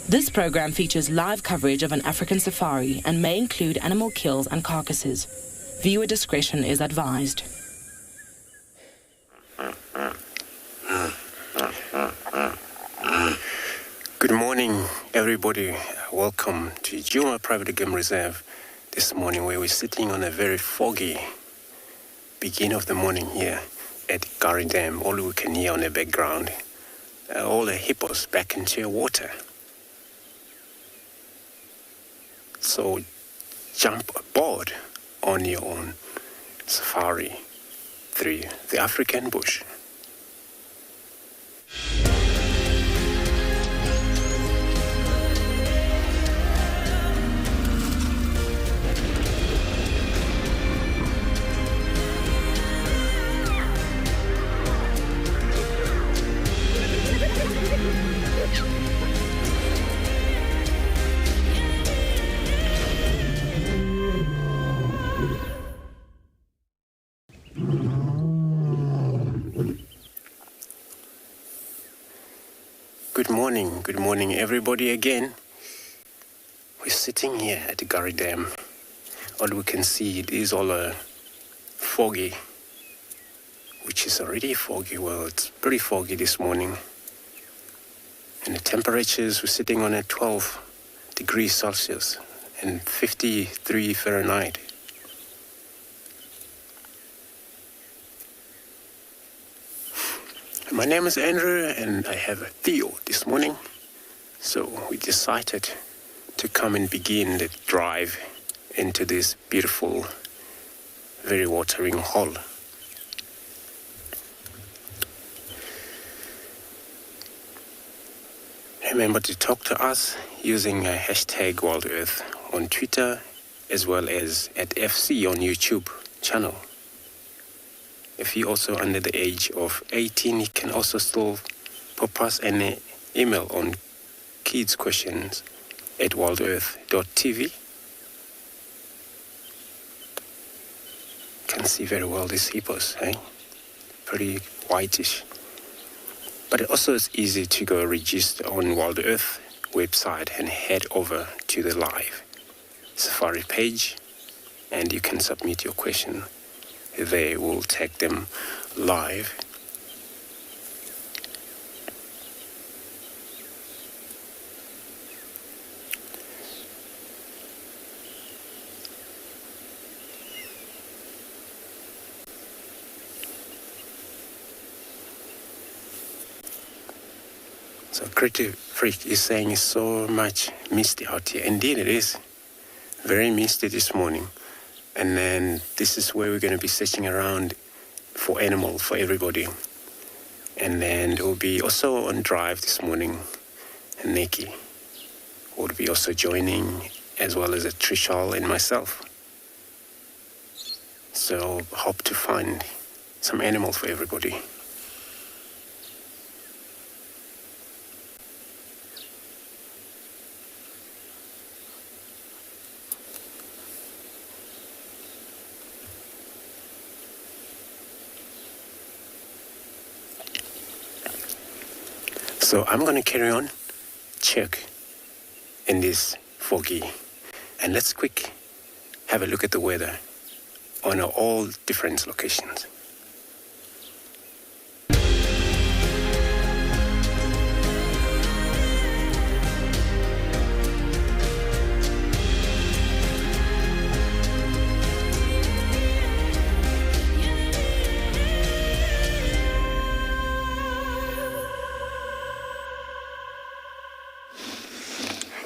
This program features live coverage of an African safari and may include animal kills and carcasses. Viewer discretion is advised. Good morning, everybody. Welcome to Tswalu Private Game Reserve this morning, where we're sitting on a very foggy beginning of the morning here at Kalahari Dam. All we can hear on the background, all the hippos back into the water. So jump aboard on your own safari through the African bush. Good morning everybody again. We're sitting here at the Kalahari Dam. All we can see, it is all foggy, which is already foggy. Well, it's pretty foggy this morning. And the temperatures, we're sitting on at 12 degrees Celsius and 53 Fahrenheit. My name is Andrew, and I have a Theo this morning. So we decided to come and begin the drive into this beautiful, very watering hole. Remember to talk to us using hashtag World Earth on Twitter, as well as at FC on YouTube channel. If you're also under the age of 18, you can also still pop us an email on kidsquestions@worldearth.tv. Can see very well these hippos, eh? Pretty whitish. But it also is easy to go register on World Earth website and head over to the live safari page, and you can submit your question. They will take them live. So Creative Freak is saying it's so much misty out here. Indeed it is. Very misty this morning. And then this is where we're going to be searching around for animals for everybody. And then there will be also on drive this morning, and Nikki will be also joining, as well as a Trishal and myself. So hope to find some animals for everybody. So I'm going to carry on, check in this foggy, and let's quick have a look at the weather on all different locations.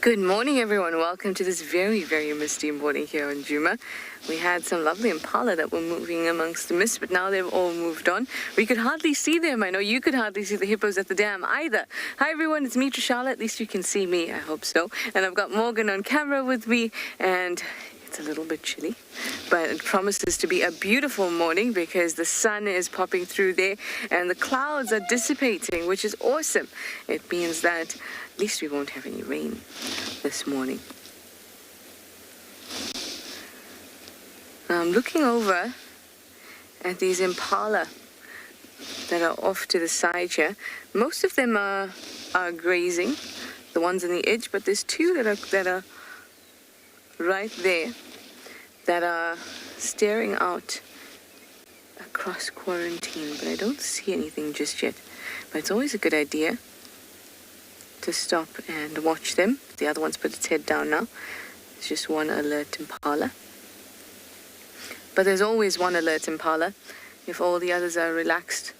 Good morning, everyone. Welcome to this very, very misty morning here on Djuma. We had some lovely impala that were moving amongst the mist, but now they've all moved on. We could hardly see them. I know you could hardly see the hippos at the dam either. Hi, everyone. It's me, Trishal. At least you can see me. I hope so. And I've got Morgan on camera with me, and it's a little bit chilly, but it promises to be a beautiful morning because the sun is popping through there and the clouds are dissipating, which is awesome. It means that at least we won't have any rain this morning. I'm looking over at these impala that are off to the side here. Most of them are grazing. the ones on the edge, but there's two that are right there that are staring out across quarantine, but I don't see anything just yet. But it's always a good idea to stop and watch them. The other one's put its head down now. It's just one alert impala. But there's always one alert impala. If all the others are relaxed,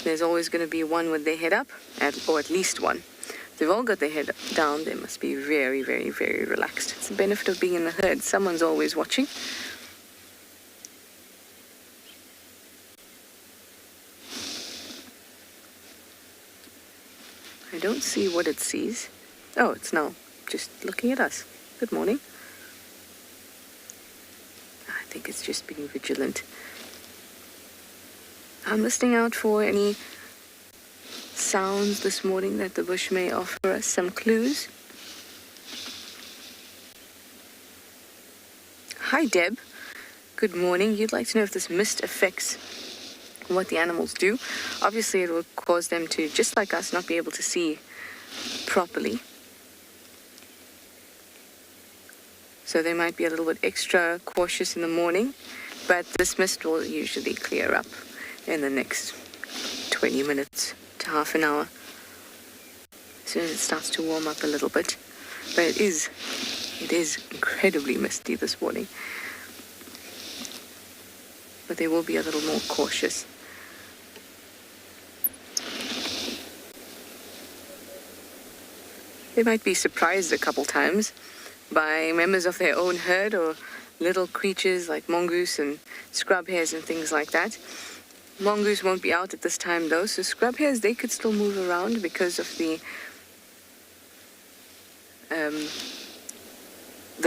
there's always going to be one with their head up, or at least one. If they've all got their head down, they must be very, very, very relaxed. It's the benefit of being in the herd. Someone's always watching. I don't see what it sees. Oh, it's now just looking at us. Good morning. I think it's just being vigilant. I'm listening out for any sounds this morning that the bush may offer us, some clues. Hi, Deb. Good morning. You'd like to know if this mist affects what the animals do. Obviously, it will cause them to, just like us, not be able to see properly. So they might be a little bit extra cautious in the morning, but this mist will usually clear up in the next 20 minutes to half an hour, as soon as it starts to warm up a little bit. But it is incredibly misty this morning. But they will be a little more cautious. They might be surprised a couple times by members of their own herd or little creatures like mongoose and scrub hares and things like that. Mongoose won't be out at this time though, so scrub hares, they could still move around because of the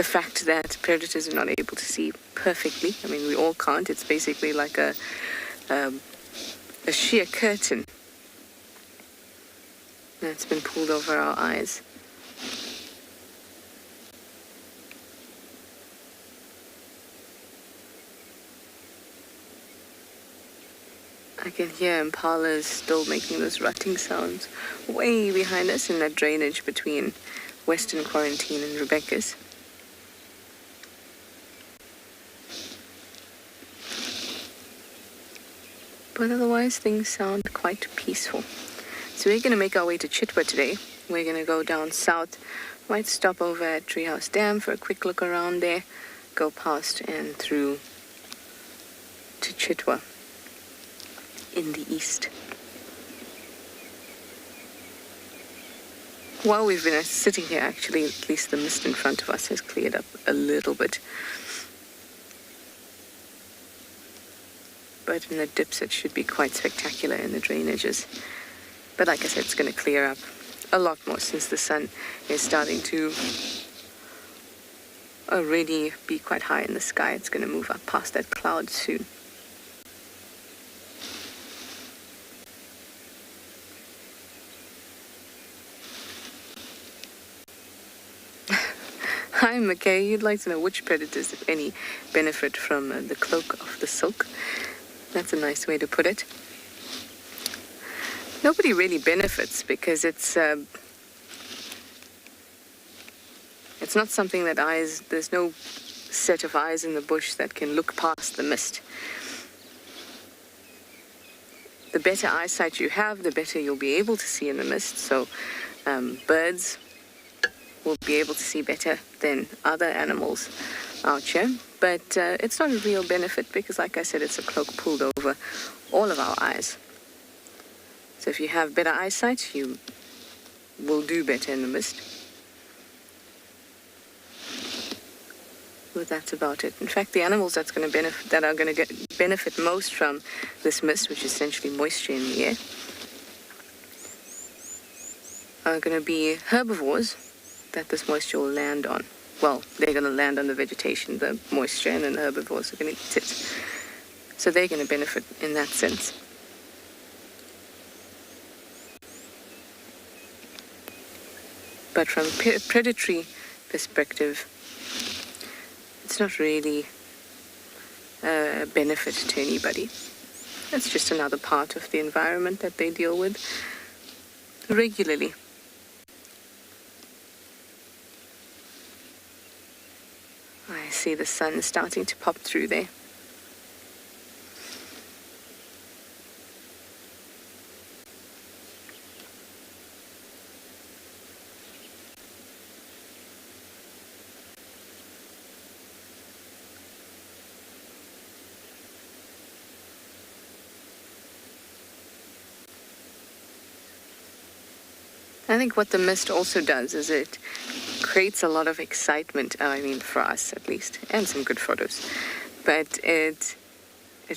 fact that predators are not able to see perfectly. I mean, we all can't. It's basically like a sheer curtain that's been pulled over our eyes. I can hear impalas still making those rutting sounds way behind us in that drainage between Western Quarantine and Rebecca's. But otherwise, things sound quite peaceful. So we're going to make our way to Chitwa today. We're going to go down south, might stop over at Treehouse Dam for a quick look around there, go past and through to Chitwa in the east. While we've been sitting here, actually, at least the mist in front of us has cleared up a little bit. But in the dips, it should be quite spectacular in the drainages. But like I said, it's going to clear up a lot more since the sun is starting to already be quite high in the sky. It's going to move up past that cloud soon. Hi, McKay. You'd like to know which predators, if any, benefit from the cloak of the silk. That's a nice way to put it. Nobody really benefits because it's not something that there's no set of eyes in the bush that can look past the mist. The better eyesight you have, the better you'll be able to see in the mist. So birds will be able to see better than other animals out here. But it's not a real benefit because, like I said, it's a cloak pulled over all of our eyes. So if you have better eyesight, you will do better in the mist. But that's about it. In fact, the animals that are going to benefit most from this mist, which is essentially moisture in the air, are going to be herbivores that this moisture will land on. Well, they're going to land on the vegetation, the moisture, and then the herbivores are going to eat it. So they're going to benefit in that sense. But from a predatory perspective, it's not really a benefit to anybody. It's just another part of the environment that they deal with regularly. see the sun starting to pop through there. I think what the mist also does is it creates a lot of excitement, I mean for us at least, and some good photos. But it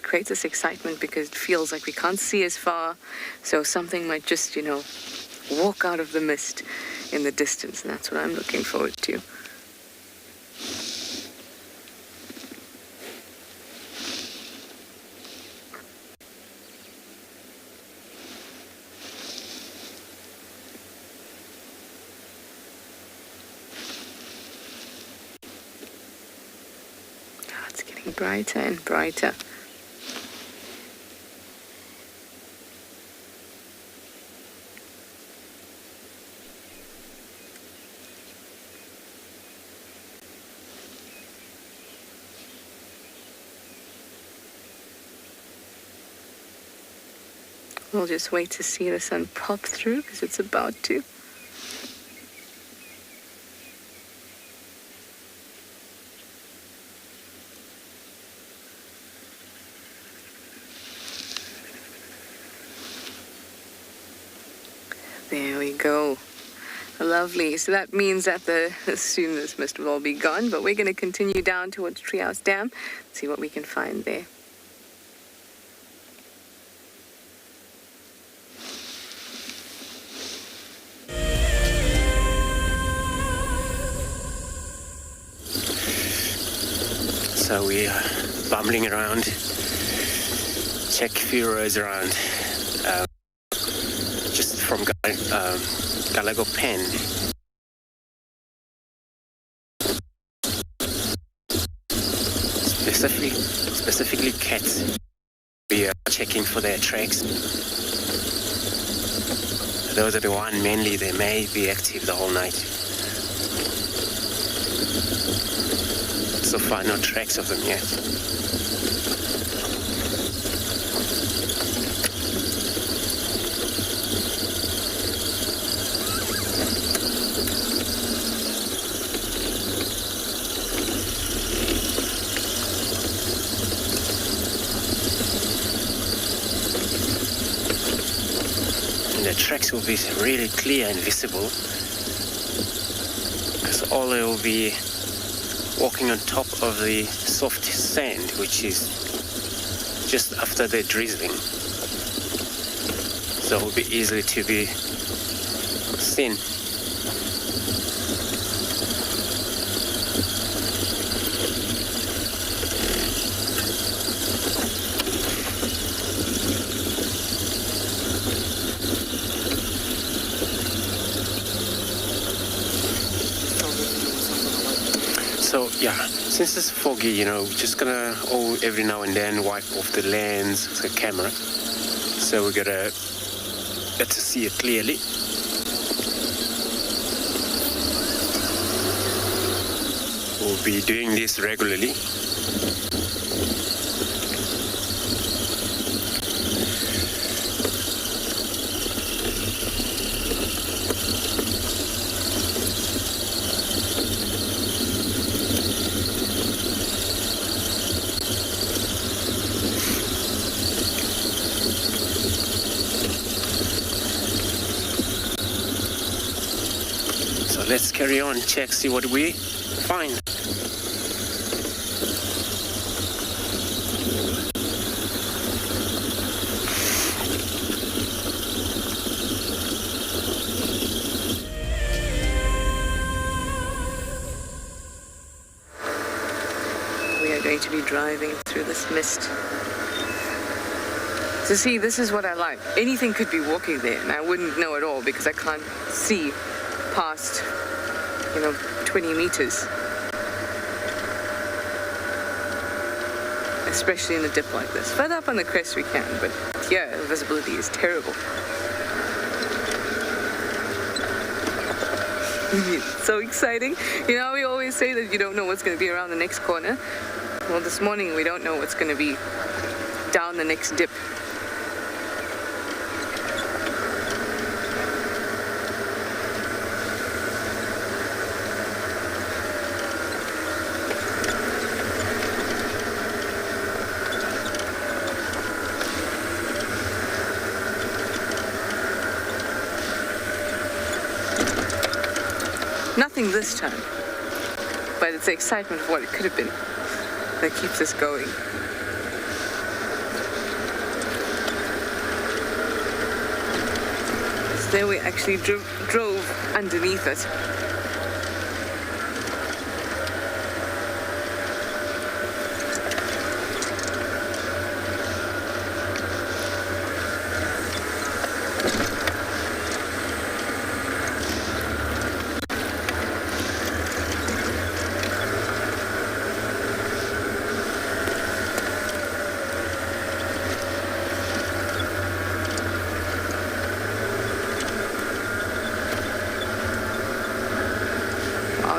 creates this excitement because it feels like we can't see as far, so something might just, walk out of the mist in the distance, and that's what I'm looking forward to. Brighter and brighter. We'll just wait to see the sun pop through because it's about to. There we go. Lovely. So that means that soon this mist will all be gone, but we're going to continue down towards Treehouse Dam, see what we can find there. So we are bumbling around, check a few roads around, just from Galago Pen. Specifically cats. We are checking for their tracks. Those are the one mainly, they may be active the whole night. So far, no tracks of them yet. And the tracks will be really clear and visible, because all they will be walking on top of the soft sand, which is just after the drizzling. So it will be easy to be seen. So yeah, since it's foggy, we're just gonna every now and then wipe off the lens, the camera, so we're gonna get to see it clearly. We'll be doing this regularly. Let's carry on, check, see what we find. We are going to be driving through this mist. So see, this is what I like. Anything could be walking there, and I wouldn't know at all because I can't see past 20 meters, especially in a dip like this. Further up on the crest we can, but here the visibility is terrible. So exciting. You know, we always say that you don't know what's going to be around the next corner. Well, this morning we don't know what's going to be down the next dip. Nothing this time, but it's the excitement of what it could have been that keeps us going. So there we actually drove underneath it.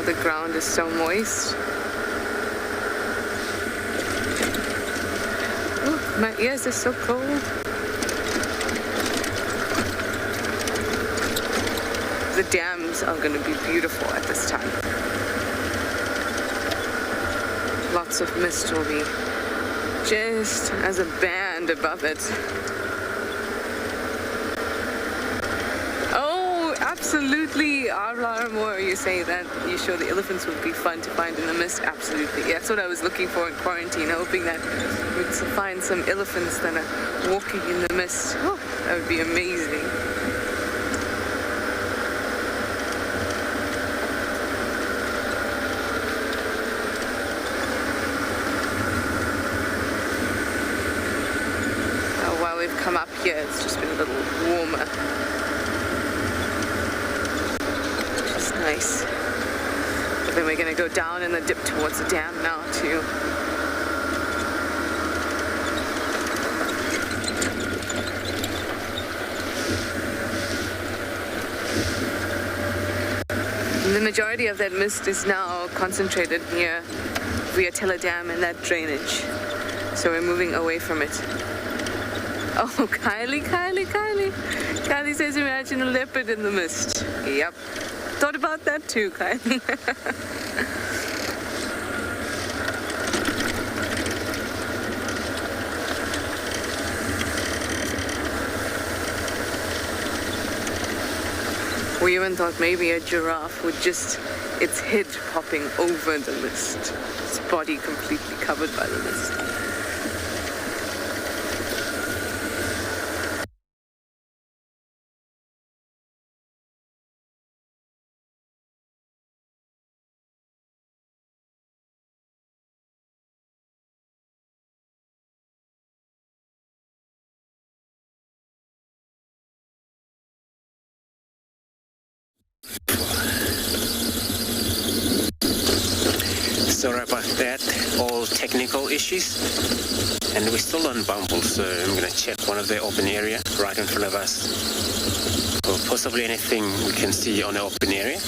The ground is so moist. Oh, my ears are so cold. The dams are going to be beautiful at this time. Lots of mist will be just as a band above it. Absolutely, more. You say that you sure the elephants would be fun to find in the mist. Absolutely, that's what I was looking for in quarantine, hoping that we'd find some elephants that are walking in the mist. Oh, that would be amazing. While we've come up here, it's just been a little warmer. Nice. But then we're going to go down in the dip towards the dam now too. And the majority of that mist is now concentrated near Viatella Dam and that drainage. So we're moving away from it. Oh, Kylie. Kylie says, imagine a leopard in the mist. Yep. Thought about that too, Kylie. We even thought maybe a giraffe would just, its head popping over the mist, its body completely covered by the mist. Sorry about that, all technical issues. And we're still on Bumble, so I'm going to check one of the open area right in front of us. Or possibly anything we can see on the open area.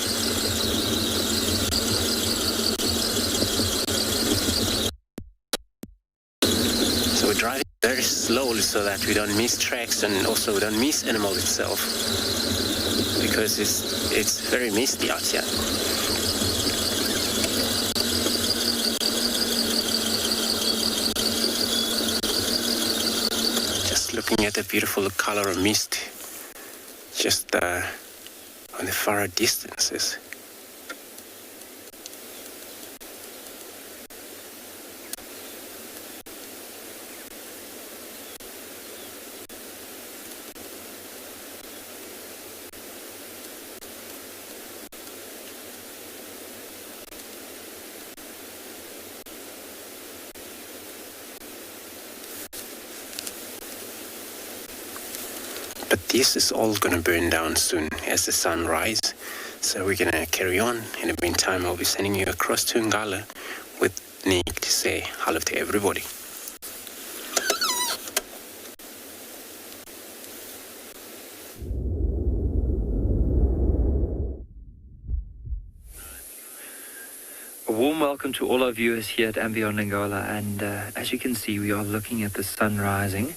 So we're driving very slowly so that we don't miss tracks and also we don't miss animal itself. Because it's very misty out here. Looking at the beautiful color of mist just on the far distances. But this is all going to burn down soon as the sun rises. So we're going to carry on. In the meantime, I'll be sending you across to Ngala with Nick to say hello to everybody. warm welcome to all our viewers here at Beyond Angola, and as you can see, we are looking at the sun rising.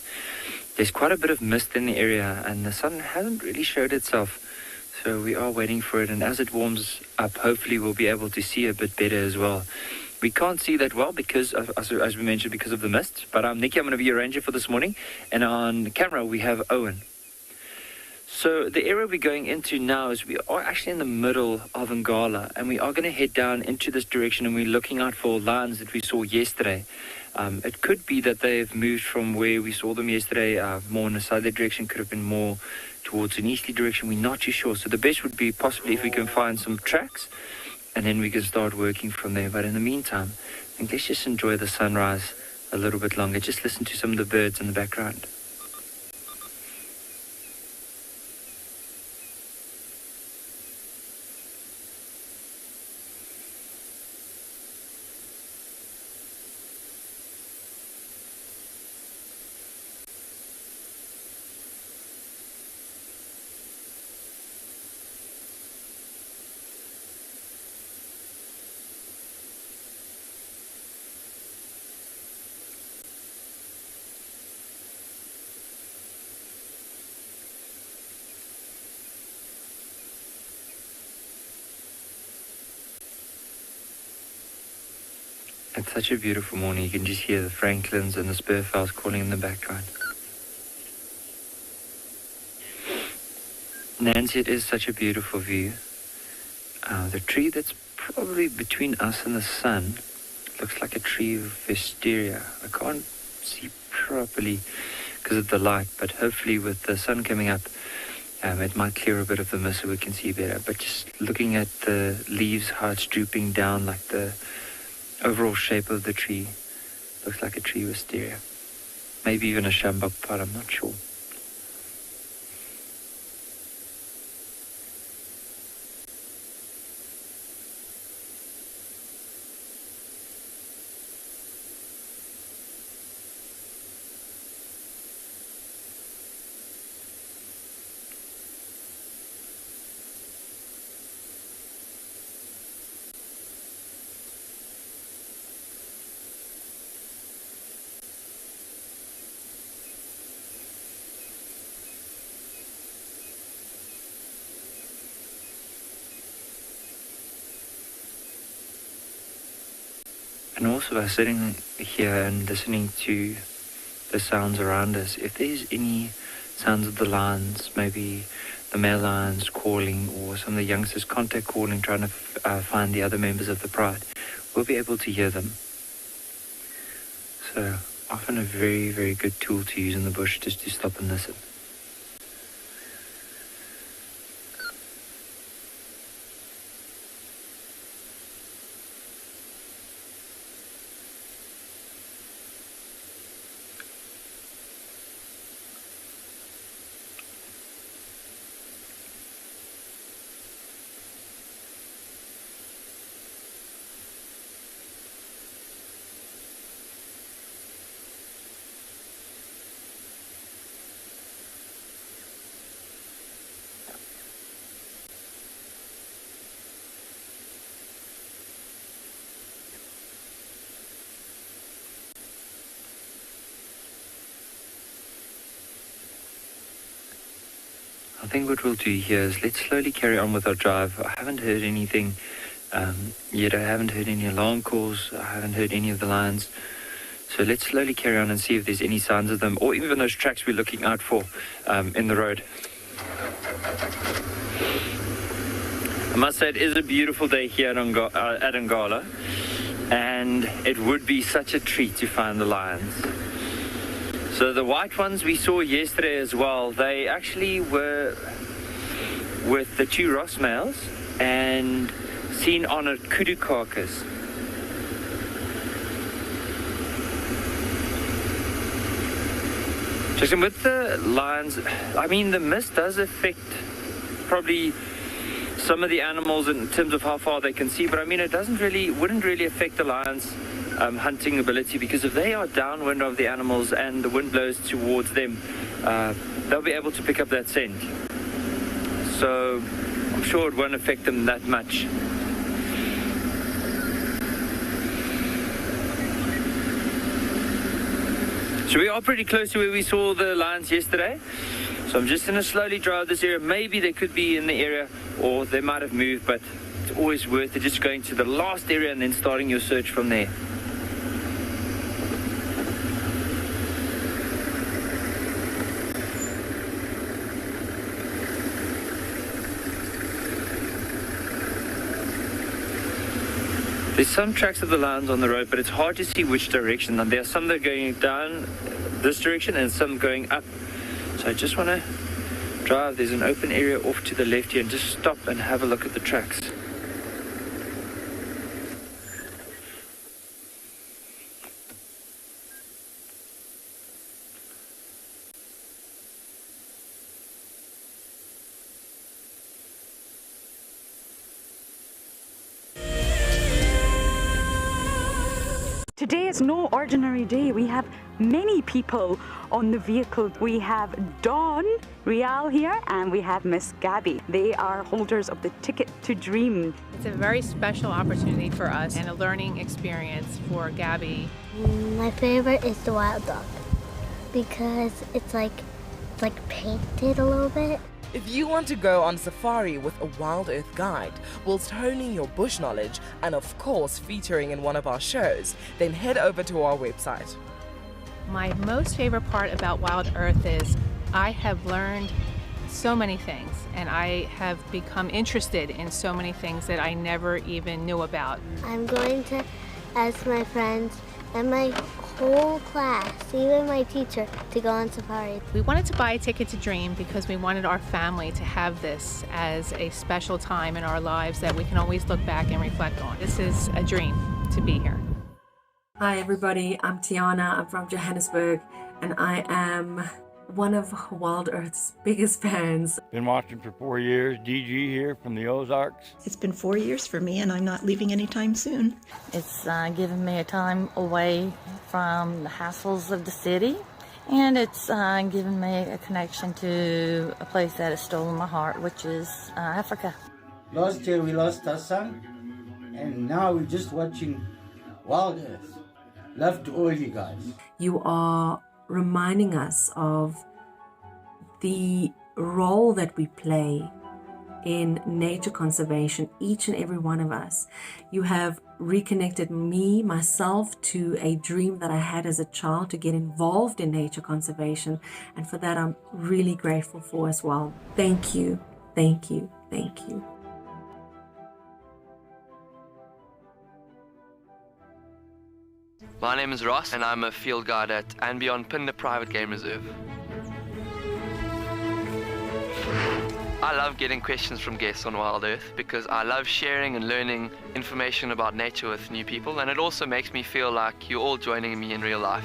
There's quite a bit of mist in the area, and the sun hasn't really showed itself, so we are waiting for it, and as it warms up, hopefully we'll be able to see a bit better as well. We can't see that well because, as we mentioned, because of the mist, but I'm Nikki, I'm going to be your ranger for this morning, and on camera we have Owen. So the area we're going into now is we are actually in the middle of Ngala, and we are going to head down into this direction, and we're looking out for lions that we saw yesterday. It could be that they've moved from where we saw them yesterday, more in a southerly direction, could have been more towards an easterly direction. We're not too sure. So the best would be possibly if we can find some tracks, and then we can start working from there. But in the meantime, I think let's just enjoy the sunrise a little bit longer. Just listen to some of the birds in the background. It's such a beautiful morning. You can just hear the francolins and the spurfowls calling in the background. Nancy, it is such a beautiful view. The tree that's probably between us and the sun looks like a tree of wisteria. I can't see properly because of the light, but hopefully with the sun coming up, it might clear a bit of the mist so we can see better. But just looking at the leaves, how it's drooping down, like the overall shape of the tree looks like a tree wisteria. Maybe even a shambok pot, I'm not sure. And also by sitting here and listening to the sounds around us, if there's any sounds of the lions, maybe the male lions calling or some of the youngsters contact calling, trying to find the other members of the pride, we'll be able to hear them. So often a very, very good tool to use in the bush, just to stop and listen. I think what we'll do here is let's slowly carry on with our drive. I haven't heard anything yet. I haven't heard any alarm calls. I haven't heard any of the lions. So let's slowly carry on and see if there's any signs of them, or even those tracks we're looking out for in the road. I must say it is a beautiful day here at Ngala, and it would be such a treat to find the lions. So the white ones we saw yesterday as well, they actually were with the two Ross males and seen on a kudu carcass. Jason, with the lions, I mean, the mist does affect probably some of the animals in terms of how far they can see, but I mean, it wouldn't really affect the lions' hunting ability, because if they are downwind of the animals and the wind blows towards them, they'll be able to pick up that scent. So I'm sure it won't affect them that much. So we are pretty close to where we saw the lions yesterday. So I'm just going to slowly drive this area. Maybe they could be in the area or they might have moved, but it's always worth it just going to the last area and then starting your search from there. There's some tracks of the lions on the road, but it's hard to see which direction. And there are some that are going down this direction and some going up. So I just want to drive. There's an open area off to the left here and just stop and have a look at the tracks. Today is no ordinary day. We have many people on the vehicle. We have Dawn, Rial here, and we have Miss Gabby. They are holders of the Ticket to Dream. It's a very special opportunity for us and a learning experience for Gabby. My favorite is the wild dog because it's like painted a little bit. If you want to go on safari with a Wild Earth guide, whilst honing your bush knowledge and of course featuring in one of our shows, then head over to our website. My most favorite part about Wild Earth is I have learned so many things and I have become interested in so many things that I never even knew about. I'm going to ask my friends and my whole class, even my teacher, to go on safari. We wanted to buy a Ticket to Dream because we wanted our family to have this as a special time in our lives that we can always look back and reflect on. This is a dream to be here. Hi everybody, I'm Tiana, I'm from Johannesburg, and I am one of Wild Earth's biggest fans. Been watching for 4 years, DG here from the Ozarks. It's been 4 years for me and I'm not leaving anytime soon. It's given me a time away from the hassles of the city, and it's given me a connection to a place that has stolen my heart, which is Africa. Last year we lost our son, and now we're just watching Wild Earth. Love to all you guys. You are reminding us of the role that we play in nature conservation, each and every one of us. You have reconnected myself to a dream that I had as a child to get involved in nature conservation, and for that I'm really grateful for as well. Thank you, thank you, thank you. My name is Ross and I'm a field guide at and Beyond Pinda Private Game Reserve. I love getting questions from guests on Wild Earth because I love sharing and learning information about nature with new people, and it also makes me feel like you're all joining me in real life.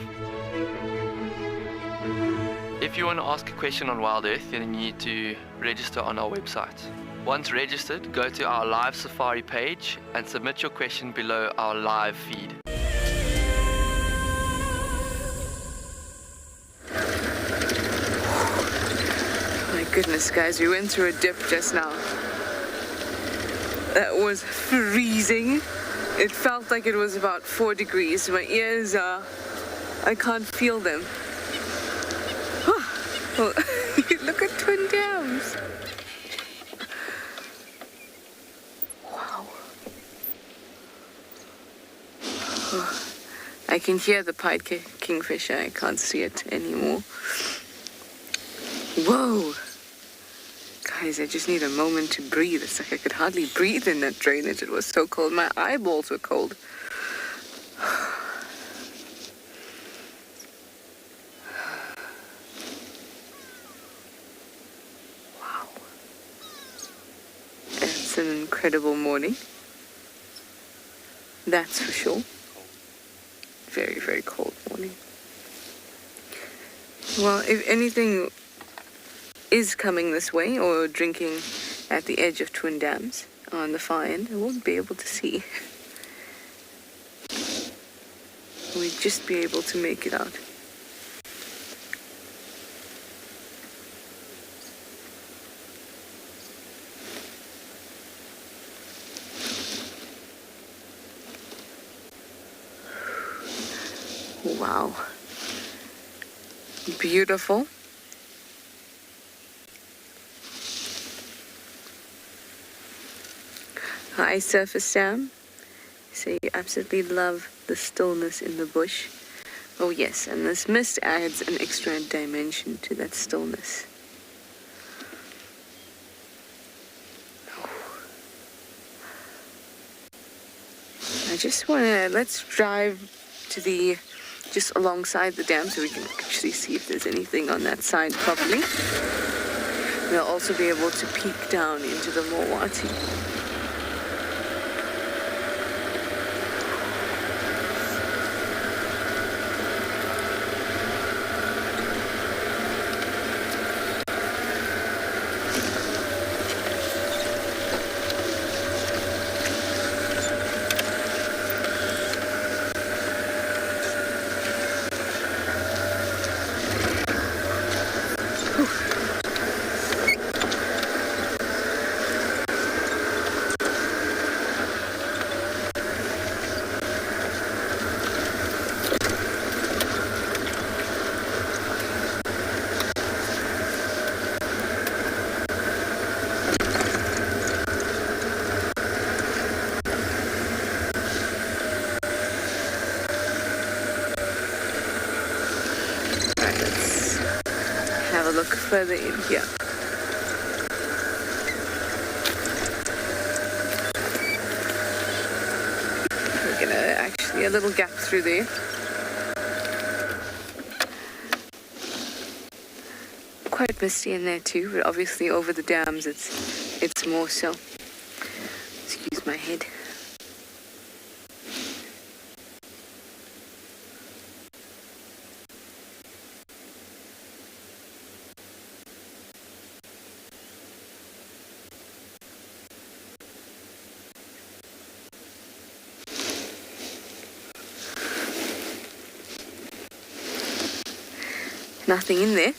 If you want to ask a question on Wild Earth, then you need to register on our website. Once registered, go to our live safari page and submit your question below our live feed. Goodness, guys, we went through a dip just now. That was freezing. It felt like it was about 4 degrees. My ears I can't feel them. Well, look at Twin Dams. Wow. I can hear the pied kingfisher. I can't see it anymore. Whoa. Guys, I just need a moment to breathe. It's like I could hardly breathe in that drainage. It was so cold. My eyeballs were cold. Wow. It's an incredible morning. That's for sure. Very, very cold morning. Well, if anything is coming this way or drinking at the edge of Twin Dams on the far end, I won't be able to see. We'd just be able to make it out. Wow. Beautiful. High surface dam. So you absolutely love the stillness in the bush. Oh yes, and this mist adds an extra dimension to that stillness. I just want to, let's drive to the, just alongside the dam so we can actually see if there's anything on that side properly. We'll also be able to peek down into the Mowati. Further in here. We're gonna actually a little gap through there. Quite misty in there too, but obviously over the dams it's more so. Excuse my head. Nothing in there.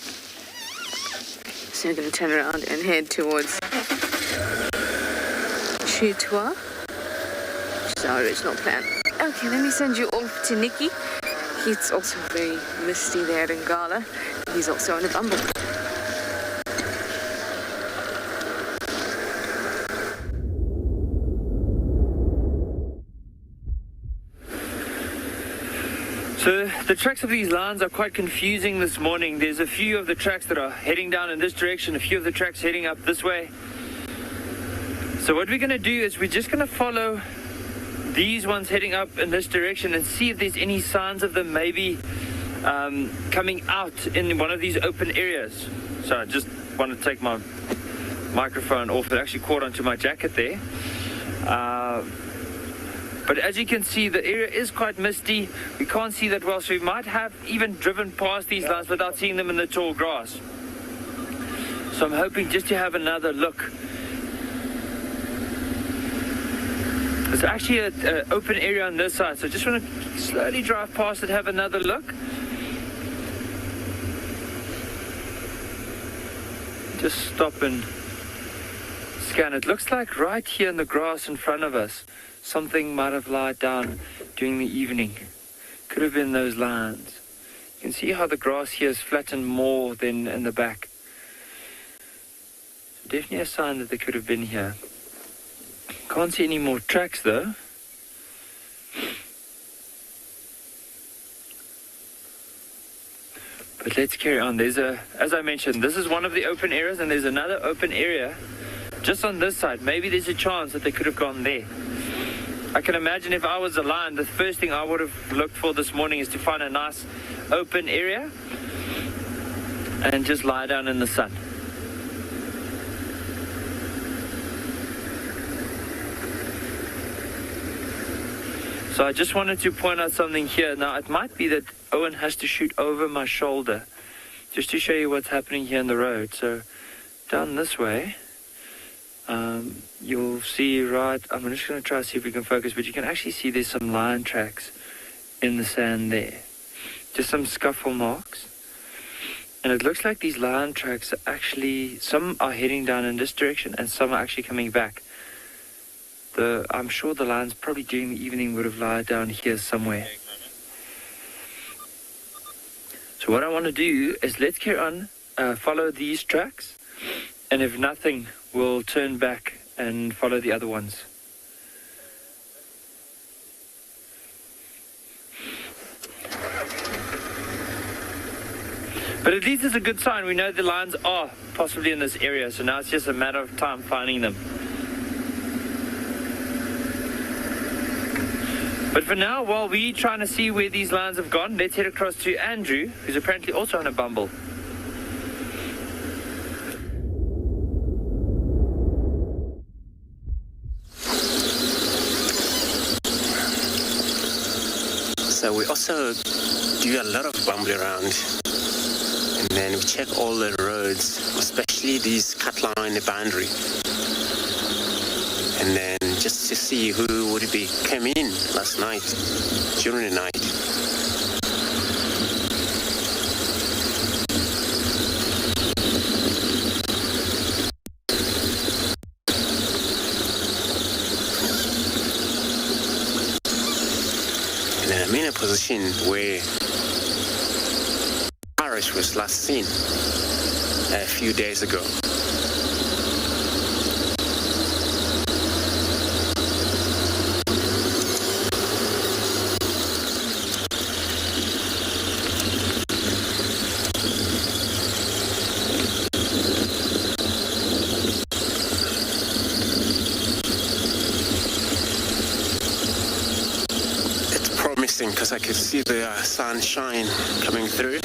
So we're going to turn around and head towards Tswalu, which is our original plan. Okay, let me send you off to Nikki. It's also very misty there in Ngala. He's also on a bumble. So the tracks of these lines are quite confusing this morning. There's a few of the tracks that are heading down in this direction, a few of the tracks heading up this way. So what we're going to do is we're just going to follow these ones heading up in this direction and see if there's any signs of them maybe coming out in one of these open areas. So I just want to take my microphone off. It actually caught onto my jacket there. But as you can see, the area is quite misty. We can't see that well, so we might have even driven past these lines without seeing them in the tall grass. So I'm hoping just to have another look. There's actually an open area on this side, so I just want to slowly drive past it, have another look. Just stop and scan. It looks like right here in the grass in front of us, something might have lied down during the evening. Could have been those lines. You can see how the grass here is flattened more than in the back. So definitely a sign that they could have been here. Can't see any more tracks though. But let's carry on. There's as I mentioned, this is one of the open areas, and there's another open area just on this side. Maybe there's a chance that they could have gone there. I can imagine if I was a lion, the first thing I would have looked for this morning is to find a nice open area and just lie down in the sun. So I just wanted to point out something here. Now it might be that Owen has to shoot over my shoulder just to show you what's happening here in the road. So down this way, you'll see right, I'm just going to try to see if we can focus, but you can actually see there's some lion tracks in the sand there. Just some scuffle marks. And it looks like these lion tracks are actually, some are heading down in this direction and some are actually coming back. I'm sure the lions probably during the evening would have lied down here somewhere. So So what I want to do is let's carry on, follow these tracks, and if nothing, we'll turn back and follow the other ones. But at least it's a good sign. We know the lions are possibly in this area, so now it's just a matter of time finding them. But for now, while we're trying to see where these lions have gone, let's head across to Andrew, who's apparently also on a bumble. So we also do a lot of bumble around. And then we check all the roads, especially these cut line boundary. And then just to see who would be came in last night, during the night. And then I'm in a position where Irish was last seen a few days ago. It's promising because I could see the sunshine coming through.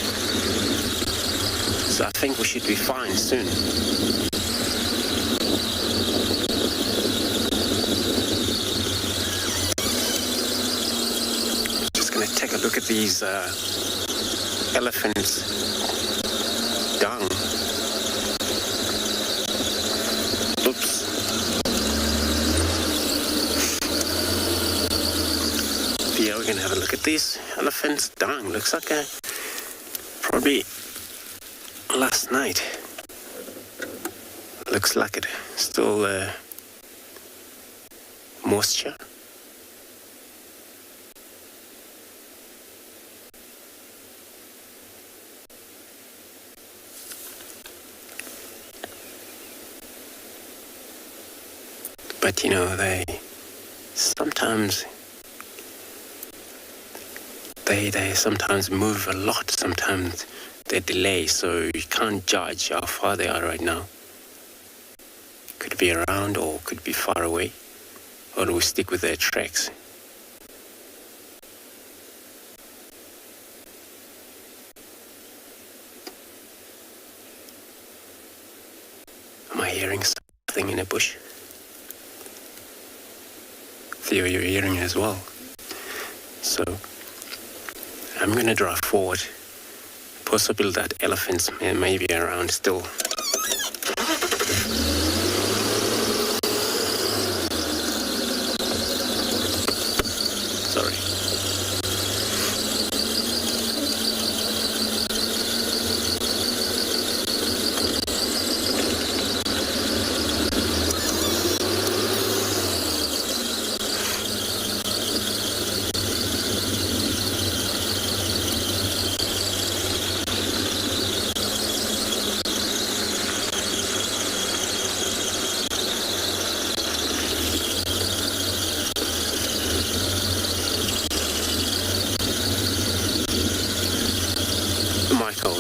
So I think we should be fine soon. Just gonna take a look at these elephants' dung. Oops. Yeah, we're gonna have a look at these elephants' dung. Looks like probably last night. Looks like it. Still moisture. But you know, they sometimes move a lot, sometimes they delay, so you can't judge how far they are right now. Could be around or could be far away, or do we stick with their tracks? Am I hearing something in a bush? Theo, you're hearing it as well. So I'm gonna drive forward. Possible that elephants may be around still. Sorry.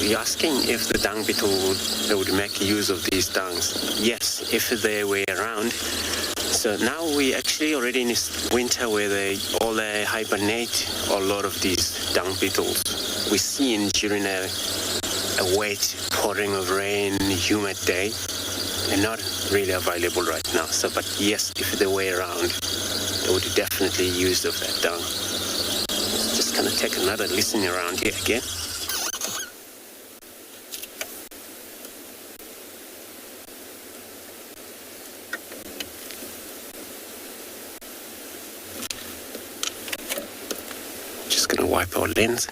You're asking if the dung beetle would make use of these dungs. Yes, if they were around. So now we actually already in this winter where they all hibernate, a lot of these dung beetles. We see during a wet pouring of rain, humid day. They're not really available right now. So, but yes, if they were around, they would definitely use of that dung. Just gonna take another listen around here again. Wipe our lens.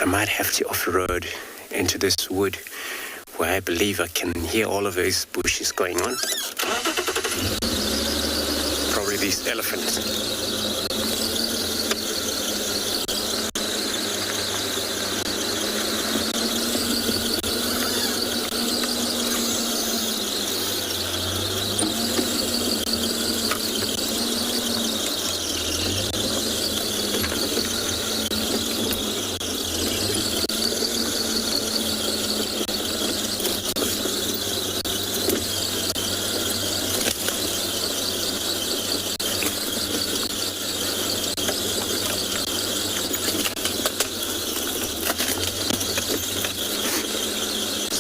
might have to off-road into this wood where I believe I can hear all of those bushes going on. Probably these elephants.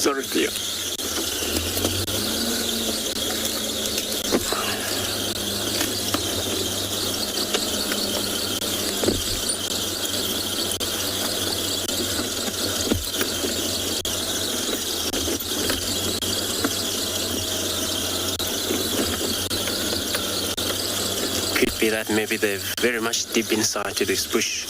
Sorry, dear. Could be that maybe they're very much deep inside to this bush.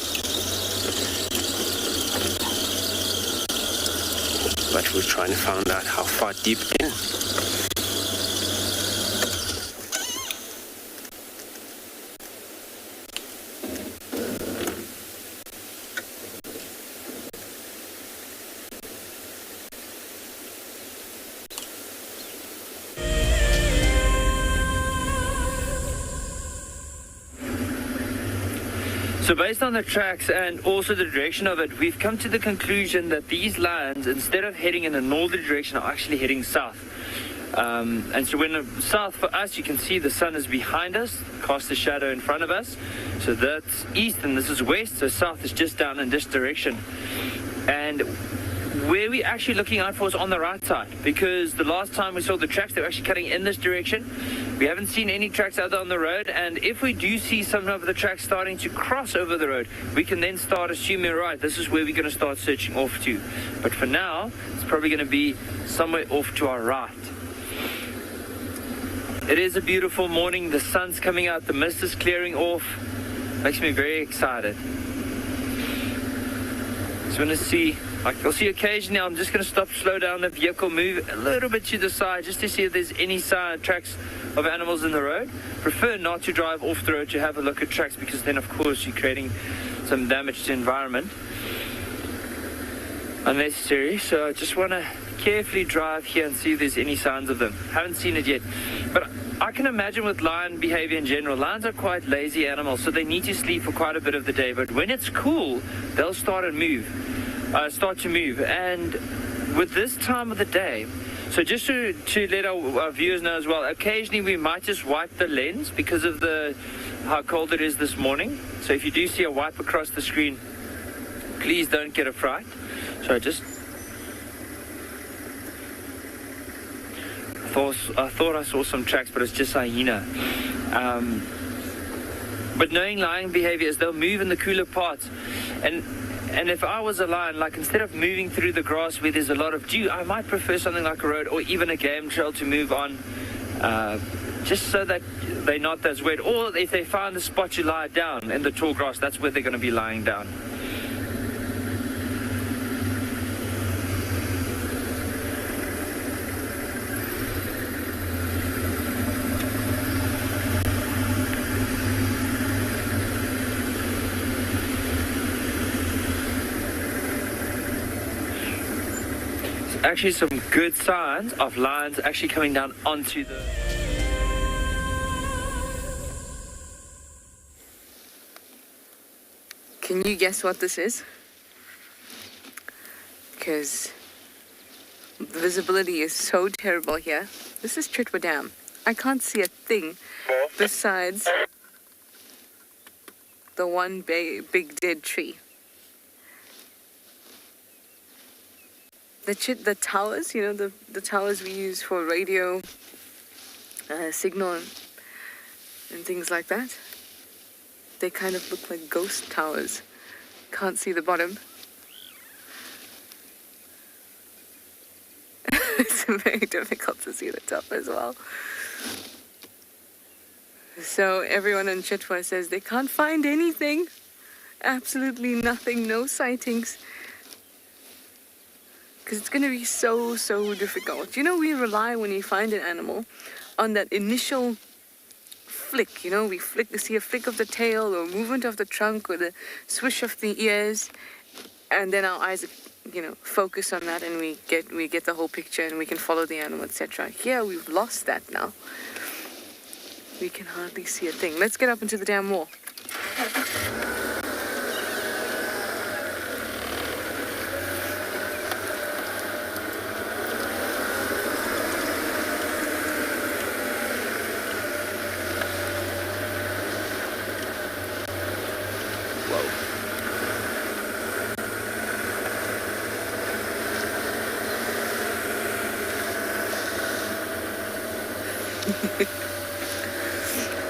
But we're trying to find out how far deep in. So based on the tracks and also the direction of it, we've come to the conclusion that these lions, instead of heading in a northerly direction, are actually heading south. And so when south for us, you can see the sun is behind us, casts a shadow in front of us. So that's east and this is west, so south is just down in this direction. And where we're actually looking out for is on the right side, because the last time we saw the tracks, they were actually cutting in this direction. We haven't seen any tracks out there on the road, and if we do see some of the tracks starting to cross over the road, we can then start assuming, right, this is where we're going to start searching off to. But for now, it's probably going to be somewhere off to our right. It is a beautiful morning, the sun's coming out, the mist is clearing off. Makes me very excited. Just want to see, like you'll see occasionally, I'm just going to stop, slow down the vehicle, move a little bit to the side just to see if there's any tracks of animals in the road. Prefer not to drive off the road to have a look at tracks, because then of course you're creating some damage to the environment. Unnecessary. So I just want to carefully drive here and see if there's any signs of them. Haven't seen it yet. But I can imagine with lion behavior in general, lions are quite lazy animals, so they need to sleep for quite a bit of the day. But when it's cool, they'll start to move. And with this time of the day, so just to let our viewers know as well, occasionally we might just wipe the lens because of how cold it is this morning. So if you do see a wipe across the screen, please don't get a fright. So I thought I saw some tracks, but it's just hyena. But knowing lion behavior is they'll move in the cooler parts. And if I was a lion, like instead of moving through the grass where there's a lot of dew, I might prefer something like a road or even a game trail to move on, just so that they're not as wet. Or if they find a spot to lie down in the tall grass, that's where they're going to be lying down. Actually some good signs of lions actually coming down onto the... Can you guess what this is? Because the visibility is so terrible here. This is Tswalu Dam. I can't see a thing besides the one big dead tree. The towers, you know, the towers we use for radio signal and things like that, they kind of look like ghost towers. Can't see the bottom. It's very difficult to see the top as well. So everyone in Chitwa says they can't find anything. Absolutely nothing, no sightings. because it's going to be so difficult. You know, we rely, when we find an animal, on that initial flick. You know, we see a flick of the tail or movement of the trunk or the swish of the ears, and then our eyes, you know, focus on that, and we get the whole picture, and we can follow the animal, etc. Here we've lost that now. We can hardly see a thing. Let's get up into the damn wall.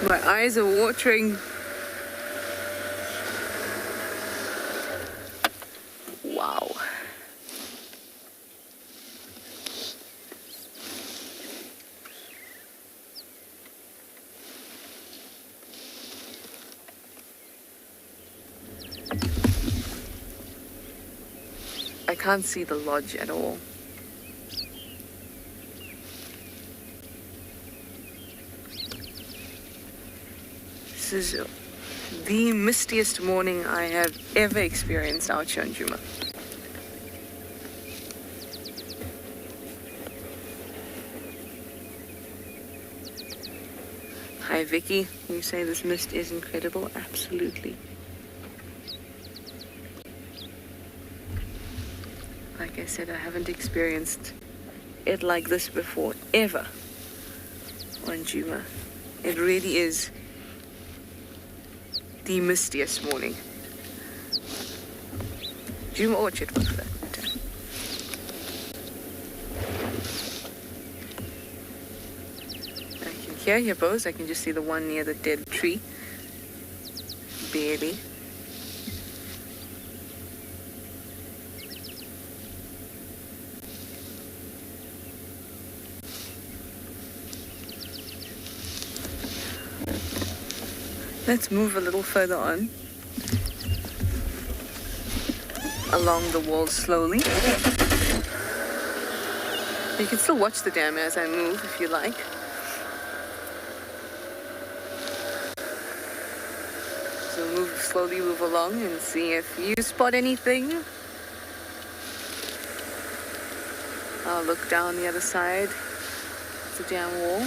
My eyes are watering. Wow. I can't see the lodge at all. This is the mistiest morning I have ever experienced out here in Djuma. Hi Vicky, you say this mist is incredible? Absolutely. Like I said, I haven't experienced it like this before, ever, on Djuma. It really is the mistiest morning. Djuma Orchard was that. I can hear hippos. I can just see the one near the dead tree. Barely. Let's move a little further on, along the wall slowly. You can still watch the dam as I move if you like. So slowly move along and see if you spot anything. I'll look down the other side of the dam wall.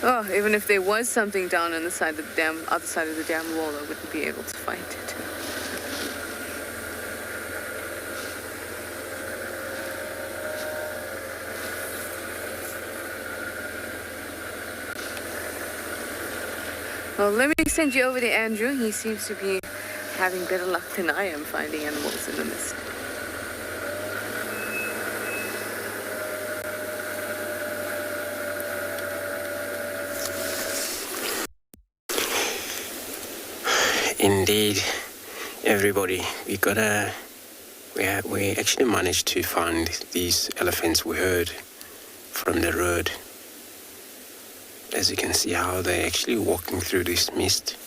Oh, even if there was something down on the side of the dam, other side of the dam wall, I wouldn't be able to find it. Well, let me send you over to Andrew. He seems to be having better luck than I am finding animals in the mist. Indeed, everybody, we actually managed to find these elephants we heard from the road. As you can see how they're actually walking through this mist.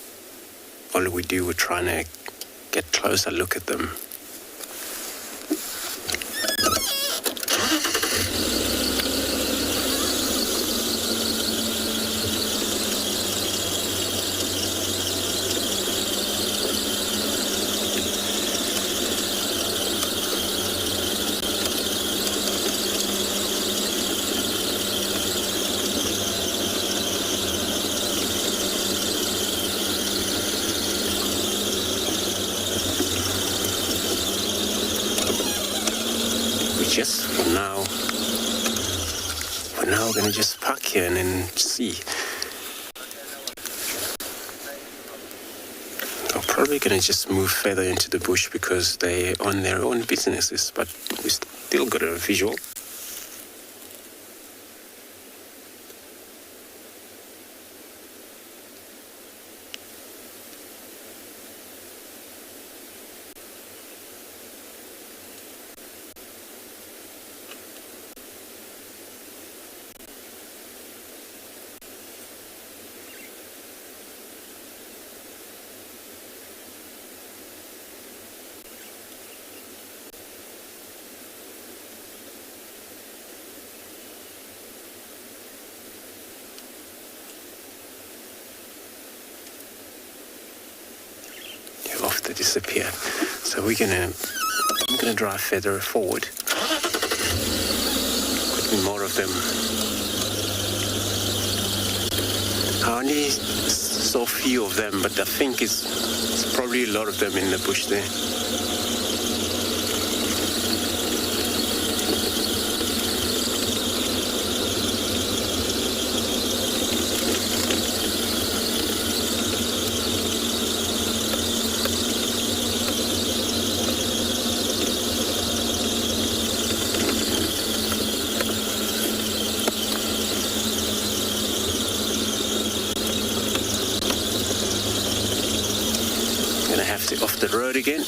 All we do, we're trying to get closer look at them. Just for now we're gonna just park here and then see. I'm probably gonna just move further into the bush because they're on their own businesses, but we still got a visual. they disappear. So I'm gonna drive further forward, putting more of them. I only saw a few of them, but I think it's probably a lot of them in the bush there. Off the road again.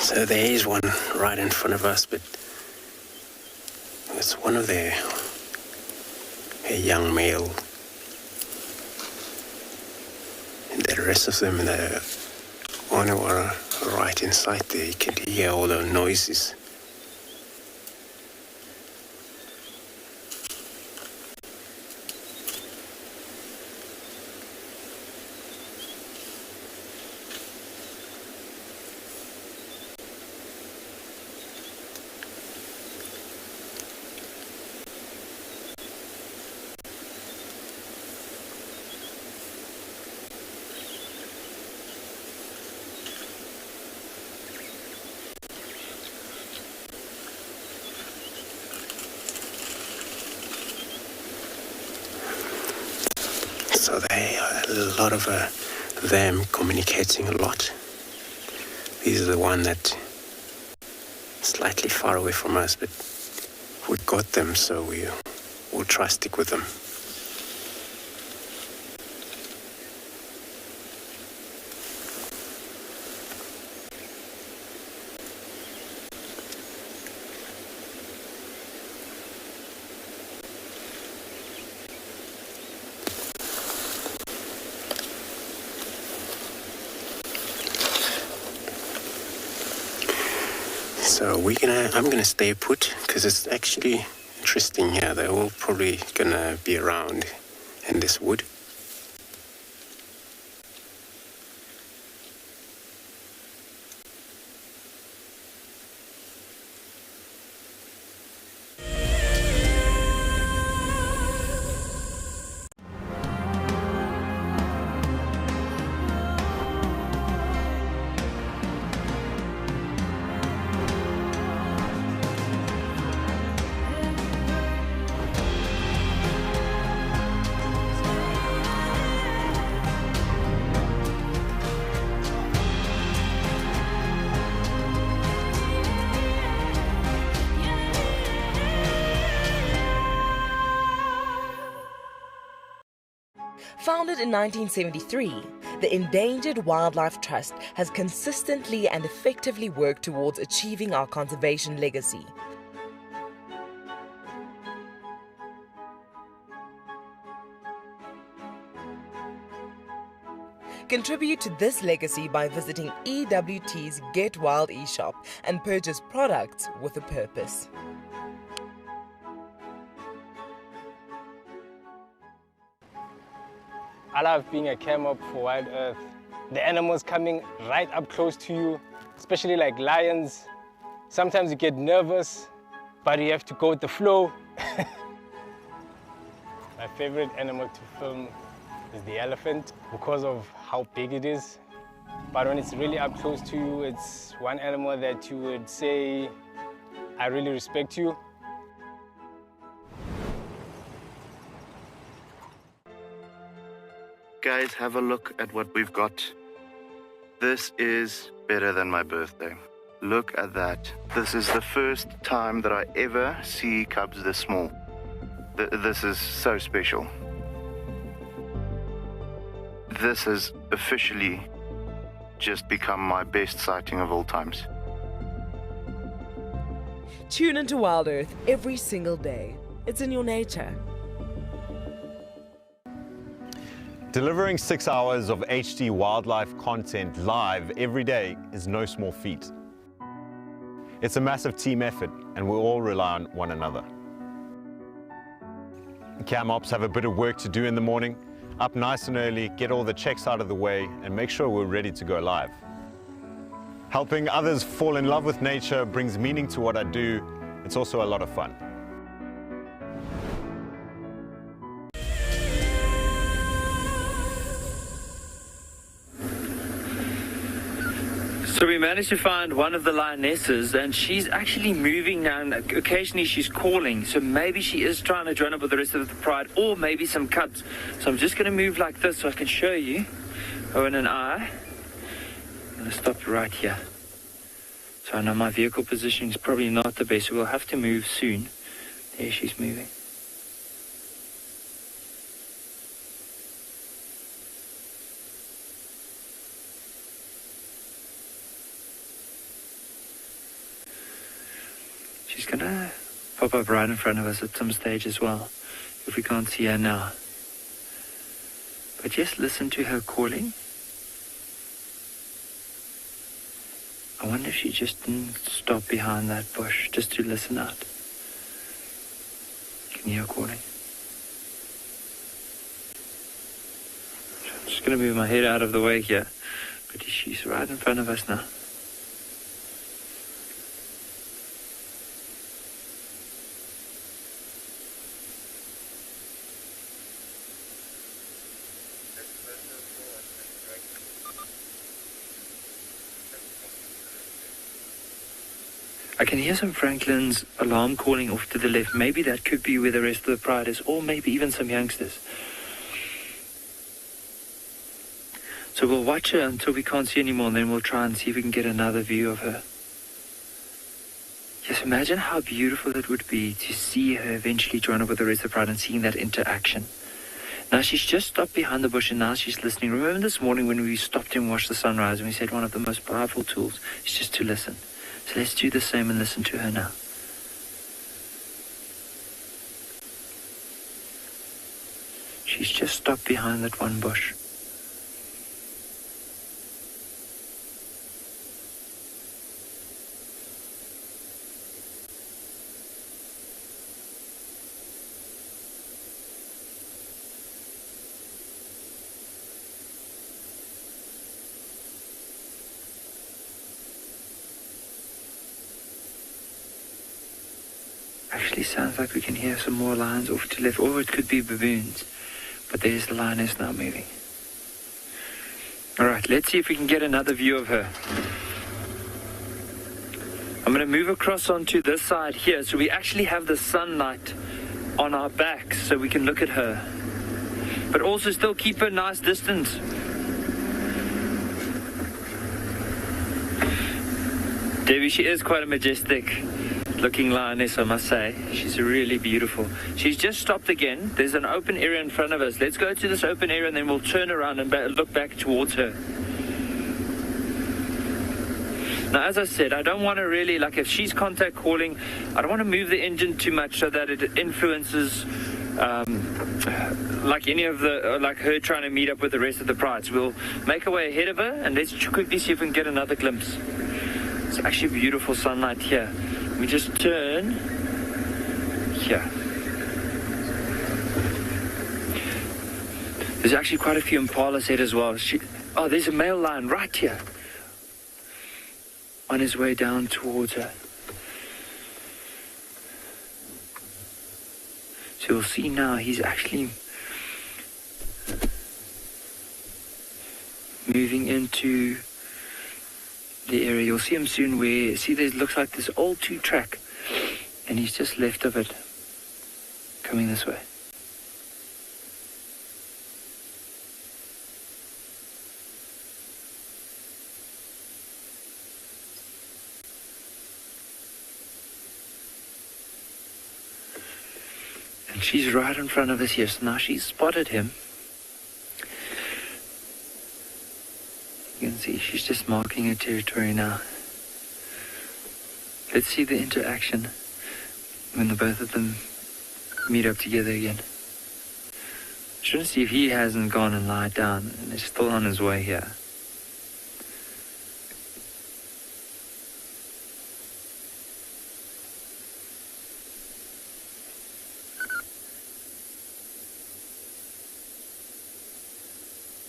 So there is one right in front of us, but it's one of a young male. And the rest of them, the one who are right inside there, you can hear all the noises. So there are a lot of them communicating a lot. These are the one that slightly far away from us, but we got them, so we'll try to stick with them. So I'm gonna stay put because it's actually interesting here. They're all probably gonna be around in this wood. Founded in 1973, the Endangered Wildlife Trust has consistently and effectively worked towards achieving our conservation legacy. Contribute to this legacy by visiting EWT's Get Wild eShop and purchase products with a purpose. I love being a cam up for Wild Earth. The animals coming right up close to you, especially like lions. Sometimes you get nervous, but you have to go with the flow. My favorite animal to film is the elephant because of how big it is. But when it's really up close to you, it's one animal that you would say, I really respect you. Guys, have a look at what we've got. This is better than my birthday. Look at that. This is the first time that I ever see cubs this small. This is so special. This has officially just become my best sighting of all times. Tune into Wild Earth every single day. It's in your nature. Delivering 6 hours of HD wildlife content live every day is no small feat. It's a massive team effort, and we all rely on one another. Cam Ops have a bit of work to do in the morning. Up nice and early, get all the checks out of the way, and make sure we're ready to go live. Helping others fall in love with nature brings meaning to what I do. It's also a lot of fun. So we managed to find one of the lionesses, and she's actually moving now, and occasionally she's calling. So maybe she is trying to join up with the rest of the pride, or maybe some cubs. So I'm just going to move like this so I can show you. Owen and I. I'm going to stop right here. So I know my vehicle positioning is probably not the best, so we'll have to move soon. There she's moving. She's gonna pop up right in front of us at some stage as well, if we can't see her now. But just listen to her calling. I wonder if she just didn't stop behind that bush just to listen out. Can you hear her calling? So I'm just gonna move my head out of the way here, but she's right in front of us now. I can hear some Franklin's alarm calling off to the left. Maybe that could be where the rest of the pride is, or maybe even some youngsters. So we'll watch her until we can't see anymore, and then we'll try and see if we can get another view of her. Just imagine how beautiful it would be to see her eventually join up with the rest of the pride and seeing that interaction. Now she's just stopped behind the bush and now she's listening. Remember this morning when we stopped and watched the sunrise, and we said one of the most powerful tools is just to listen. So let's do the same and listen to her now. She's just stopped behind that one bush. Actually sounds like we can hear some more lions off to left, or it could be baboons. But there's the lioness now moving. Alright, let's see if we can get another view of her. I'm going to move across onto this side here, so we actually have the sunlight on our backs, so we can look at her. But also still keep a nice distance. Debbie, she is quite a majestic looking lioness, I must say. She's really beautiful. She's just stopped again. There's an open area in front of us. Let's go to this open area and then we'll turn around and look back towards her. Now, as I said, I don't want to really, like if she's contact calling, I don't want to move the engine too much so that it influences like any of the, like her trying to meet up with the rest of the prides. We'll make our way ahead of her and let's quickly see if we can get another glimpse. It's actually beautiful sunlight here. We just turn here. There's actually quite a few impalas here as well. Oh, there's a male lion right here. On his way down towards her. So you'll see now he's actually moving into the area. You'll see him soon where, see there looks like this old 2-track, and he's just left of it, coming this way. And she's right in front of us here, so now she's spotted him. You can see she's just marking her territory now. Let's see the interaction when the both of them meet up together again. Just want to see if he hasn't gone and lied down and is still on his way here.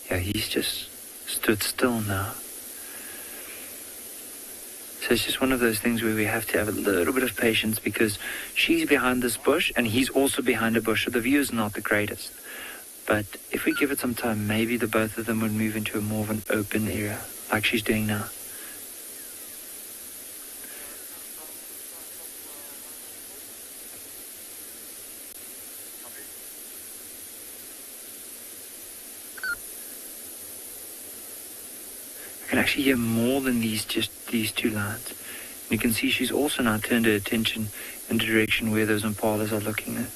Yeah, he's just stood still now. So it's just one of those things where we have to have a little bit of patience because she's behind this bush and he's also behind a bush, so the view is not the greatest. But if we give it some time, maybe the both of them would move into a more of an open area, like she's doing now. I can actually hear more than just these two lines. And you can see she's also now turned her attention in the direction where those impalas are looking at.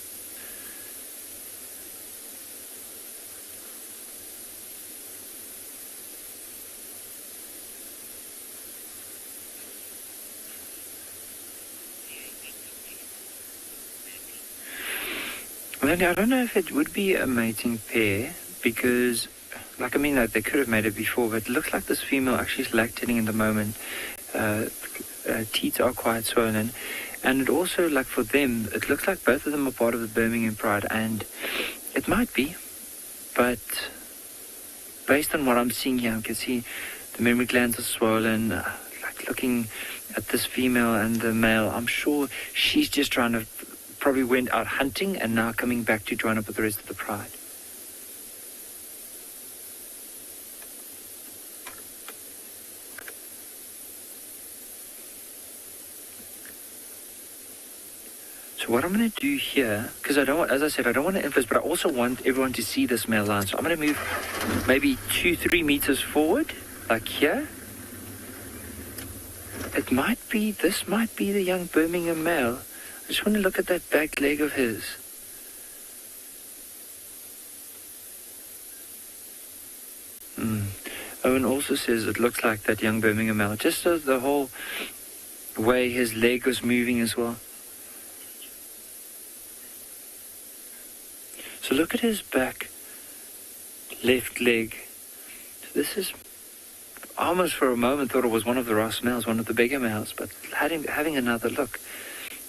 I don't know if it would be a mating pair because, like, I mean, like, they could have made it before, but it looks like this female actually is lactating in the moment. Teats are quite swollen, and it also, like, for them, it looks like both of them are part of the Birmingham Pride, and it might be, but based on what I'm seeing here, I can see the mammary glands are swollen. Like, looking at this female and the male, I'm sure she's just trying to, probably went out hunting and now coming back to join up with the rest of the pride. So what I'm going to do here, because I don't want, as I said, I don't want to influence, but I also want everyone to see this male line. So I'm going to move maybe 2-3 meters forward, like here. It might be, this might be the young Birmingham male. I just want to look at that back leg of his. Owen also says it looks like that young Birmingham male. Just the whole way his leg was moving as well. So look at his back left leg. So this is, I almost for a moment thought it was one of the Ross males, one of the bigger males, but having another look,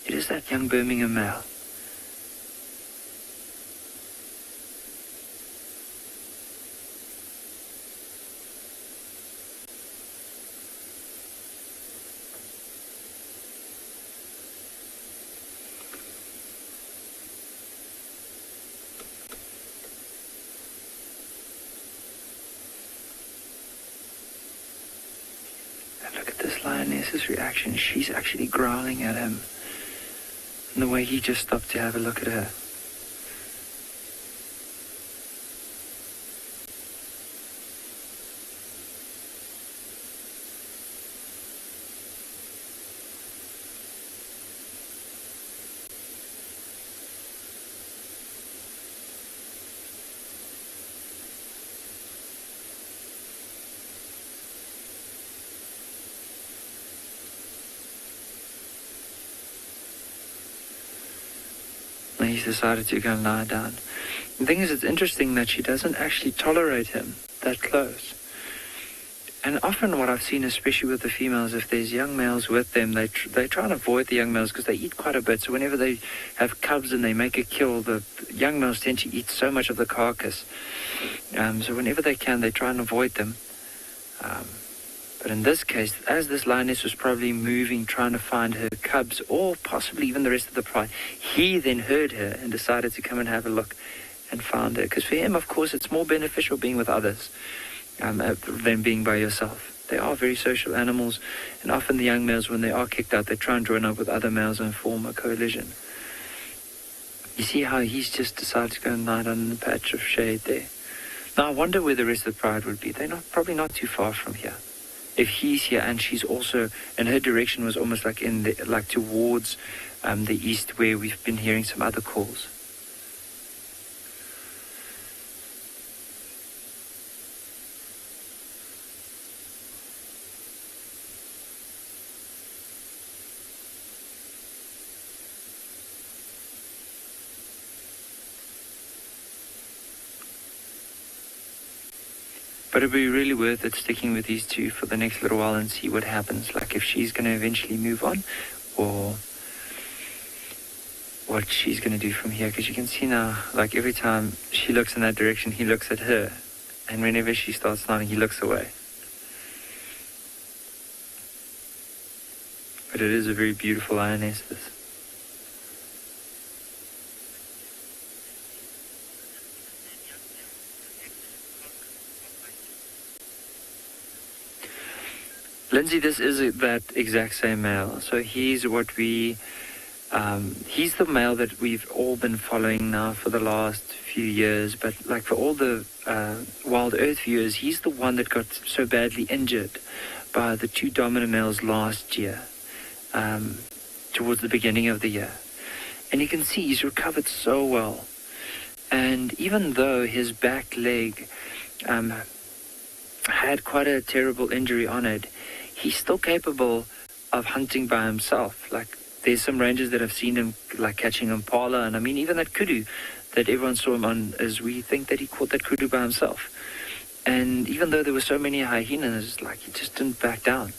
it is that young Birmingham male. And look at this lioness's reaction. She's actually growling at him. And the way he just stopped to have a look at her. He's decided to go and lie down. The thing is, it's interesting that she doesn't actually tolerate him that close. And often what I've seen, especially with the females, if there's young males with them, they try and avoid the young males because they eat quite a bit. So whenever they have cubs and they make a kill, the young males tend to eat so much of the carcass. So whenever they can, they try and avoid them. But in this case, as this lioness was probably moving, trying to find her cubs, or possibly even the rest of the pride, he then heard her and decided to come and have a look and found her. Because for him, of course, it's more beneficial being with others than being by yourself. They are very social animals, and often the young males, when they are kicked out, they try and join up with other males and form a coalition. You see how he's just decided to go and lie down in a patch of shade there. Now I wonder where the rest of the pride would be. They're probably not too far from here. If he's here and she's also, and her direction was almost like towards the east, where we've been hearing some other calls. But it'd be really worth it sticking with these two for the next little while and see what happens. Like if she's going to eventually move on, or what she's going to do from here. Because you can see now, like every time she looks in that direction, he looks at her. And whenever she starts nodding, he looks away. But it is a very beautiful lioness, this. Lindsay, this is that exact same male. So he's what he's the male that we've all been following now for the last few years. But like for all the Wild Earth viewers, he's the one that got so badly injured by the two dominant males last year, towards the beginning of the year. And you can see he's recovered so well. And even though his back leg had quite a terrible injury on it, he's still capable of hunting by himself. Like there's some rangers that have seen him like catching impala, and I mean even that kudu that everyone saw him on, as we think that he caught that kudu by himself. And even though there were so many hyenas, like he just didn't back down,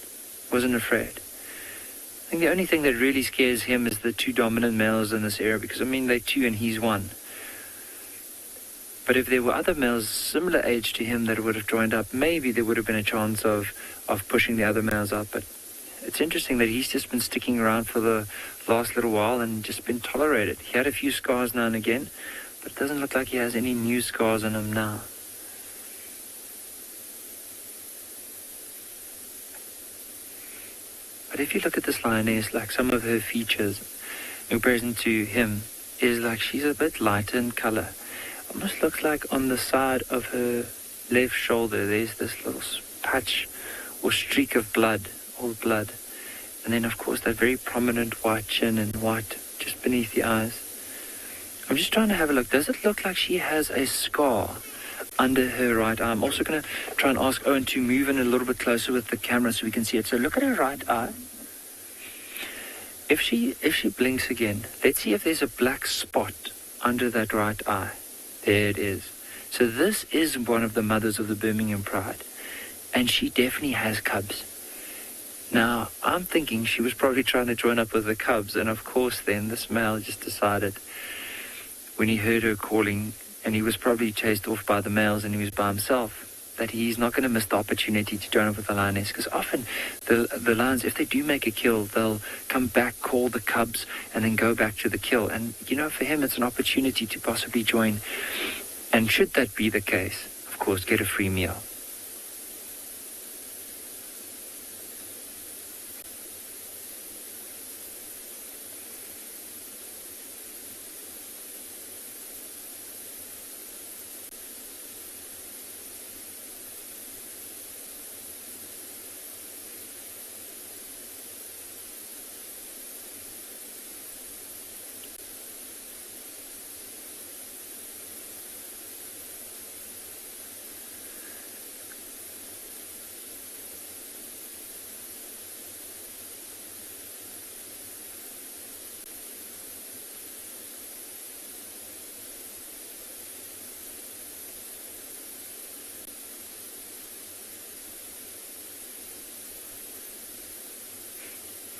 wasn't afraid. I think the only thing that really scares him is the two dominant males in this area, because I mean they're two and he's one. But if there were other males similar age to him that would have joined up, maybe there would have been a chance of pushing the other males out. But it's interesting that he's just been sticking around for the last little while and just been tolerated. He had a few scars now and again, but it doesn't look like he has any new scars on him now. But if you look at this lioness, like some of her features in comparison to him, is like she's a bit lighter in color. Almost looks like on the side of her left shoulder there's this little patch or streak of blood, old blood. And then of course that very prominent white chin and white just beneath the eyes. I'm just trying to have a look. Does it look like she has a scar under her right eye? I'm also going to try and ask Owen to move in a little bit closer with the camera so we can see it. So look at her right eye. If she blinks again, let's see if there's a black spot under that right eye. There it is. So this is one of the mothers of the Birmingham Pride. And she definitely has cubs. Now, I'm thinking she was probably trying to join up with the cubs. And of course then this male just decided, when he heard her calling, and he was probably chased off by the males and he was by himself, that he's not going to miss the opportunity to join up with the lioness. Because often the lions, if they do make a kill, they'll come back, call the cubs, and then go back to the kill. And, you know, for him, it's an opportunity to possibly join. And should that be the case, of course, get a free meal.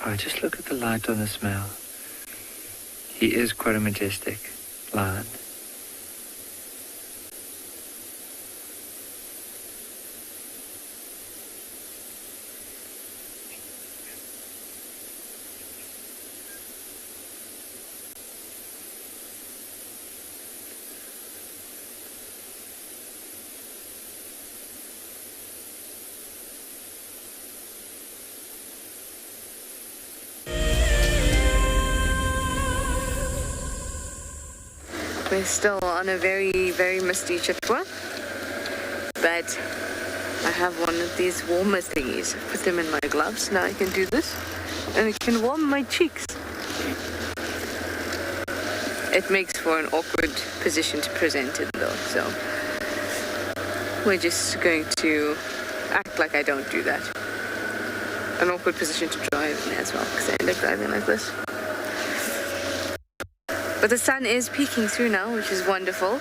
Oh, just look at the light on this male. He is quite a majestic lion. We're still on a very, very misty chitwa, but I have one of these warmer thingies. Put them in my gloves. Now I can do this, and it can warm my cheeks. It makes for an awkward position to present in though, so we're just going to act like I don't do that. An awkward position to drive in as well, because I end up driving like this. But the sun is peeking through now, which is wonderful.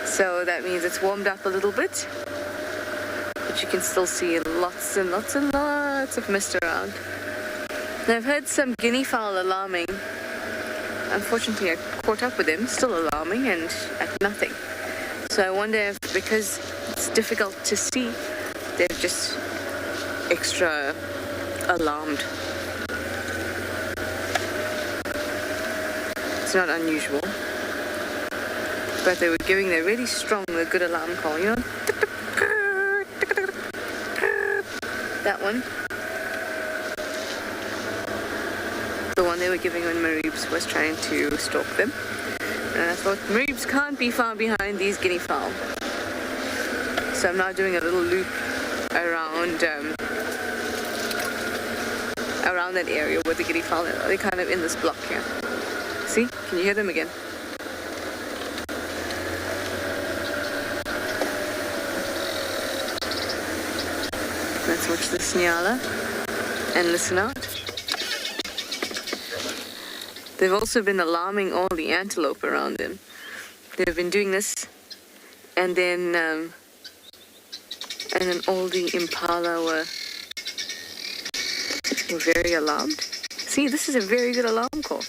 So that means it's warmed up a little bit. But you can still see lots and lots and lots of mist around. Now I've heard some guinea fowl alarming. Unfortunately, I caught up with them, still alarming and at nothing. So I wonder if, because it's difficult to see, they're just extra alarmed. It's not unusual. But they were giving their really strong, good alarm call, you know? That one. The one they were giving when Mareebs was trying to stalk them. And I thought, Mareebs can't be far behind these guinea fowl. So I'm now doing a little loop around around that area where the guinea fowl are. They're kind of in this block here. See? Can you hear them again? Let's watch the Nyala and listen out. They've also been alarming all the antelope around them. They've been doing this, and then all the impala were very alarmed. See, this is a very good alarm call.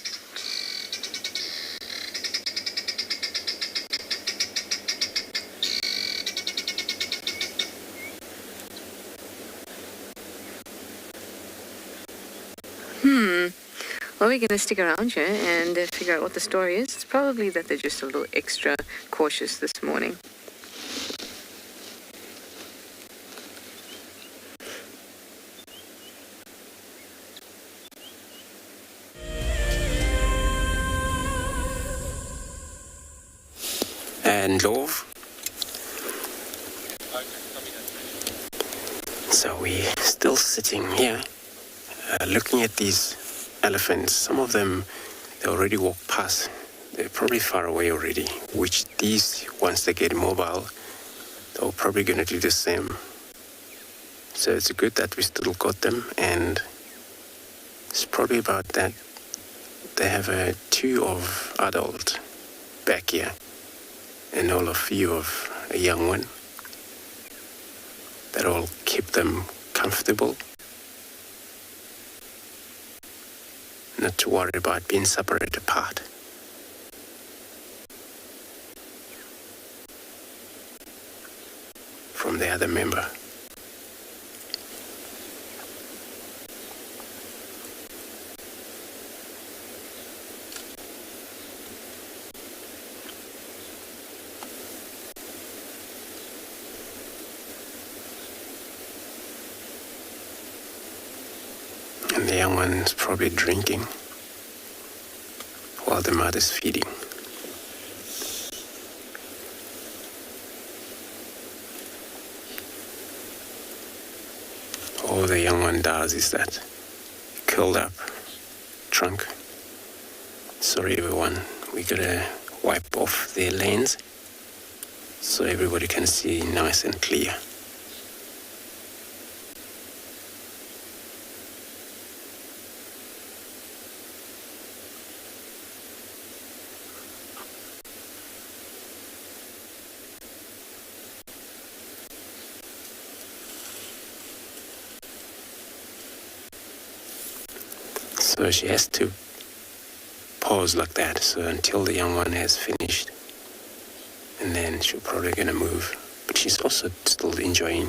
Well, we're going to stick around here and figure out what the story is. It's probably that they're just a little extra cautious this morning. And Love. So we're still sitting here looking at these elephants. Some of them, they already walked past. They're probably far away already, which these, once they get mobile, they're probably going to do the same. So it's good that we still got them, and it's probably about that. They have two of adult back here, and all a few of a young one. That'll keep them comfortable. Not to worry about being separated apart. From the other member. And the young one's probably drinking while the mother's feeding. All the young one does is that curled up trunk. Sorry everyone, we gotta wipe off their lens so everybody can see nice and clear. So she has to pause like that, so until the young one has finished, and then she's probably gonna move. But she's also still enjoying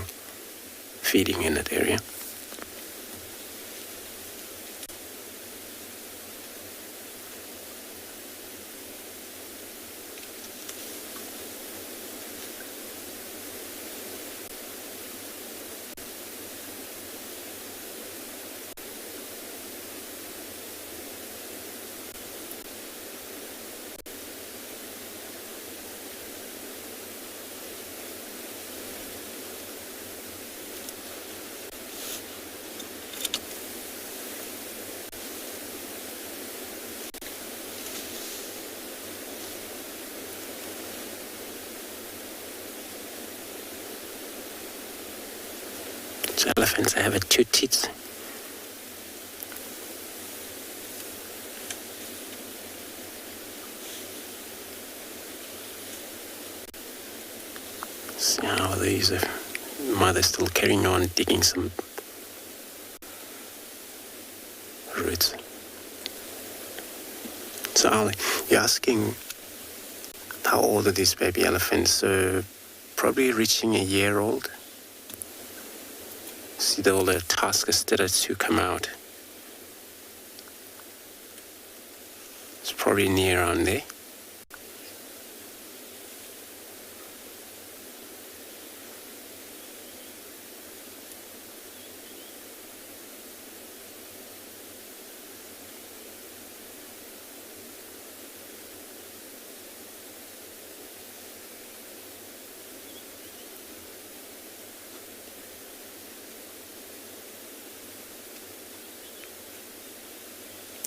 feeding in that area. So elephants have two teeth. See how these mother still carrying on digging some roots. So Ali, you're asking how old are these baby elephants? Probably reaching a year old. See all the tuskers started to come out. It's probably near on there.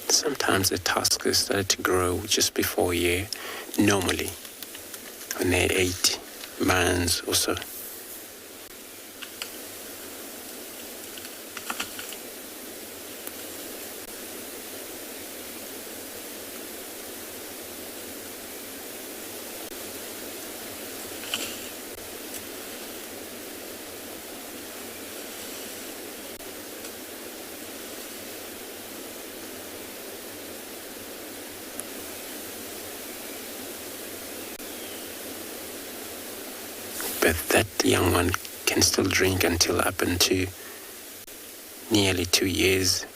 Sometimes the tuskers started to grow just before a year, normally, when they're 8 months or so. But that young one can still drink until up into nearly 2 years.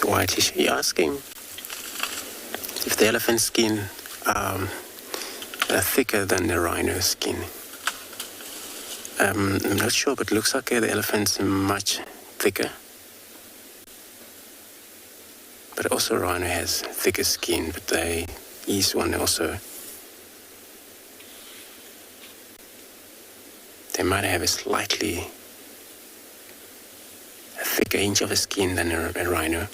White issue. You're asking if the elephant skin are thicker than the rhino skin. I'm not sure, but it looks like the elephant's much thicker. But also rhino has thicker skin, but these one also, they might have a slightly thicker inch of a skin than a rhino.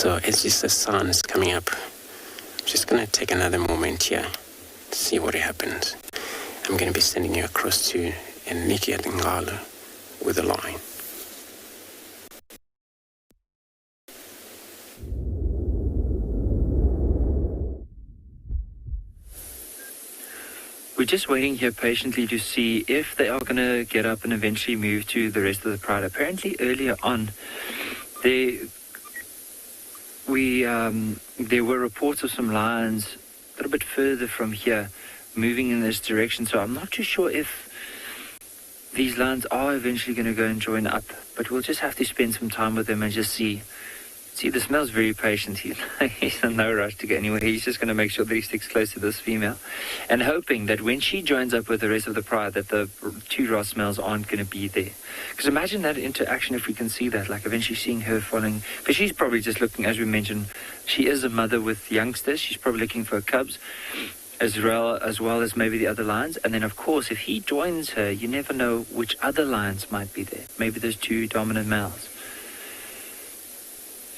So as the sun is coming up, I'm just going to take another moment here to see what happens. I'm going to be sending you across to Nikki at Ngala with a line. We're just waiting here patiently to see if they are going to get up and eventually move to the rest of the pride. Apparently earlier on, there were reports of some lions a little bit further from here moving in this direction, so I'm not too sure if these lions are eventually going to go and join up, but we'll just have to spend some time with them and just see. The smel's very patient. He's in no rush to go anywhere. He's just going to make sure that he sticks close to this female and hoping that when she joins up with the rest of the pride that the two Ross smells aren't going to be there. Because imagine that interaction if we can see that, like eventually seeing her following. But she's probably just looking, as we mentioned, she is a mother with youngsters. She's probably looking for cubs as well as maybe the other lions. And then, of course, if he joins her, you never know which other lions might be there. Maybe there's two dominant males.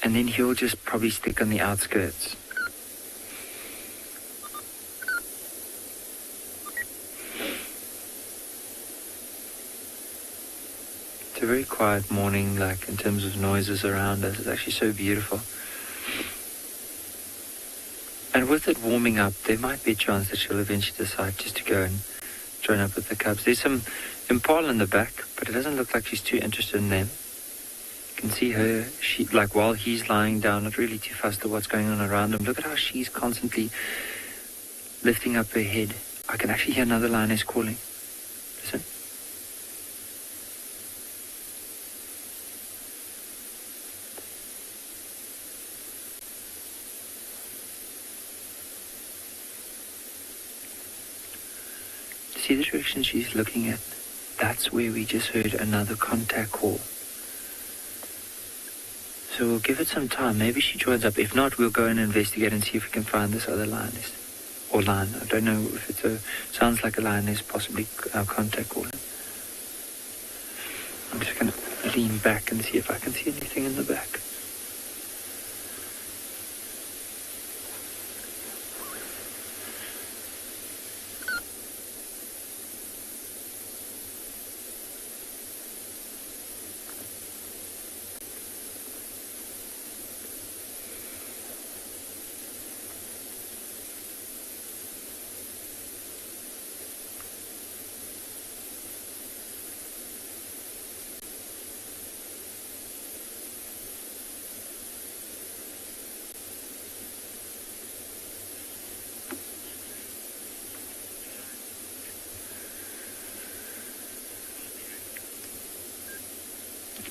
and then he'll just probably stick on the outskirts. It's a very quiet morning, like in terms of noises around us. It's actually so beautiful. And with it warming up, there might be a chance that she'll eventually decide just to go and join up with the cubs. There's some impala in the back, but it doesn't look like she's too interested in them. You can see her, she, like while he's lying down, not really too fussed at what's going on around him. Look at how she's constantly lifting up her head. I can actually hear another lioness calling. Listen. See the direction she's looking at? That's where we just heard another contact call. So we'll give it some time. Maybe she joins up. If not, we'll go and investigate and see if we can find this other lioness. Or lion. I don't know if it's a... Sounds like a lioness, possibly contact calling. I'm just going to lean back and see if I can see anything in the back.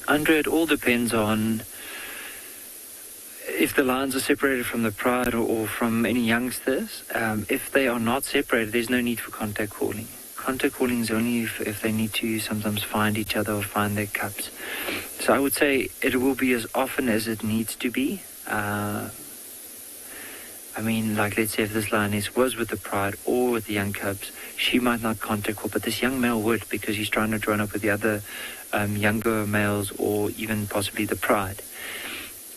Andre, it all depends on if the lions are separated from the pride or from any youngsters. If they are not separated, there's no need for contact calling. Contact calling is only if they need to sometimes find each other or find their cubs. So I would say it will be as often as it needs to be. I mean, like, let's say if this lioness was with the pride or with the young cubs, she might not contact call, but this young male would, because he's trying to join up with the other younger males or even possibly the pride.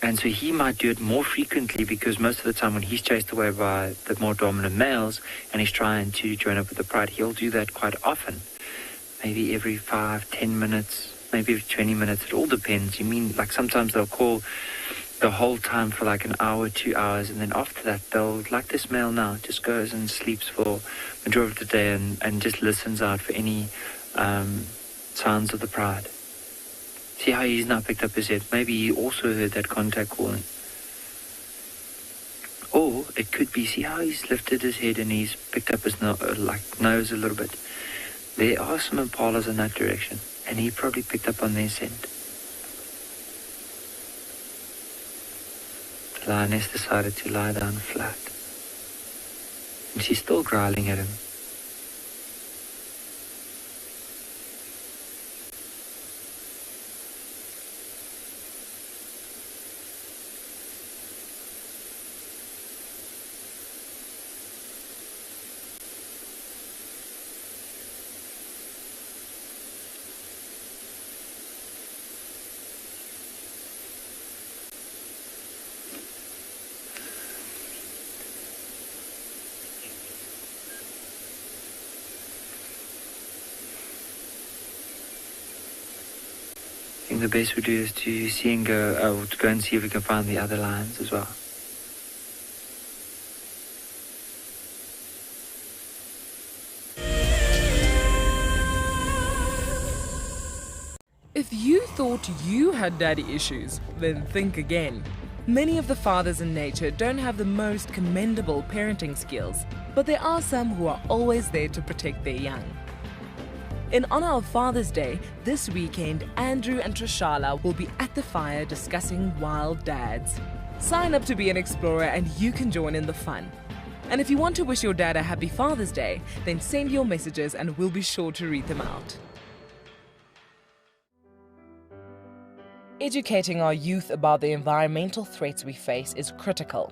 And so he might do it more frequently, because most of the time when he's chased away by the more dominant males and he's trying to join up with the pride, he'll do that quite often. Maybe every 5-10 minutes, maybe every 20 minutes. It all depends. You mean, like, sometimes they'll call the whole time for like an hour, 2 hours, and then after that they'll, like this male now, just goes and sleeps for majority of the day and just listens out for any signs of the pride. See how he's now picked up his head? Maybe he also heard that contact calling. Or it could be, see how he's lifted his head and he's picked up his nose a little bit. There are some impalas in that direction, and he probably picked up on their scent. The lioness decided to lie down flat, and she's still growling at him. I think the best we do is to see and go, to go and see if we can find the other lions as well. If you thought you had daddy issues, then think again. Many of the fathers in nature don't have the most commendable parenting skills, but there are some who are always there to protect their young. In honor of Father's Day, this weekend, Andrew and Trishala will be at the fire discussing wild dads. Sign up to be an explorer and you can join in the fun. And if you want to wish your dad a happy Father's Day, then send your messages and we'll be sure to read them out. Educating our youth about the environmental threats we face is critical.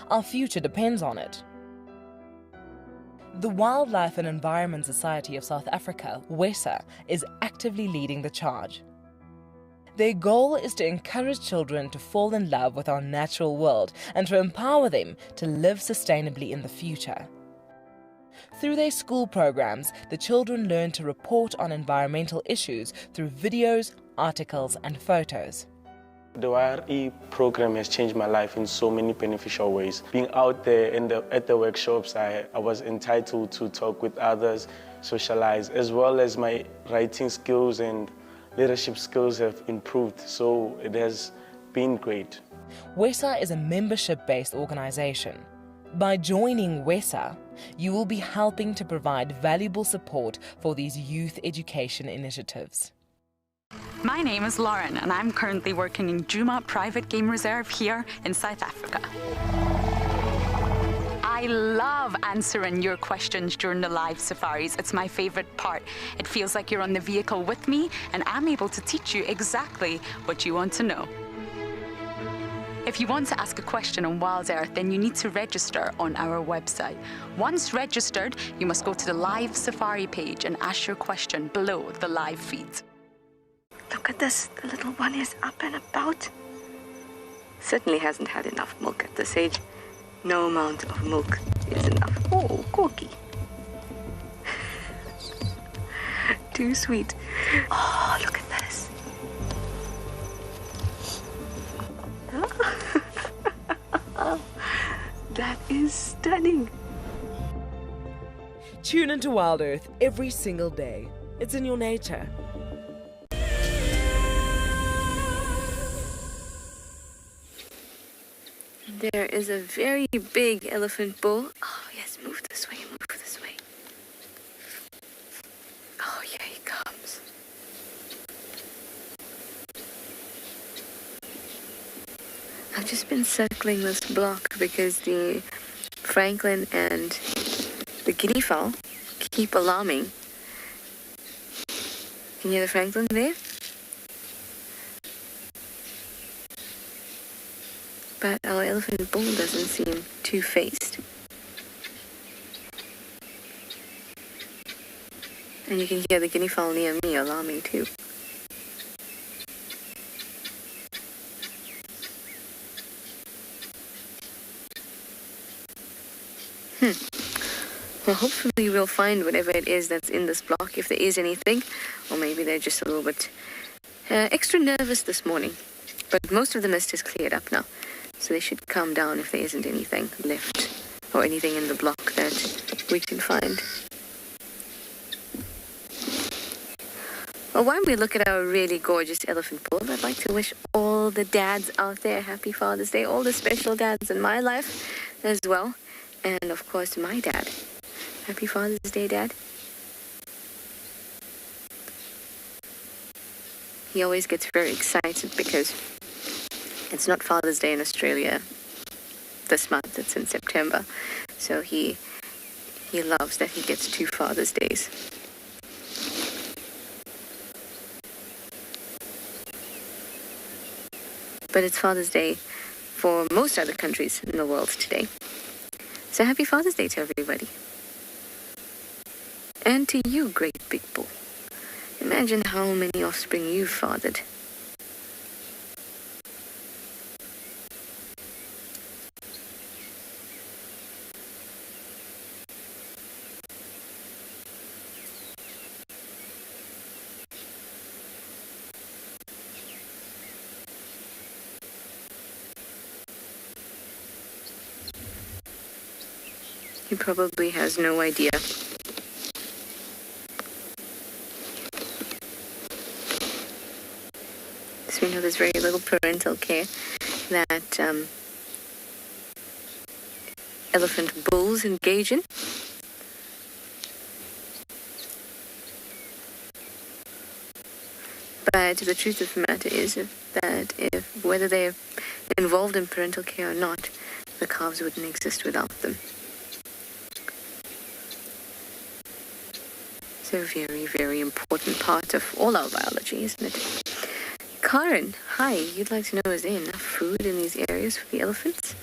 Our future depends on it. The Wildlife and Environment Society of South Africa, WESA, is actively leading the charge. Their goal is to encourage children to fall in love with our natural world and to empower them to live sustainably in the future. Through their school programs, the children learn to report on environmental issues through videos, articles, and photos. The YRE program has changed my life in so many beneficial ways. Being out there at the workshops, I was entitled to talk with others, socialize, as well as my writing skills and leadership skills have improved, so it has been great. WESA is a membership-based organization. By joining WESA, you will be helping to provide valuable support for these youth education initiatives. My name is Lauren and I'm currently working in Djuma Private Game Reserve here in South Africa. I love answering your questions during the live safaris. It's my favorite part. It feels like you're on the vehicle with me and I'm able to teach you exactly what you want to know. If you want to ask a question on Wild Earth, then you need to register on our website. Once registered, you must go to the live safari page and ask your question below the live feed. Look at this, the little one is up and about. Certainly hasn't had enough milk at this age. No amount of milk is enough. Oh, Corky. Too sweet. Oh, look at this. That is stunning. Tune into Wild Earth every single day. It's in your nature. There is a very big elephant bull. Oh, yes, move this way, move this way. Oh, here he comes. I've just been circling this block because the Franklin and the guinea fowl keep alarming. Can you hear the Franklin there? But our elephant bull doesn't seem two-faced. And you can hear the guinea fowl near me alarming too. Well, hopefully we'll find whatever it is that's in this block, if there is anything. Or maybe they're just a little bit extra nervous this morning. But most of the mist is cleared up now. So they should calm down if there isn't anything left or anything in the block that we can find. Well, while we look at our really gorgeous elephant bull, I'd like to wish all the dads out there happy Father's Day, all the special dads in my life as well. And of course, my dad. Happy Father's Day, Dad. He always gets very excited because it's not Father's Day in Australia this month, it's in September. So he loves that he gets 2 Father's Days. But it's Father's Day for most other countries in the world today. So happy Father's Day to everybody. And to you, great big bull. Imagine how many offspring you've fathered. He probably has no idea. So we know there's very little parental care that elephant bulls engage in. But the truth of the matter is that whether they're involved in parental care or not, the calves wouldn't exist without them. It's a very, very important part of all our biology, isn't it? Karen, hi. You'd like to know, is there enough food in these areas for the elephants?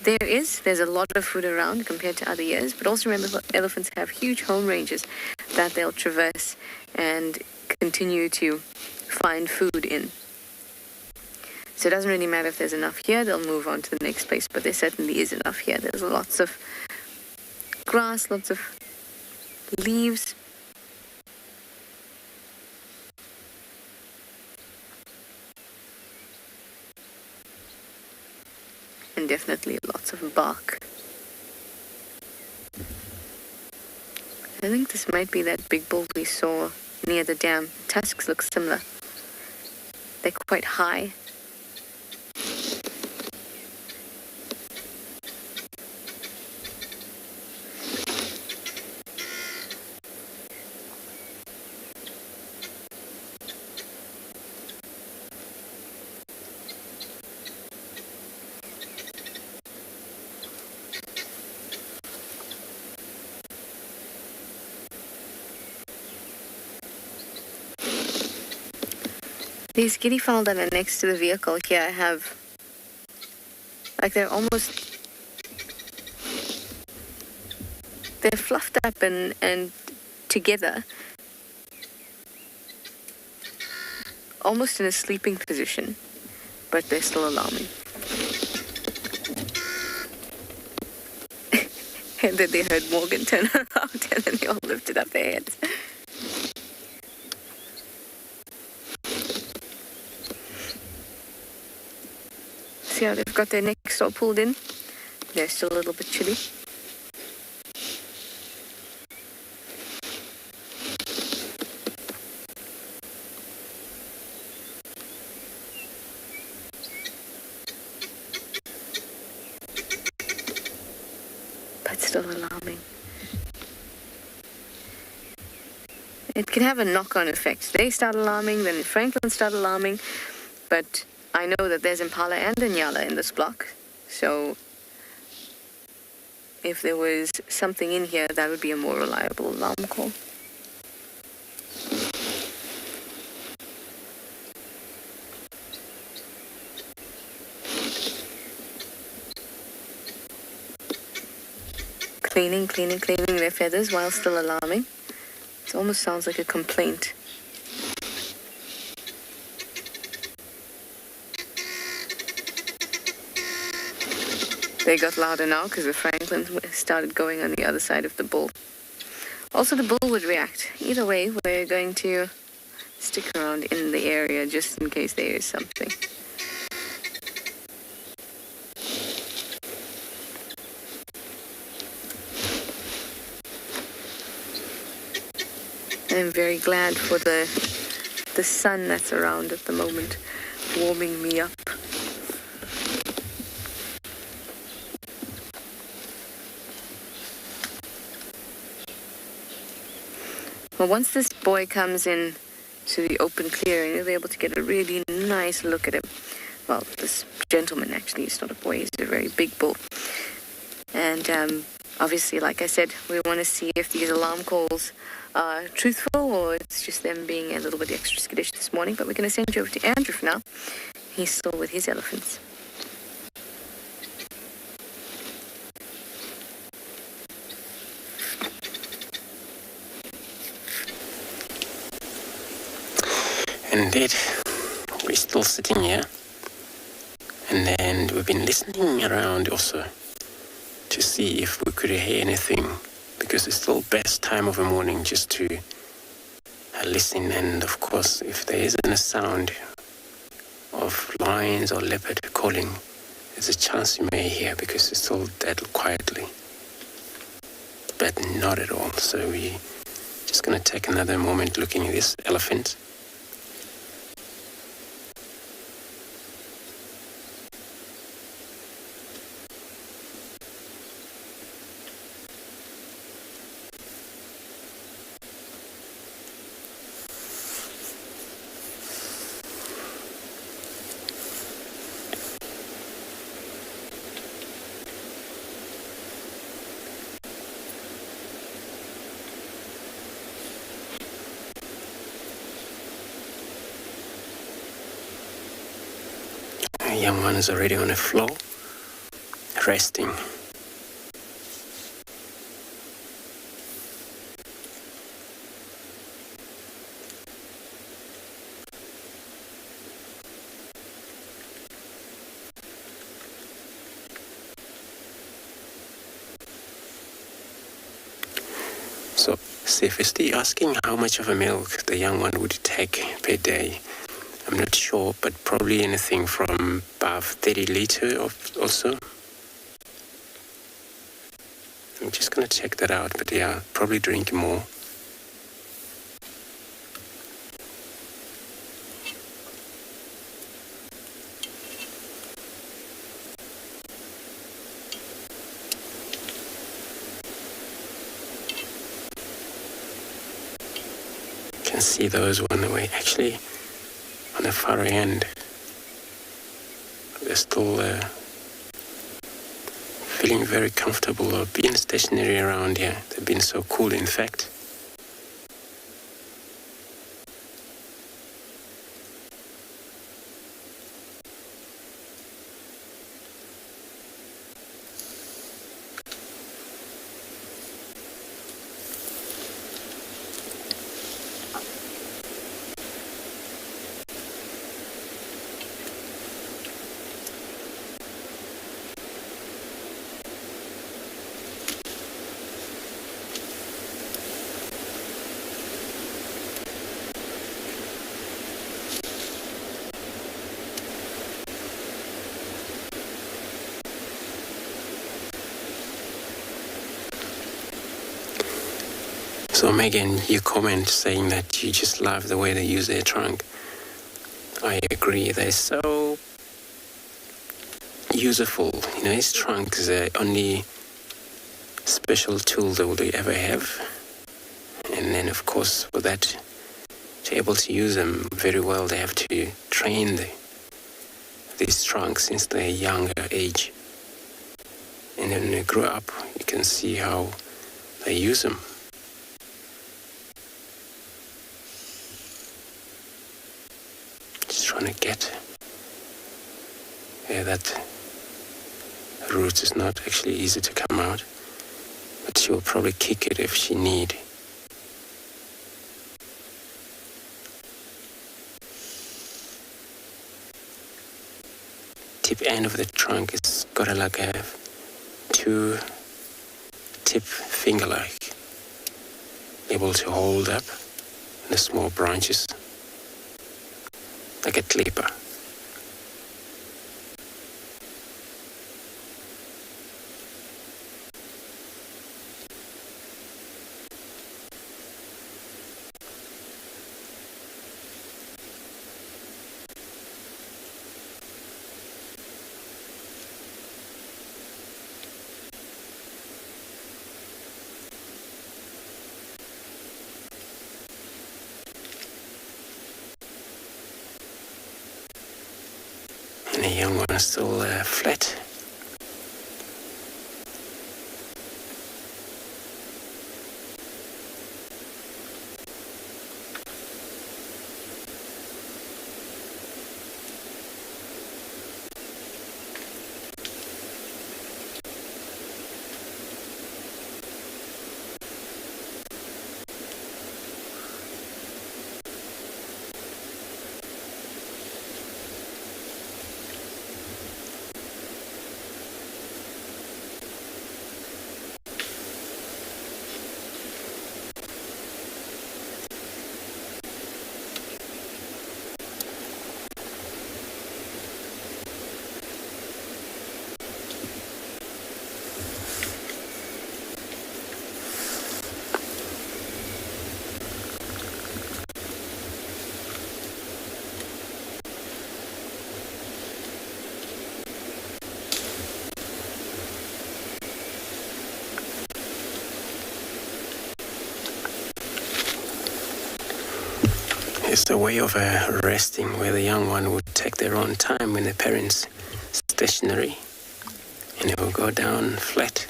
There's a lot of food around compared to other years, but also remember elephants have huge home ranges that they'll traverse and continue to find food in. So it doesn't really matter if there's enough here, they'll move on to the next place, but there certainly is enough here. There's lots of grass, lots of leaves. And definitely lots of bark. I think this might be that big bull we saw near the dam. Tusks look similar. They're quite high. These guinea fowl that are next to the vehicle here have, like, they're fluffed up and together, almost in a sleeping position, but they're still alarming. And then they heard Morgan turn around and then they all lifted up their heads. See how they've got their necks all pulled in? They're still a little bit chilly. But still alarming. It can have a knock-on effect. They start alarming, then Franklin start alarming, but I know that there's impala and Inyala in this block, so if there was something in here, that would be a more reliable alarm call. Cleaning their feathers while still alarming. It almost sounds like a complaint. They got louder now because the Franklin started going on the other side of the bull. Also, the bull would react. Either way, we're going to stick around in the area just in case there is something. And I'm very glad for the sun that's around at the moment, warming me up. Well, once this boy comes in to the open clearing, you'll be able to get a really nice look at him. Well, this gentleman actually is not a boy, he's a very big bull. And obviously, like I said, we want to see if these alarm calls are truthful or it's just them being a little bit extra skittish this morning. But we're going to send you over to Andrew for now. He's still with his elephants. Indeed, we're still sitting here, and then we've been listening around also to see if we could hear anything, because it's still best time of the morning just to listen. And of course, if there isn't a sound of lions or leopard calling, there's a chance you may hear because it's still dead quietly, but not at all. So we're just going to take another moment looking at this elephant. The young one is already on the floor, resting. So, safely asking how much of a milk the young one would take per day. I'm not sure, but probably anything from above 30 liters or so. I'm just going to check that out, but yeah, probably drink more. You can see those on the way. Actually, on the far end, they're still feeling very comfortable or being stationary around here. They've been so cool, in fact. So Megan, you comment saying that you just love the way they use their trunk. I agree, they're so useful. You know, his trunk is the only special tool they will ever have. And then, of course, for that, to be able to use them very well, they have to train these trunks since they're younger age. And then when they grow up, you can see how they use them. Just trying to get that root is not actually easy to come out, but she will probably kick it if she need. Tip end of the trunk is got like a 2 tip finger like, able to hold up the small branches like a clipper. And the young one is still flat. It's a way of resting where the young one would take their own time when the parents stationary, and they will go down flat,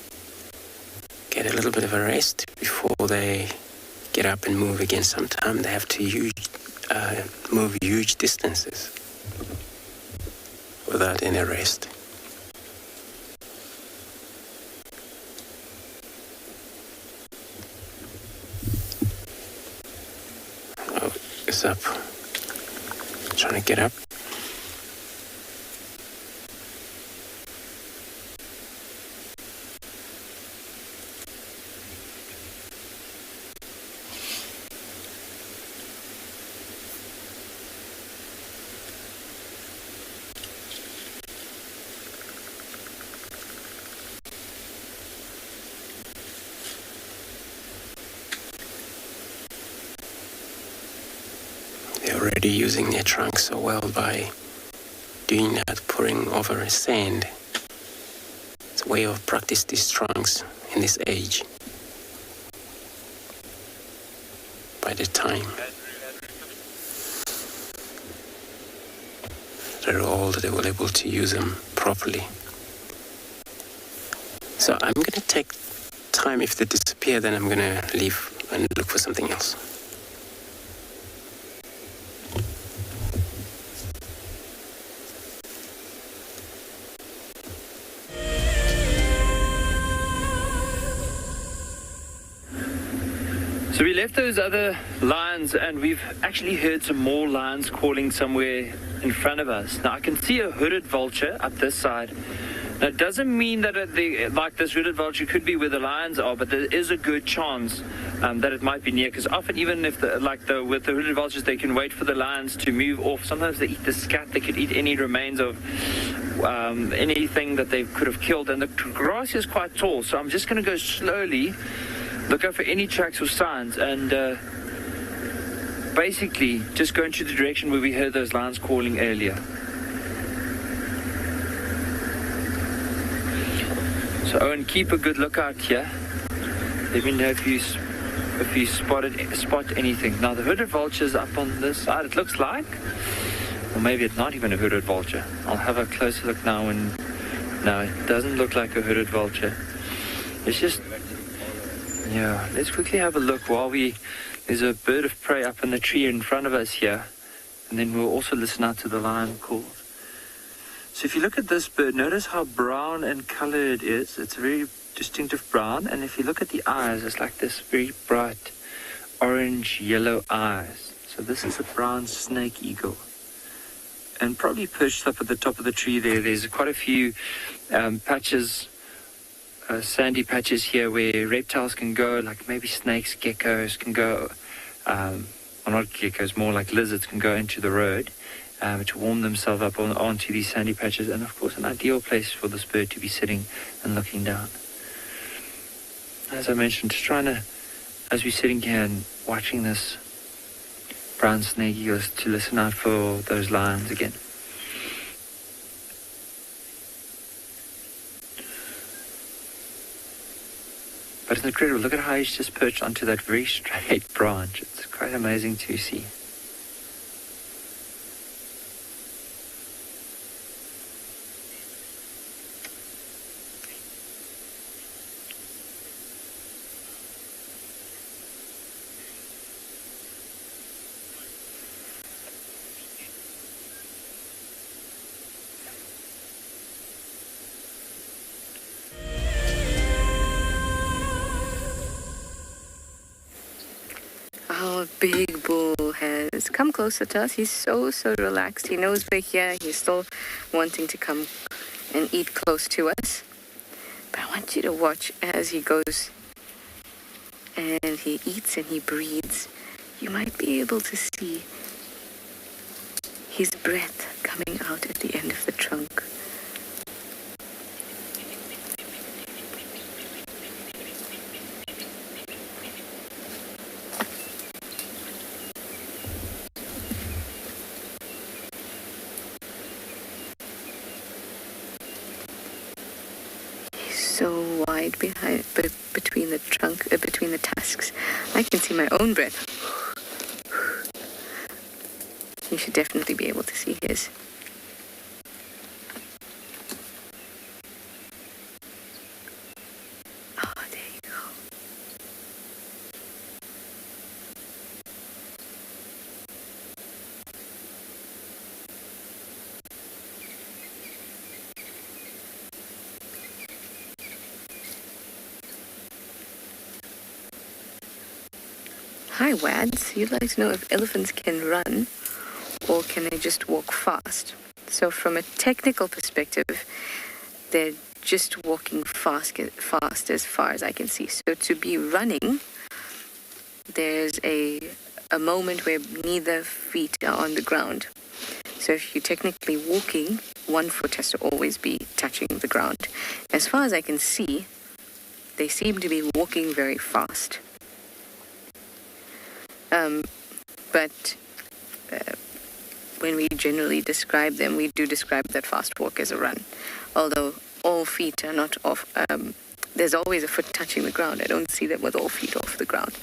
get a little bit of a rest before they get up and move again. Sometimes they have to move huge distances without any rest. Is up, trying to get up. already using their trunks so well by doing that, pouring over sand. It's a way of practice these trunks in this age. By the time they're old, they were able to use them properly. So I'm going to take time. If they disappear, then I'm going to leave and look for something else. So we left those other lions and we've actually heard some more lions calling somewhere in front of us. Now I can see a hooded vulture up this side. Now it doesn't mean that like this hooded vulture could be where the lions are, but there is a good chance that it might be near, because often even if with the hooded vultures they can wait for the lions to move off. Sometimes they eat the scat, they could eat any remains of anything that they could have killed, and the grass is quite tall, so I'm just going to go slowly. Look out for any tracks or signs, and basically just go into the direction where we heard those lions calling earlier. So Owen, keep a good lookout here. Let me know if you spot anything. Now the hooded vulture's up on this side, it looks like, or maybe it's not even a hooded vulture. I'll have a closer look now, and no, it doesn't look like a hooded vulture. It's just. Yeah, let's quickly have a look while there's a bird of prey up in the tree in front of us here, and then we'll also listen out to the lion calls. So if you look at this bird, notice how brown in color it is. It's a very distinctive brown, and if you look at the eyes, it's like this very bright orange yellow eyes. So this is a brown snake eagle, and probably perched up at the top of the tree there's quite a few patches, sandy patches here where reptiles can go, like maybe snakes, geckos can go, well, not geckos, more like lizards can go into the road to warm themselves up onto these sandy patches, and of course an ideal place for this bird to be sitting and looking down. As I mentioned, just trying to, as we're sitting here and watching this brown snake eagle, to listen out for those lions again. But it's incredible. Look at how he's just perched onto that very straight branch. It's quite amazing to see. Our big bull has come closer to us. He's so relaxed. He knows we're here. He's still wanting to come and eat close to us. But I want you to watch as he goes and he eats and he breathes. You might be able to see his breath coming out at the end of the trunk. So wide between the trunk, between the tusks. I can see my own breath. You should definitely be able to see his. Oh, there you go. Hi Wads, you'd like to know if elephants can run or can they just walk fast? So from a technical perspective, they're just walking fast as far as I can see. So to be running, there's a moment where neither feet are on the ground. So if you're technically walking, one foot has to always be touching the ground. As far as I can see, they seem to be walking very fast. But when we generally describe them, we do describe that fast walk as a run. Although all feet are not off, there's always a foot touching the ground. I don't see them with all feet off the ground.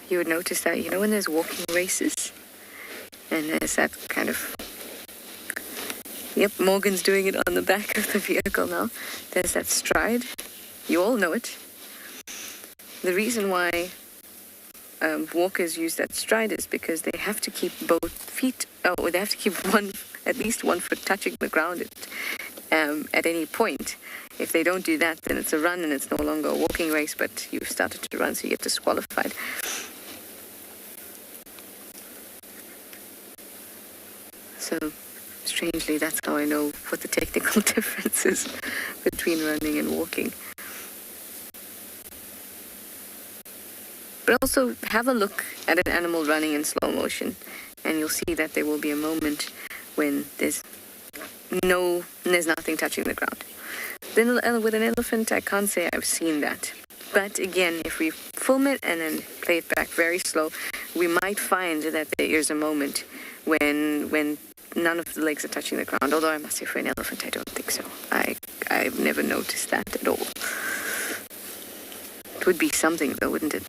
You would notice that, you know, when there's walking races, and there's that kind of, yep, Morgan's doing it on the back of the vehicle now. There's that stride. You all know it. The reason why walkers use that stride is because they have to keep both feet, or they have to keep at least one foot touching the ground at any point. If they don't do that, then it's a run and it's no longer a walking race, but you've started to run, so you get disqualified. So, strangely, that's how I know what the technical difference is between running and walking. But also, have a look at an animal running in slow motion, and you'll see that there will be a moment when there's nothing touching the ground. Then with an elephant, I can't say I've seen that. But again, if we film it and then play it back very slow, we might find that there is a moment when none of the legs are touching the ground. Although I must say for an elephant, I don't think so. I've never noticed that at all. It would be something though, wouldn't it?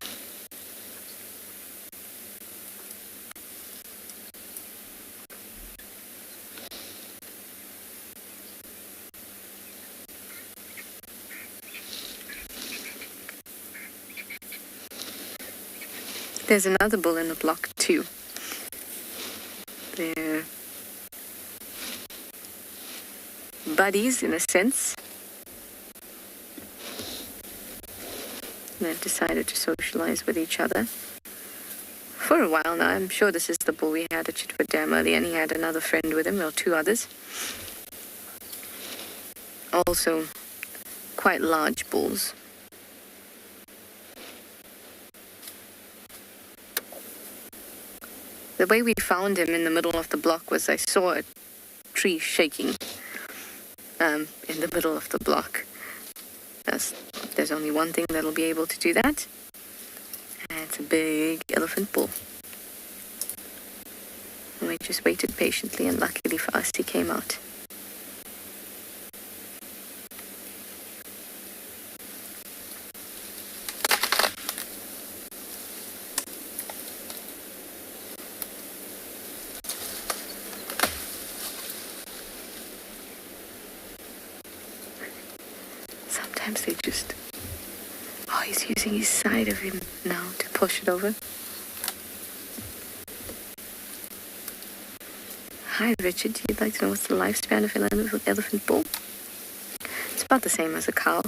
There's another bull in the block too. They're buddies in a sense. And they've decided to socialize with each other for a while now. I'm sure this is the bull we had at Chitwood Dam earlier, and he had another friend with him, or two others. Also quite large bulls. The way we found him in the middle of the block was I saw a tree shaking in the middle of the block. There's only one thing that'll be able to do that, and it's a big elephant bull. And we just waited patiently, and luckily for us, he came out. Sometimes they just... Oh, he's using his side of him now to push it over. Hi, Richard. You'd like to know what's the lifespan of an elephant bull? It's about the same as a cow.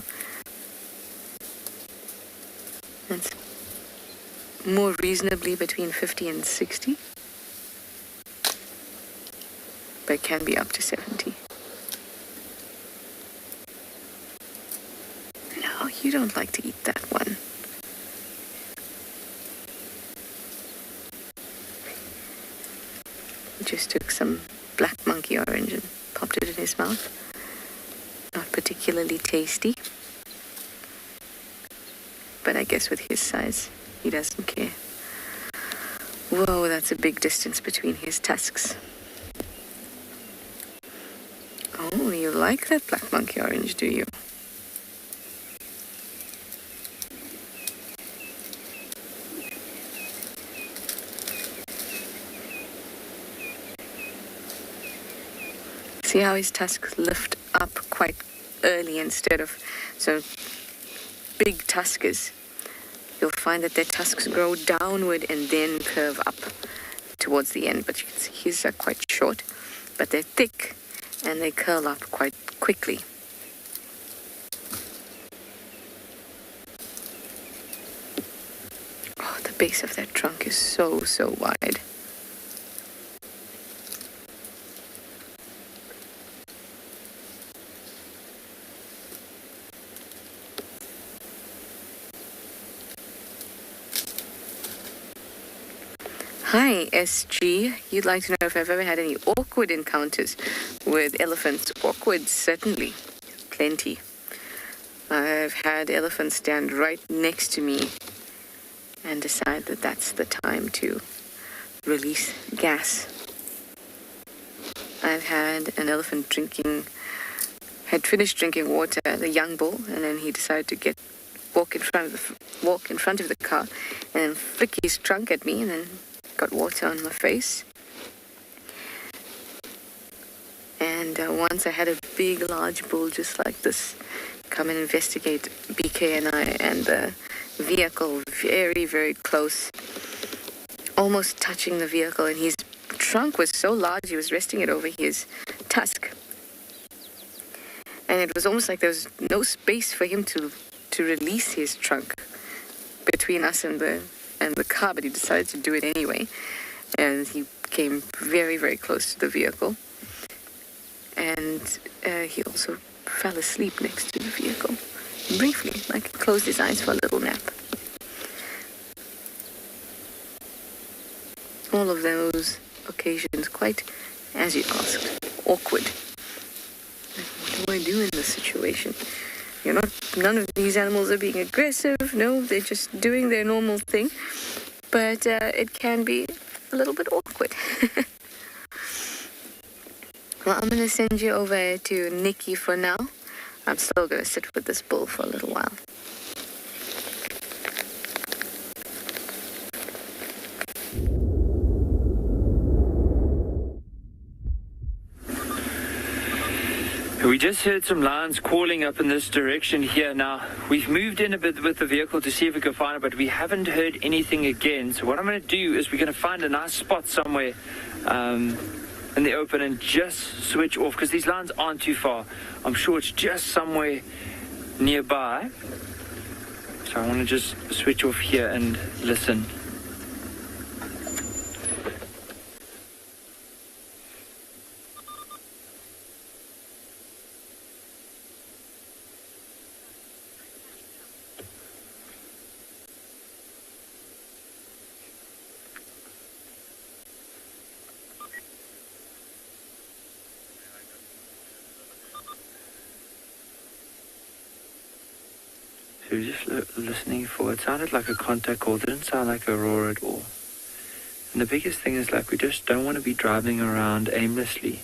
It's more reasonably between 50 and 60. But it can be up to 70. No, you don't like to eat that one. He just took some black monkey orange and popped it in his mouth. Not particularly tasty. But I guess with his size, he doesn't care. Whoa, that's a big distance between his tusks. Oh, you like that black monkey orange, do you? See how his tusks lift up quite early instead of... So, big tuskers, you'll find that their tusks grow downward and then curve up towards the end. But you can see his are quite short, but they're thick and they curl up quite quickly. Oh, the base of that trunk is so, so wide. Hi, SG. You'd like to know if I've ever had any awkward encounters with elephants? Awkward, certainly. plenty. I've had elephants stand right next to me and decide that that's the time to release gas. I've had an elephant had finished drinking water, the young bull, and then he decided to walk in front of the car and then flick his trunk at me and then got water on my face. And once I had a big, large bull just like this come and investigate BK and I and the vehicle very, very close, almost touching the vehicle, and his trunk was so large he was resting it over his tusk. And it was almost like there was no space for him to release his trunk between us and the car, but he decided to do it anyway. And he came very, very close to the vehicle. And he also fell asleep next to the vehicle. Briefly, like closed his eyes for a little nap. All of those occasions quite, as you asked, awkward. What do I do in this situation? None of these animals are being aggressive. No, they're just doing their normal thing. But it can be a little bit awkward. Well, I'm going to send you over to Nikki for now. I'm still going to sit with this bull for a little while. We just heard some lions calling up in this direction here. Now, we've moved in a bit with the vehicle to see if we can find it, but we haven't heard anything again. So what I'm going to do is we're going to find a nice spot somewhere in the open and just switch off, because these lions aren't too far. I'm sure it's just somewhere nearby. So I want to just switch off here and listen. So just listening for, it sounded like a contact call, didn't sound like a roar at all. And the biggest thing is, like, we just don't want to be driving around aimlessly.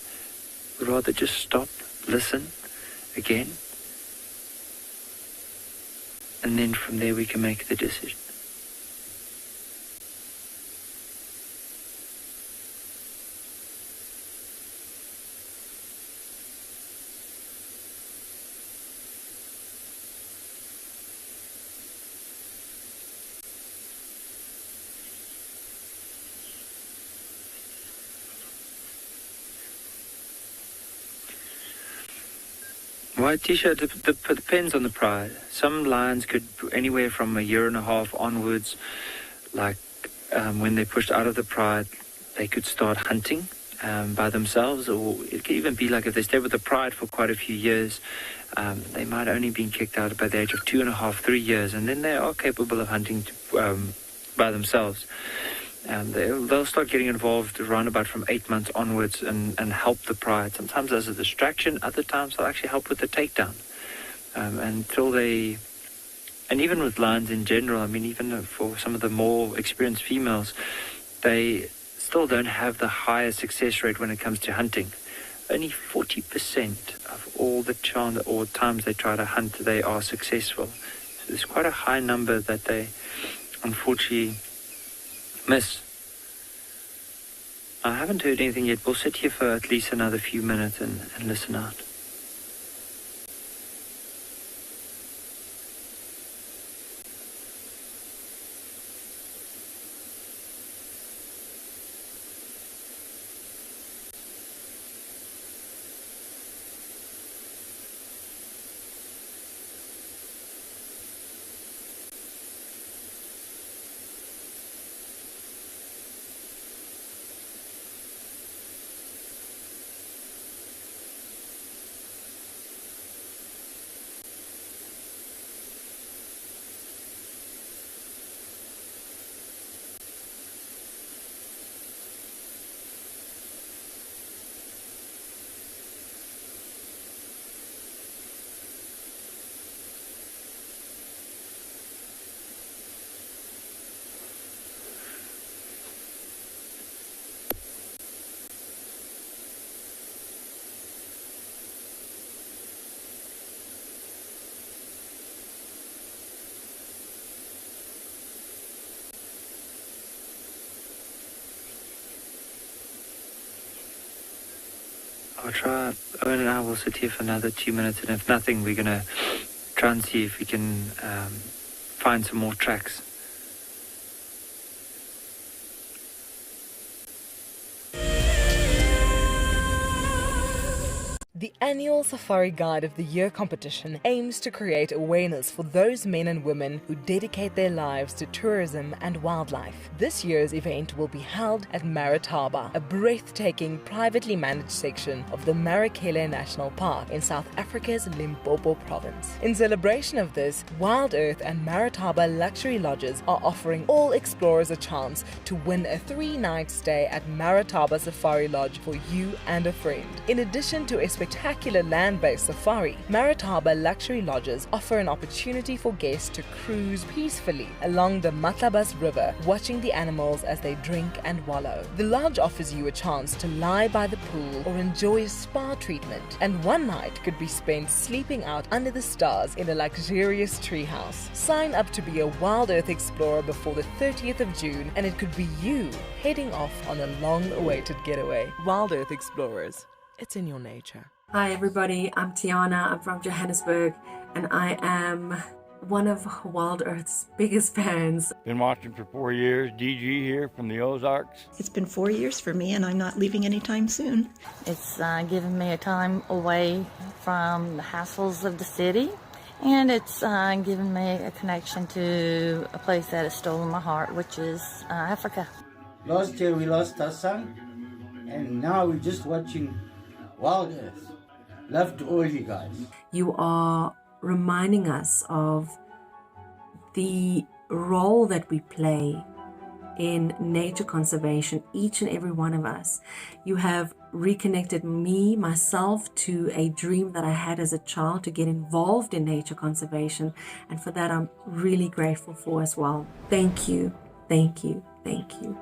We'd rather just stop, listen again, and then from there we can make the decision. White t-shirt depends on the pride. Some lions could anywhere from 1.5 years onwards, like when they're pushed out of the pride, they could start hunting by themselves, or it could even be like if they stay with the pride for quite a few years, they might only been kicked out by the age of 2.5, 3 years, and then they are capable of hunting by themselves. They'll start getting involved around about from 8 months onwards and help the pride. Sometimes as a distraction, other times they'll actually help with the takedown. And even with lions in general, I mean, even for some of the more experienced females, they still don't have the highest success rate when it comes to hunting. Only 40% of all the times they try to hunt, they are successful. So there's quite a high number that they unfortunately miss. I haven't heard anything yet. We'll sit here for at least another few minutes and listen out. I'll try. Owen and I will sit here for another 2 minutes, and if nothing, we're gonna try and see if we can find some more tracks. The annual Safari Guide of the Year competition aims to create awareness for those men and women who dedicate their lives to tourism and wildlife. This year's event will be held at Marataba, a breathtaking privately managed section of the Marakele National Park in South Africa's Limpopo province. In celebration of this, Wild Earth and Marataba Luxury Lodges are offering all explorers a chance to win a 3-night stay at Marataba Safari Lodge for you and a friend. In addition to a spectacular land-based safari, Marataba Luxury Lodges offer an opportunity for guests to cruise peacefully along the Matlabas River, watching the animals as they drink and wallow. The lodge offers you a chance to lie by the pool or enjoy a spa treatment, and one night could be spent sleeping out under the stars in a luxurious treehouse. Sign up to be a Wild Earth explorer before the 30th of June, and it could be you heading off on a long-awaited getaway. Wild Earth Explorers. It's in your nature. Hi everybody, I'm Tiana, I'm from Johannesburg, and I am one of Wild Earth's biggest fans. Been watching for 4 years. DG here from the Ozarks. It's been 4 years for me, and I'm not leaving anytime soon. It's given me a time away from the hassles of the city, and it's given me a connection to a place that has stolen my heart, which is Africa. Last year we lost our son, and now we're just watching Wild Earth. Love to all you guys. You are reminding us of the role that we play in nature conservation, each and every one of us. You have reconnected myself to a dream that I had as a child to get involved in nature conservation, and for that I'm really grateful for as well. Thank you, thank you, thank you.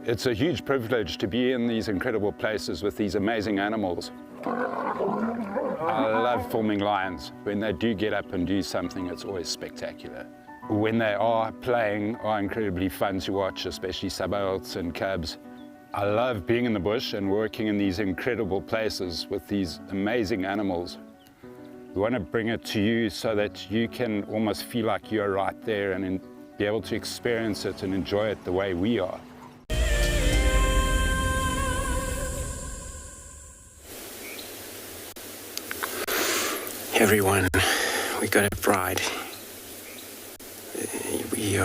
It's a huge privilege to be in these incredible places with these amazing animals. I love filming lions. When they do get up and do something, it's always spectacular. When they are playing, are incredibly fun to watch, especially sabaots and cubs. I love being in the bush and working in these incredible places with these amazing animals. We want to bring it to you so that you can almost feel like you're right there and be able to experience it and enjoy it the way we are. Everyone, we got a bride. We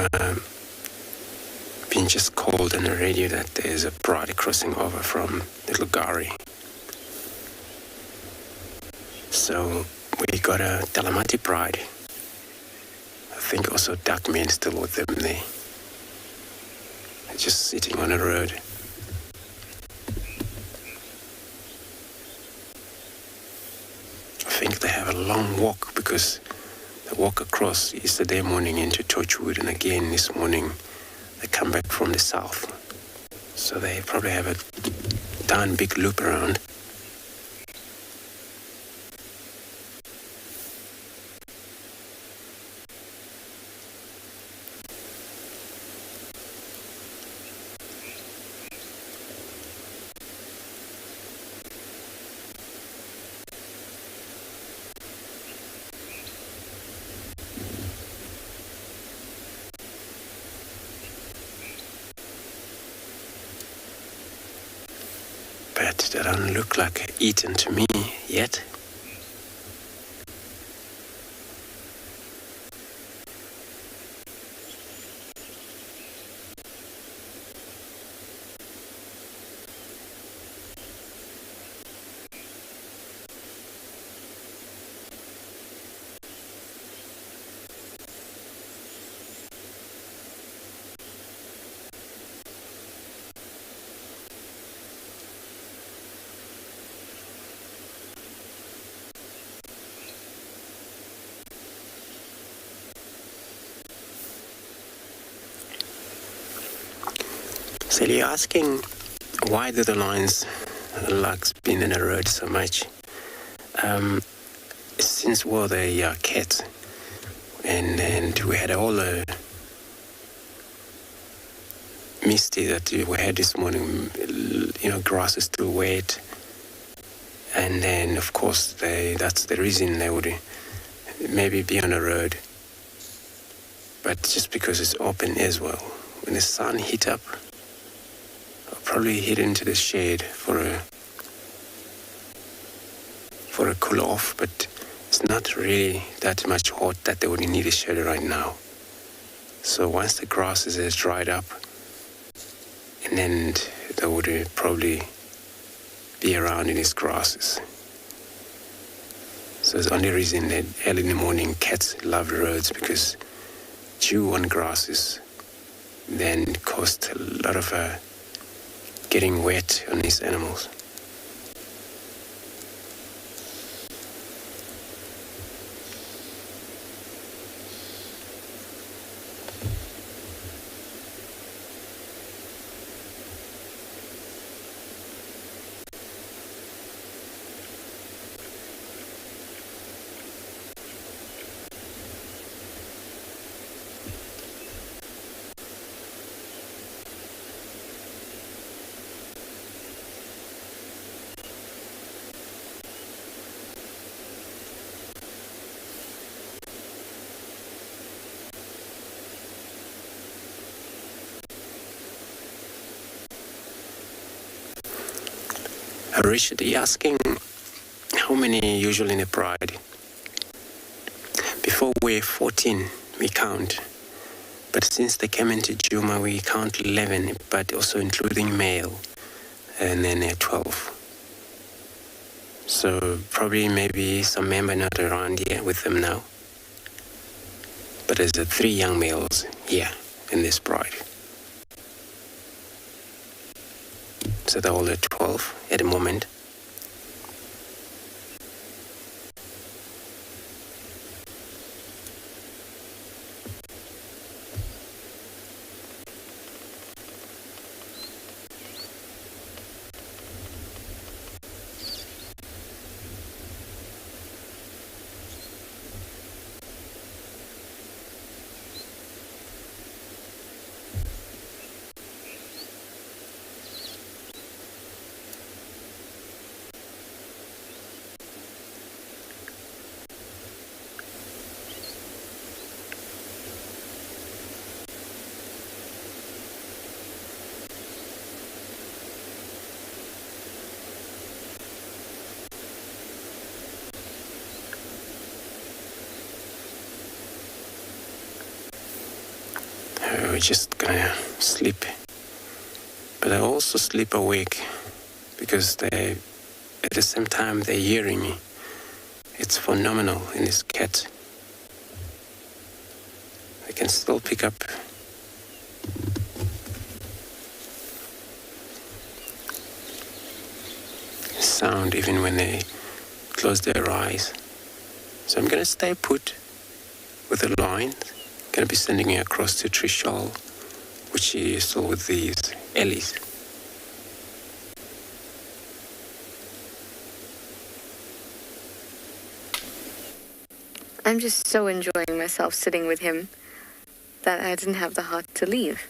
been just called on the radio that there's a bride crossing over from the Lugari. So we got a Talamati bride. I think also Duckman still with them there. They're just sitting on the road. I think they have a long walk because they walk across yesterday morning into Torchwood, and again this morning they come back from the south. So they probably have a darn big loop around. But they don't look like eaten to me yet. So you're asking, why do the lions and the lugs been in the road so much? Since they are cats, and we had all the misty that we had this morning. Grass is still wet. And then, of course, that's the reason they would maybe be on the road. But just because it's open as well. When the sun heat up, I'll probably head into the shade for a cool off, but it's not really that much hot that they would need a shade right now. So once the grass is dried up, and then they would probably be around in these grasses. So it's the only reason that early in the morning cats love the roads, because dew on grasses then caused a lot of getting wet on these animals. Richard, you're asking how many usually in a pride? Before we're 14, we count. But since they came into Juma, we count 11, but also including male, and then 12. So probably maybe some member not around here with them now. But there's 3 young males here in this pride. So they're all at 12 at the moment. We're just gonna sleep, but I also sleep awake because at the same time they're hearing me. It's phenomenal in this cat. They can still pick up sound even when they close their eyes. So I'm gonna stay put with the line. Going to be sending it across to Trishal, which is still with these Ellies. I'm just so enjoying myself sitting with him that I didn't have the heart to leave.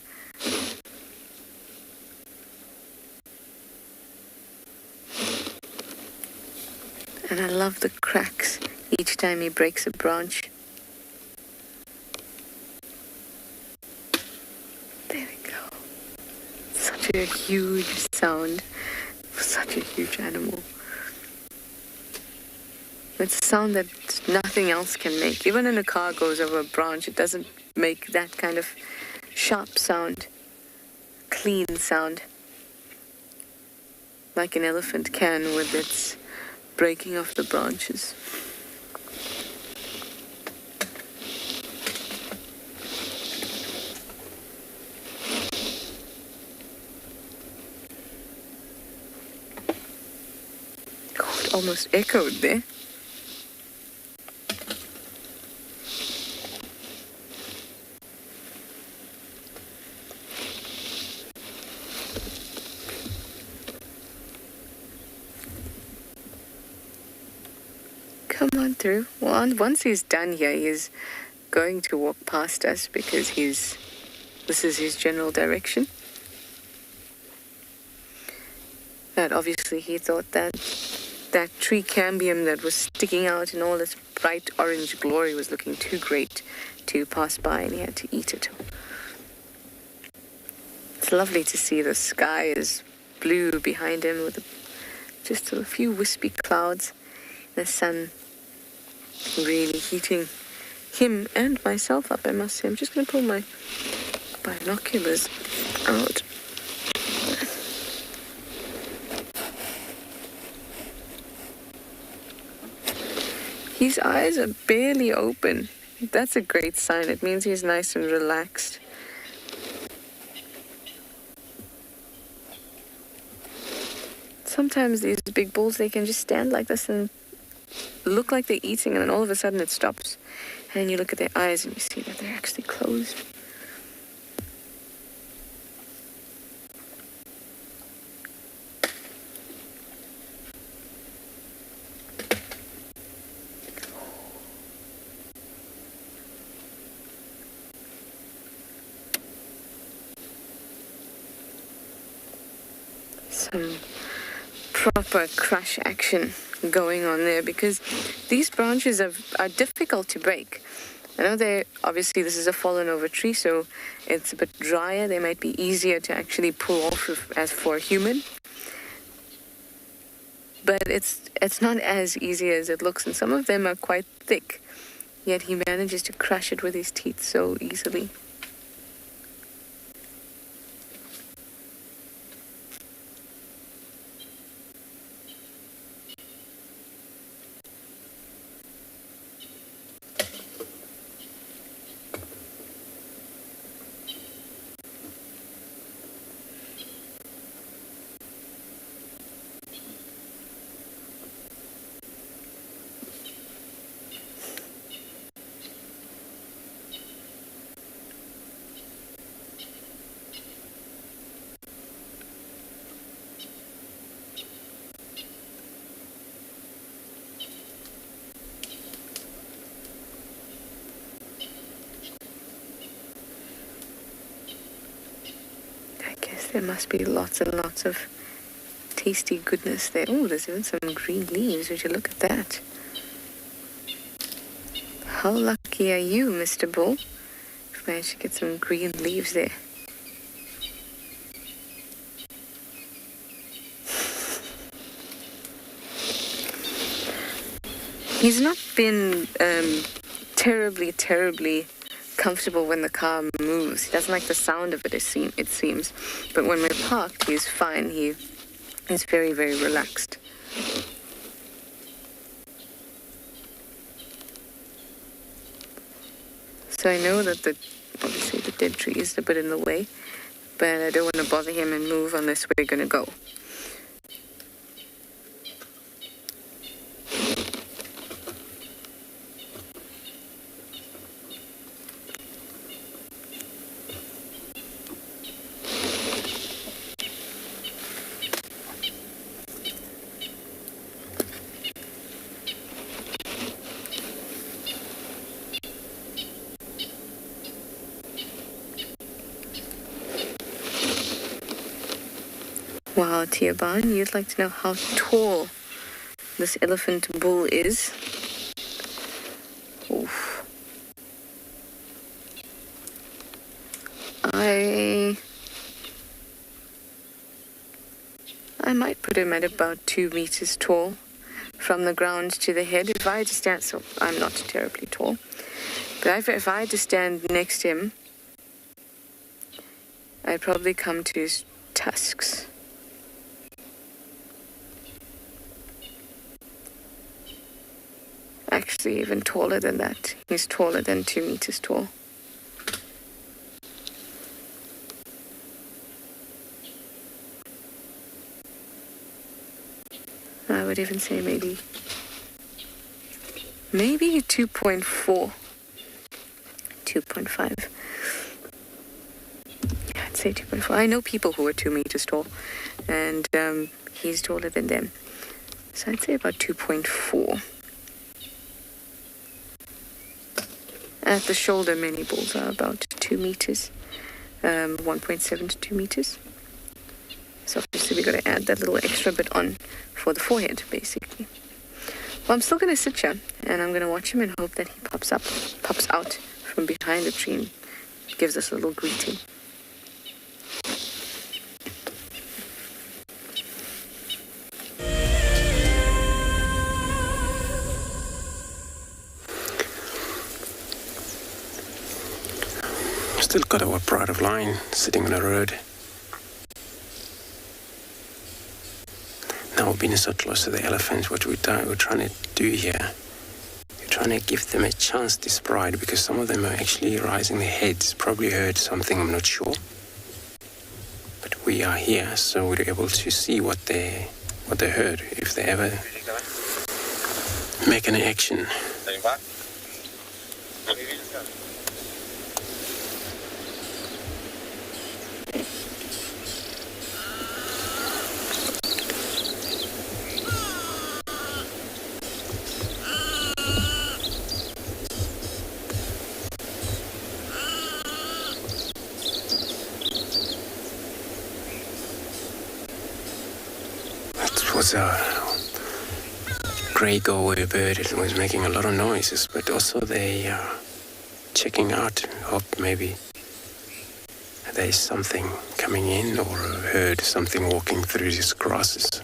And I love the cracks each time he breaks a branch. Such a huge sound for such a huge animal. It's a sound that nothing else can make. Even when a car goes over a branch, it doesn't make that kind of sharp sound, clean sound, like an elephant can with its breaking of the branches. Almost echoed there. Come on through. Well, once he's done here, he's going to walk past us because this is his general direction. But obviously he thought that that tree cambium that was sticking out in all its bright orange glory was looking too great to pass by, and he had to eat it. It's lovely to see the sky is blue behind him with just a few wispy clouds. The sun really heating him and myself up, I must say. I'm just going to pull my binoculars out. His eyes are barely open. That's a great sign. It means he's nice and relaxed. Sometimes these big bulls, they can just stand like this and look like they're eating, and then all of a sudden it stops. And then you look at their eyes and you see that they're actually closed. Some proper crush action going on there, because these branches are difficult to break. I know obviously this is a fallen over tree, so it's a bit drier. They might be easier to actually pull off as for a human. But it's not as easy as it looks, and some of them are quite thick. Yet he manages to crush it with his teeth so easily. There must be lots and lots of tasty goodness there. Oh, there's even some green leaves. Would you look at that? How lucky are you, Mr. Bull? You've managed to get some green leaves there. He's not been terribly comfortable when the car moves. He doesn't like the sound of it, it seems. But when we're parked, he's fine. He's very, very relaxed. So I know that obviously the dead tree is a bit in the way, but I don't want to bother him and move unless we're going to go. Wow, Tiaban, you'd like to know how tall this elephant bull is? Oof. I might put him at about 2 meters tall from the ground to the head. If I had to stand, so I'm not terribly tall, but if I had to stand next to him, I'd probably come to his tusks. Actually, even taller than that. He's taller than 2 meters tall. I would even say maybe 2.4, 2.5. Yeah, I'd say 2.4. I know people who are 2 meters tall, and he's taller than them. So I'd say about 2.4. At the shoulder, many bulls are about 2 meters, 1.7 to 2 meters. So obviously we're going to add that little extra bit on for the forehead, basically. Well, I'm still going to sit here, and I'm going to watch him and hope that he pops out from behind the tree and gives us a little greeting. Still got our pride of line sitting on the road. Now we've been so close to the elephants, what we're trying to do here, we're trying to give them a chance, this pride, because some of them are actually raising their heads, probably heard something, I'm not sure. But we are here, so we're able to see what they heard, if they ever make an action. Was a grey go-away bird. It was making a lot of noises, but also they are checking out. Hope maybe there's something coming in, or heard something walking through these grasses.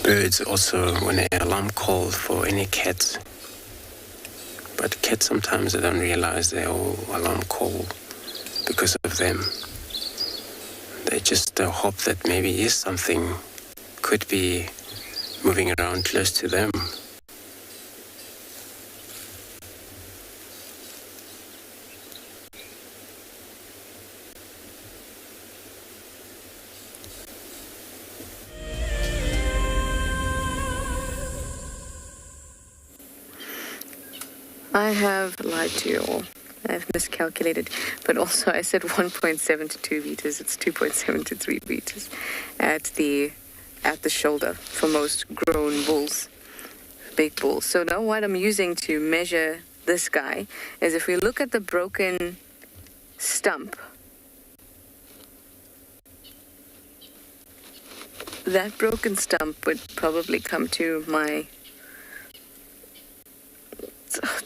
Birds also, when they alarm call for any cats, but cats sometimes they don't realize they all alarm call because of them. They just hope that maybe something could be moving around close to them. I have lied to you all. I've miscalculated, but also I said 1.7 to 2 meters. It's 2.7 to 3 meters at the shoulder for most grown bulls, big bulls. So now what I'm using to measure this guy is, if we look at the broken stump, that broken stump would probably come to my,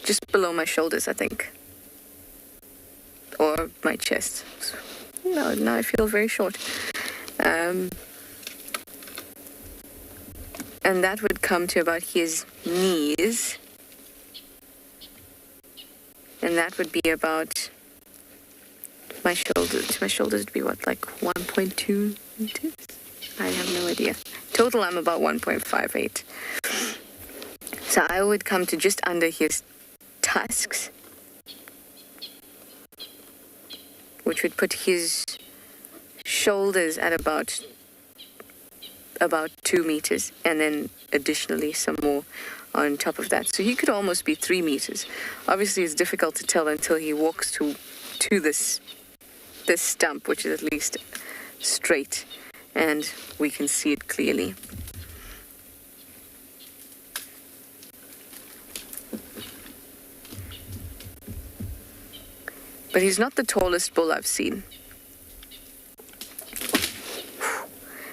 just below my shoulders, I think, or my chest. No, now I feel very short. And that would come to about his knees, and that would be about my shoulders. My shoulders would be what, like 1.2 meters? I have no idea. Total, I'm about 1.58. So I would come to just under his tusks, which would put his shoulders at about 2 meters, and then additionally some more on top of that. So he could almost be 3 meters. Obviously, it's difficult to tell until he walks to this stump, which is at least straight, and we can see it clearly. But he's not the tallest bull I've seen.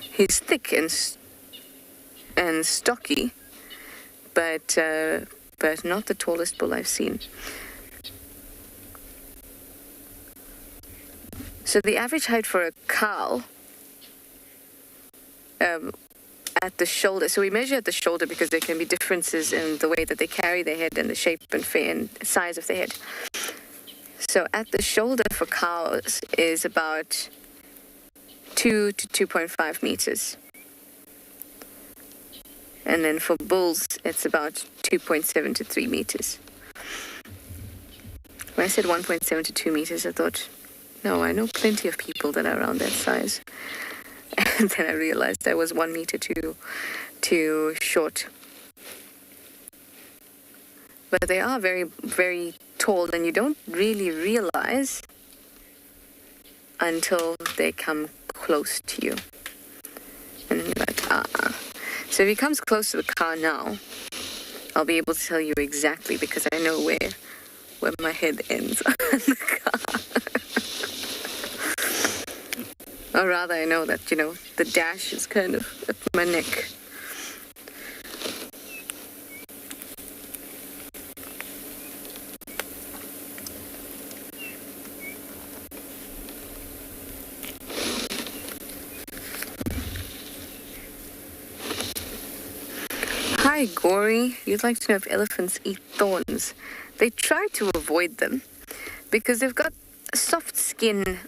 He's thick and stocky, but not the tallest bull I've seen. So the average height for a cow at the shoulder, so we measure at the shoulder because there can be differences in the way that they carry their head and the shape and size of the head. So at the shoulder for cows is about 2 to 2.5 meters. And then for bulls, it's about 2.7 to 3 meters. When I said 1.7 to 2 meters, I thought, no, I know plenty of people that are around that size. And then I realized I was 1 meter too short. But they are very, very tall, and you don't really realize until they come close to you. And then you're like, So if he comes close to the car now, I'll be able to tell you exactly, because I know where my head ends on the car. Or rather, I know that, the dash is kind of at my neck. Hi, Gory. You'd like to know if elephants eat thorns. They try to avoid them because they've got soft skin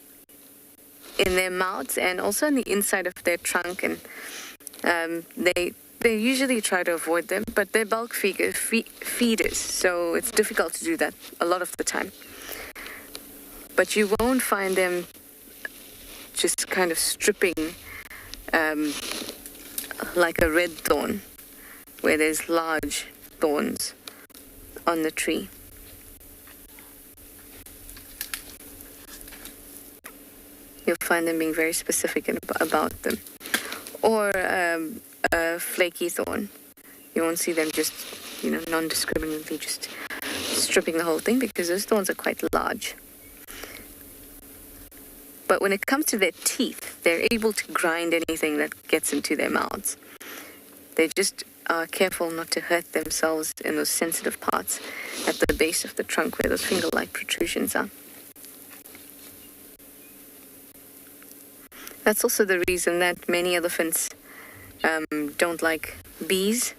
in their mouths and also on the inside of their trunk, and they usually try to avoid them, but they're bulk feeders, so it's difficult to do that a lot of the time. But you won't find them just kind of stripping like a red thorn, where there's large thorns on the tree. You'll find them being very specific about them. Or a flaky thorn. You won't see them just, non-discriminately just stripping the whole thing, because those thorns are quite large. But when it comes to their teeth, they're able to grind anything that gets into their mouths. They just are careful not to hurt themselves in those sensitive parts at the base of the trunk where those finger-like protrusions are. That's also the reason that many elephants don't like bees,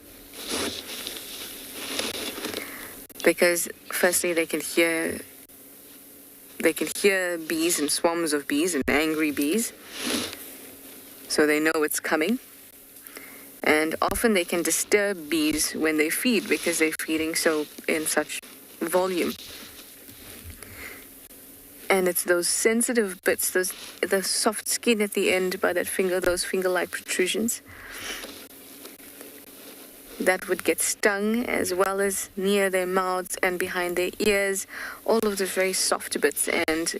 because firstly they can hear bees and swarms of bees and angry bees, so they know it's coming. And often they can disturb bees when they feed, because they're feeding in such volume. And it's those sensitive bits, the soft skin at the end by that finger, those finger-like protrusions, that would get stung, as well as near their mouths and behind their ears, all of those very soft bits, and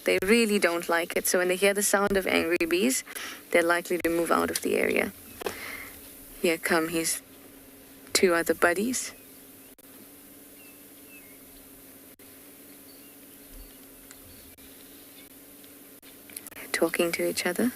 they really don't like it. So when they hear the sound of angry bees, they're likely to move out of the area. Here come his two other buddies. They're talking to each other.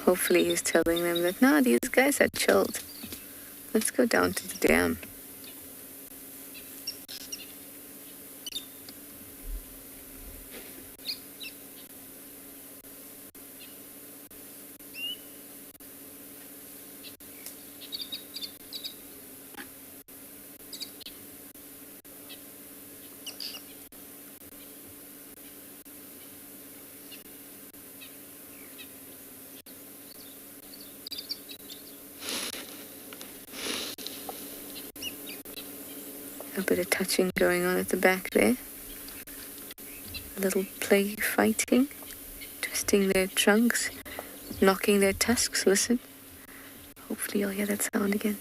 Hopefully he's telling them that, no, these guys are chilled. Let's go down to the dam. A bit of touching going on at the back there. A little play fighting, twisting their trunks, knocking their tusks. Listen. Hopefully you'll hear that sound again.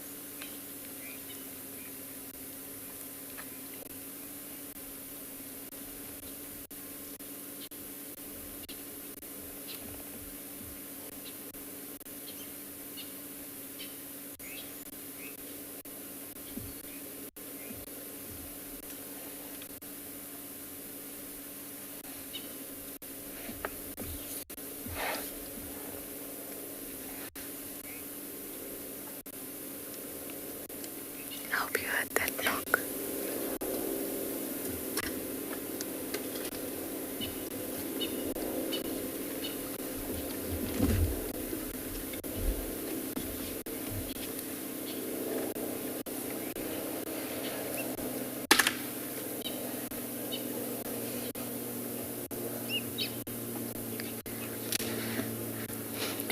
hope you heard that knock.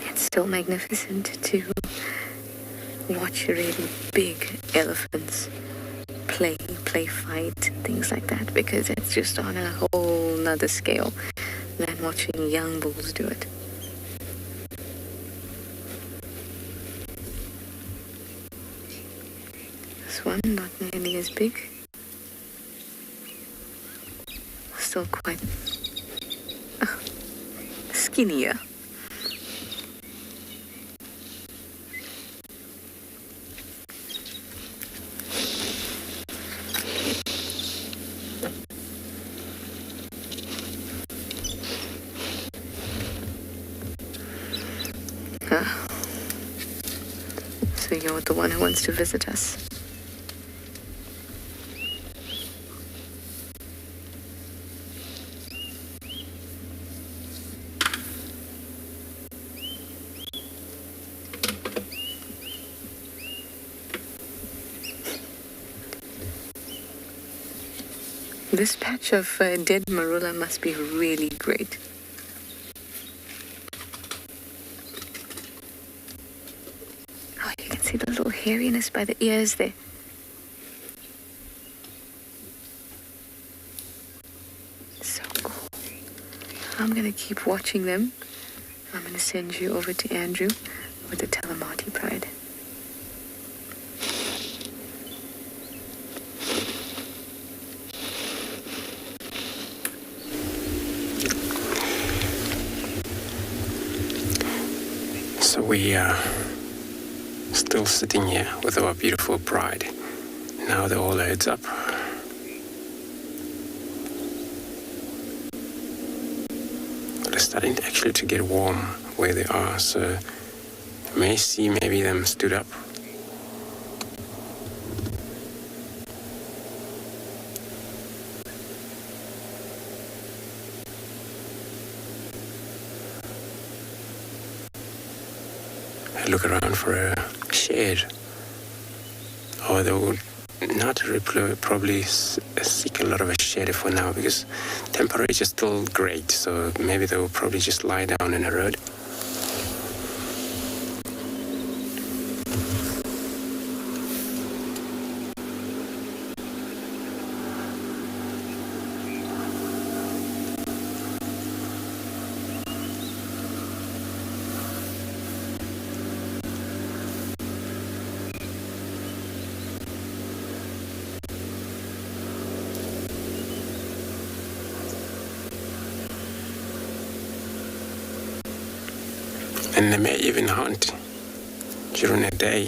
It's still magnificent to watch really big elephants play fight, things like that, because it's just on a whole nother scale than watching young bulls do it. This one, not nearly as big. Still quite skinnier. So you're the one who wants to visit us. This patch of dead marula must be really great. Oh, you can see the little hairiness by the ears there. So cool. I'm going to keep watching them. I'm going to send you over to Andrew with the Talamati Pride. So we are still sitting here with our beautiful pride. Now they're all heads up. They're starting actually to get warm where they are, so you may see maybe them stood up. Look around for a shade, or they would not probably seek a lot of a shade for now because temperature is still great, so maybe they will probably just lie down in a road. And they may even hunt during the day,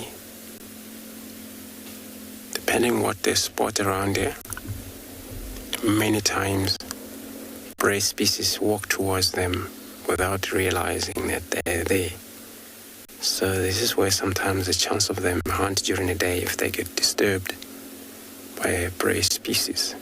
depending what they spot around here. Many times, prey species walk towards them without realizing that they're there. So this is where sometimes the chance of them hunt during the day if they get disturbed by a prey species.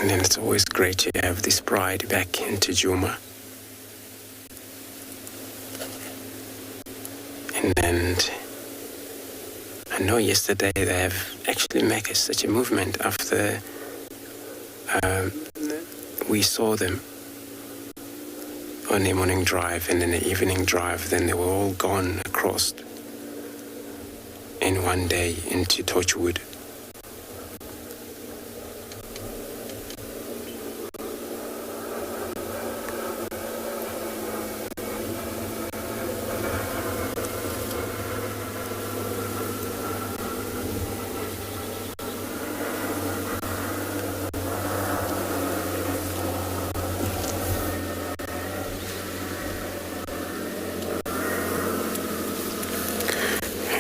And then it's always great to have this pride back into Djuma. And I know yesterday they have actually made such a movement after we saw them on the morning drive and then the evening drive. Then they were all gone across in one day into Torchwood.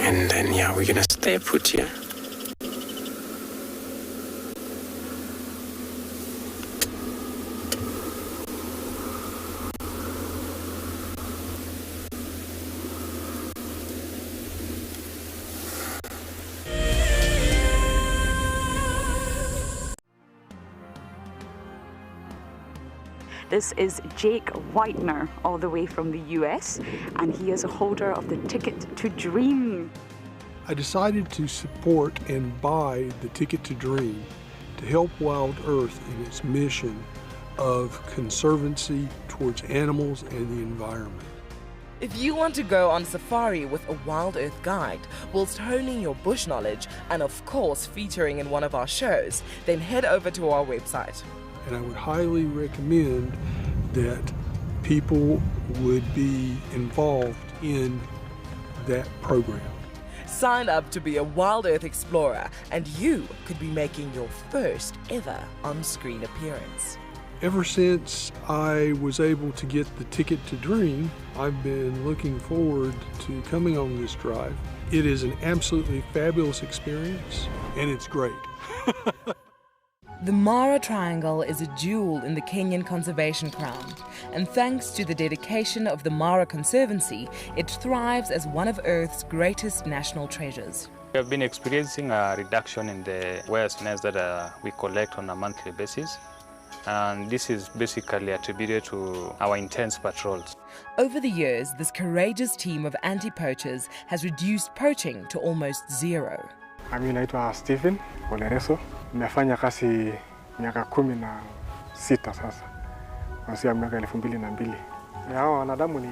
And then, yeah, we're going to stay put here. This is Jake Whitener, all the way from the US, and he is a holder of the Ticket to Dream. I decided to support and buy the Ticket to Dream to help Wild Earth in its mission of conservancy towards animals and the environment. If you want to go on safari with a Wild Earth guide, whilst honing your bush knowledge and of course featuring in one of our shows, then head over to our website. And I would highly recommend that people would be involved in that program. Sign up to be a Wild Earth explorer and you could be making your first ever on-screen appearance. Ever since I was able to get the Ticket to Dream, I've been looking forward to coming on this drive. It is an absolutely fabulous experience and it's great. The Mara Triangle is a jewel in the Kenyan conservation crown, and thanks to the dedication of the Mara Conservancy, it thrives as one of Earth's greatest national treasures. We have been experiencing a reduction in the whale snails that we collect on a monthly basis, and this is basically attributed to our intense patrols. Over the years, this courageous team of anti-poachers has reduced poaching to almost zero. Mimi naitwa Stephen Olereso. Nimefanya kazi miaka 16 sasa. Kuanzia miaka 2002. Hao wanadamu ni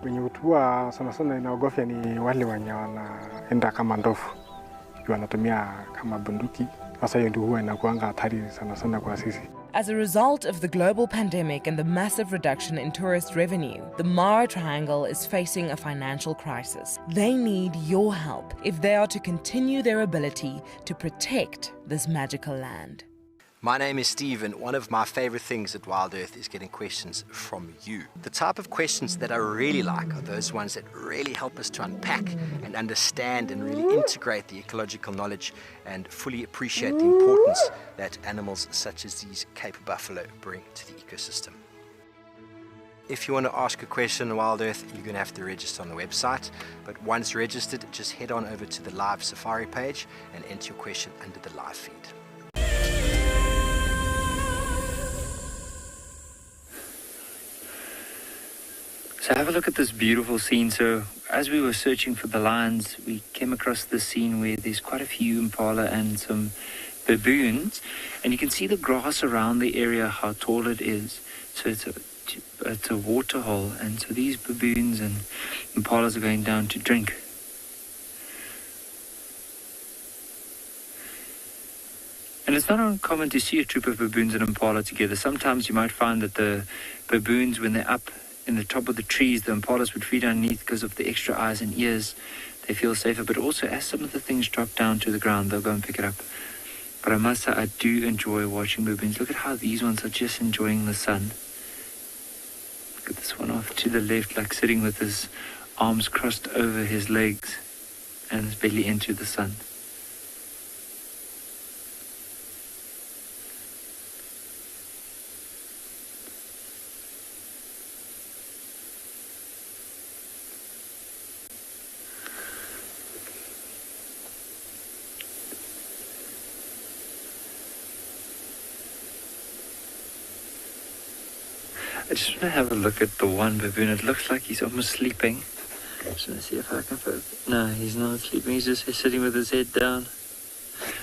wenye utua sana sana inaogofya ni wale wenye wanaenda kama ndovu. Wanatumia kama bunduki. Sasa hiyo ndio huwa inakuanga hatari sana sana kwa sisi. As a result of the global pandemic and the massive reduction in tourist revenue, the Mara Triangle is facing a financial crisis. They need your help if they are to continue their ability to protect this magical land. My name is Steve, and one of my favorite things at Wild Earth is getting questions from you. The type of questions that I really like are those ones that really help us to unpack and understand and really integrate the ecological knowledge and fully appreciate the importance that animals such as these Cape buffalo bring to the ecosystem. If you want to ask a question on Wild Earth, you're going to have to register on the website. But once registered, just head on over to the live safari page and enter your question under the live feed. So have a look at this beautiful scene. So as we were searching for the lions, we came across this scene where there's quite a few impala and some baboons, and you can see the grass around the area, how tall it is. So it's a water hole, and so these baboons and impalas are going down to drink. And it's not uncommon to see a troop of baboons and impala together. Sometimes you might find that the baboons, when they're up in the top of the trees, the impalas would feed underneath because of the extra eyes and ears. They feel safer, but also as some of the things drop down to the ground, they'll go and pick it up. But I must say, I do enjoy watching baboons. Look at how these ones are just enjoying the sun. Look at this one off to the left, like sitting with his arms crossed over his legs and his belly into the sun. I just want to have a look at the one baboon. It looks like he's almost sleeping. Just want to see if I can focus. No, he's not sleeping. He's just sitting with his head down.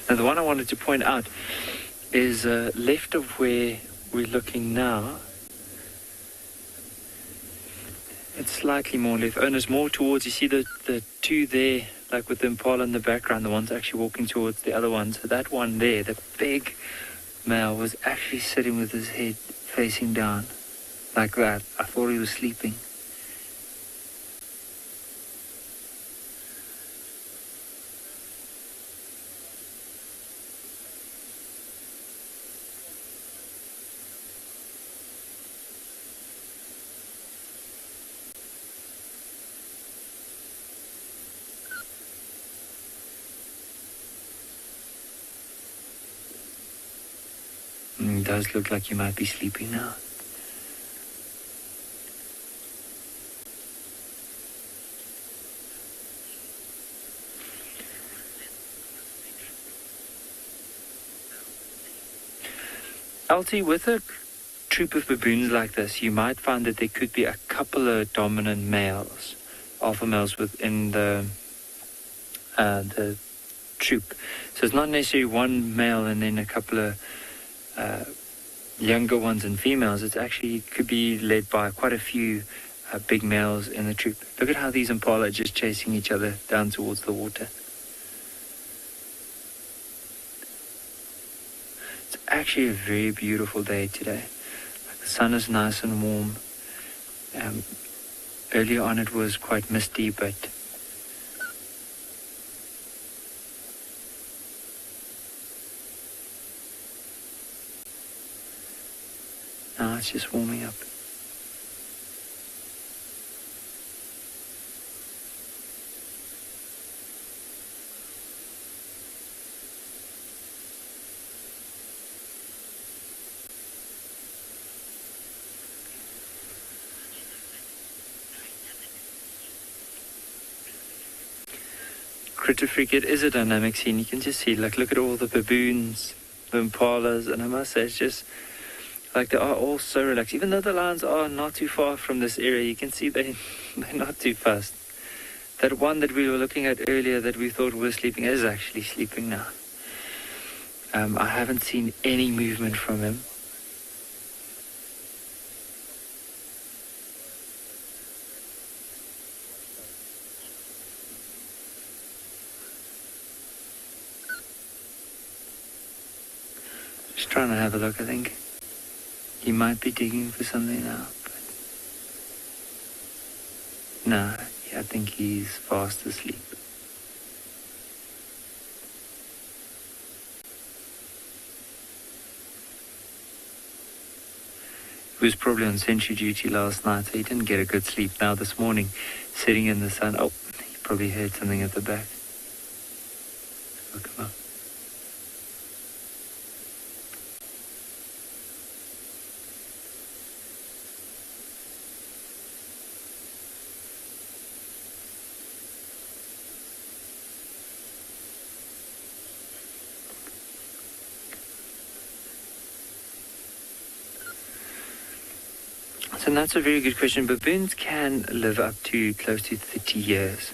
Now, the one I wanted to point out is left of where we're looking now. It's slightly more left. Oh, and it's more towards, you see the two there, like with the impala in the background, the one's actually walking towards the other one. So that one there, the big male, was actually sitting with his head facing down. Like that. I thought he was sleeping. does look like you might be sleeping now. Alti, with a troop of baboons like this, you might find that there could be a couple of dominant males, alpha males within the troop. So it's not necessarily one male and then a couple of younger ones and females. It actually could be led by quite a few big males in the troop. Look at how these impala are just chasing each other down towards the water. It's actually a very beautiful day today. The sun is nice and warm. Earlier on it was quite misty, but now it's just warming up. Critter Freak, it is a dynamic scene. You can just see, like, look at all the baboons, the impalas, and I must say, it's just, like, they are all so relaxed. Even though the lions are not too far from this area, you can see they're not too fast. That one that we were looking at earlier that we thought was sleeping is actually sleeping now. I haven't seen any movement from him. Just trying to have a look, I think. He might be digging for something now, but no, I think he's fast asleep. He was probably on sentry duty last night, so he didn't get a good sleep. Now this morning, sitting in the sun, oh, he probably heard something at the back. Look him up. And that's a very good question. Baboons can live up to close to 30 years.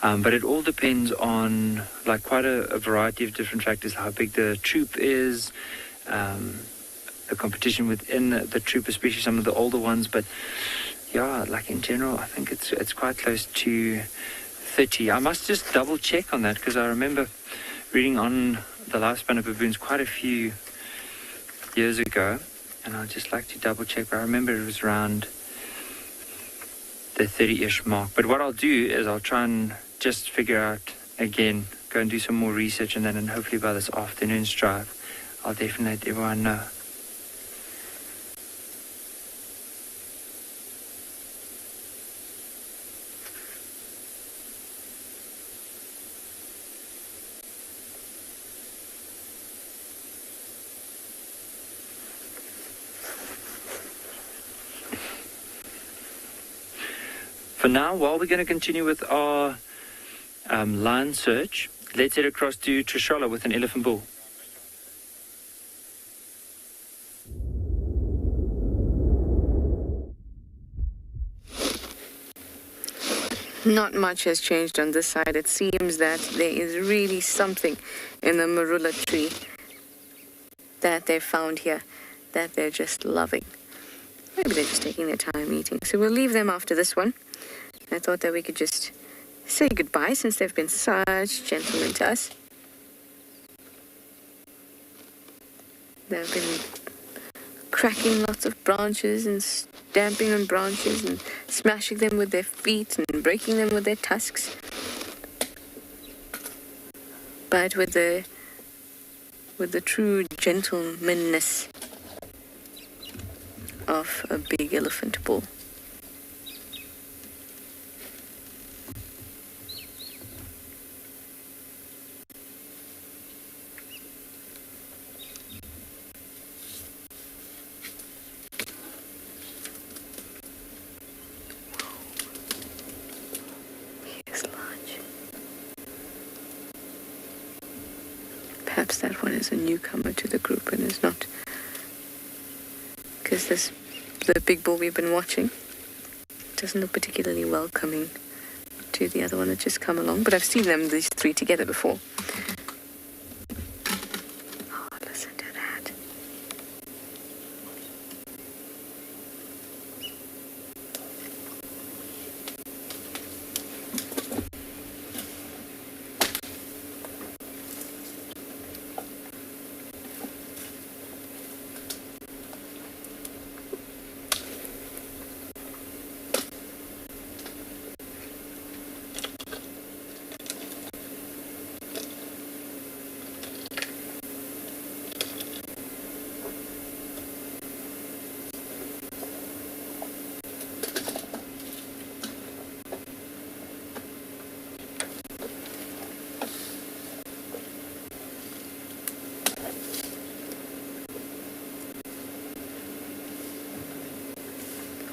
But it all depends on, like, quite a variety of different factors. How big the troop is, the competition within the troop, especially some of the older ones. But yeah, like in general, I think it's quite close to 30. I must just double check on that, because I remember reading on the lifespan of baboons quite a few years ago. And I'd just like to double check, but I remember it was around the 30-ish mark. But what I'll do is I'll try and just figure out again, go and do some more research, and then hopefully by this afternoon's drive, I'll definitely let everyone know. For now, while we're going to continue with our lion search, let's head across to Tswalu with an elephant bull. Not much has changed on this side. It seems that there is really something in the marula tree that they found here that they're just loving. Maybe they're just taking their time eating. So we'll leave them after this one. I thought that we could just say goodbye since they've been such gentlemen to us. They've been cracking lots of branches and stamping on branches and smashing them with their feet and breaking them with their tusks. But with the true gentlemanness of a big elephant bull. perhaps that one is a newcomer to the group and is not, because the big bull we've been watching doesn't look particularly welcoming to the other one that just come along, but I've seen them, these three, together before. Oh, listen to that.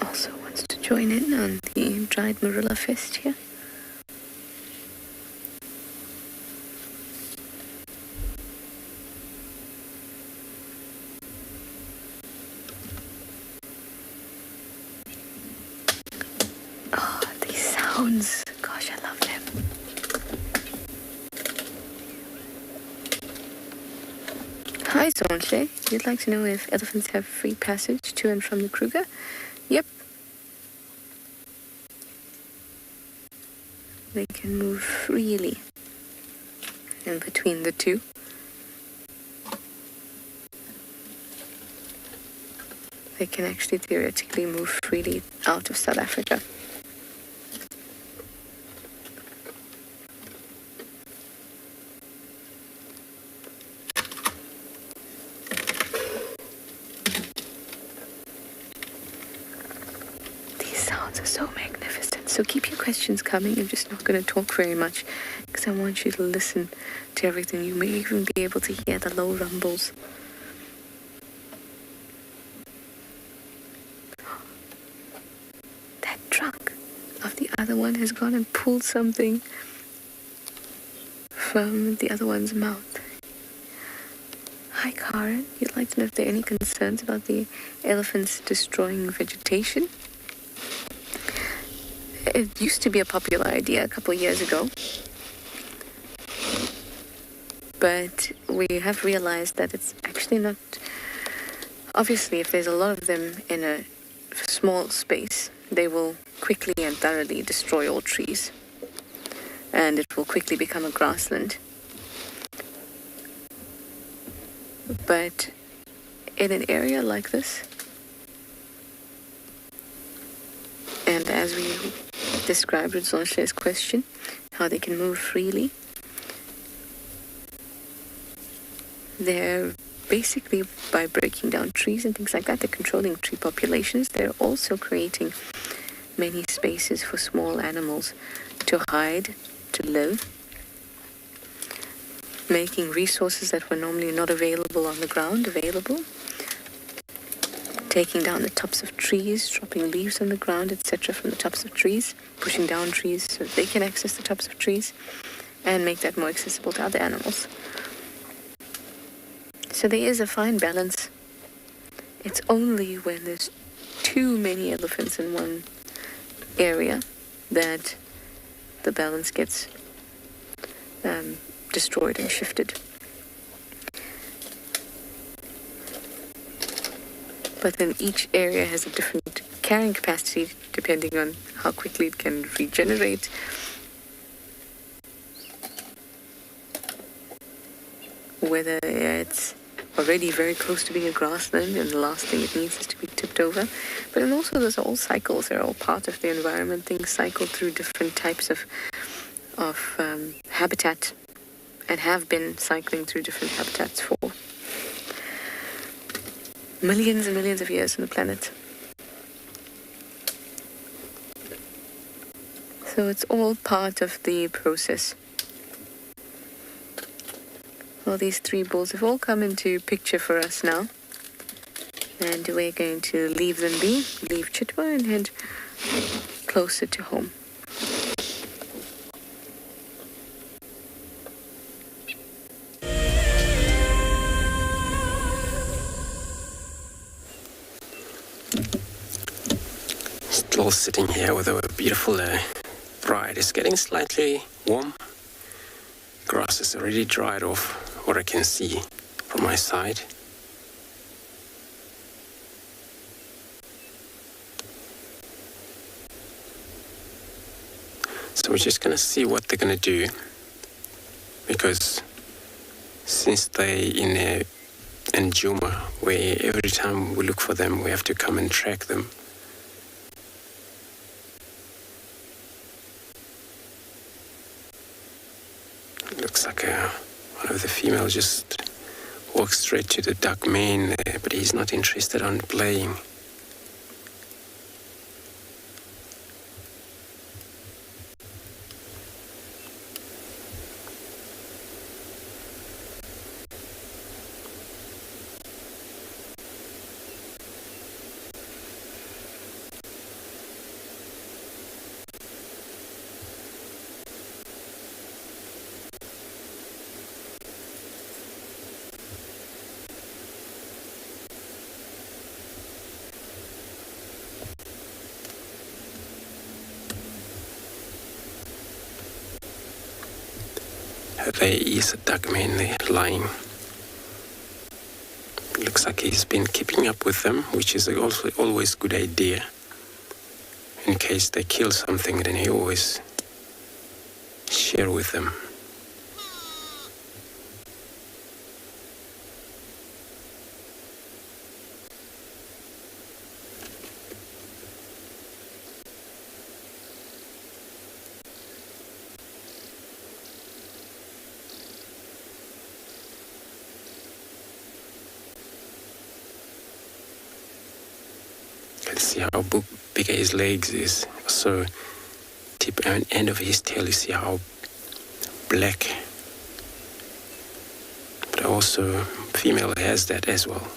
Also wants to join in on the dried marilla fest here. Oh, these sounds. Gosh, I love them. Hi, Zonche. You'd like to know if elephants have free passage to and from the Kruger? Yep. They can move freely in between the two. They can actually theoretically move freely out of South Africa. These sounds are so magnificent. So keep your questions coming. I'm just not going to talk very much because I want you to listen to everything. You may even be able to hear the low rumbles. That trunk of the other one has gone and pulled something from the other one's mouth. Hi, Karen. You'd like to know if there are any concerns about the elephants destroying vegetation? It used to be a popular idea a couple of years ago, but we have realized that it's actually not. Obviously, if there's a lot of them in a small space, they will quickly and thoroughly destroy all trees, and it will quickly become a grassland. But in an area like this, and as we described with Zonche's question, how they can move freely, they're basically, by breaking down trees and things like that, they're controlling tree populations. They're also creating many spaces for small animals to hide, to live, making resources that were normally not available on the ground available, taking down the tops of trees, dropping leaves on the ground, etc. from the tops of trees, pushing down trees so that they can access the tops of trees and make that more accessible to other animals. So there is a fine balance. It's only when there's too many elephants in one area that the balance gets destroyed and shifted. But then each area has a different carrying capacity depending on how quickly it can regenerate. Whether it's already very close to being a grassland and the last thing it needs is to be tipped over. But then also those are all cycles. They're all part of the environment. Things cycle through different types of habitat and have been cycling through different habitats for millions and millions of years on the planet. So it's all part of the process. Well, these three bulls have all come into picture for us now. And we're going to leave them be, leave Chitwa and head closer to home. all sitting here with a beautiful ride. It's getting slightly warm. Grass is already dried off, what I can see from my side. So we're just going to see what they're going to do, because since they're in Njuma, where every time we look for them, we have to come and track them. It looks like one of the females just walked straight to the duck mane there, but he's not interested on playing. There is a duck mane there lying. Looks like he's been keeping up with them, which is also always a good idea. In case they kill something, then he always share with them. See how big his legs is. So tip and end of his tail, you see how black. But also female has that as well.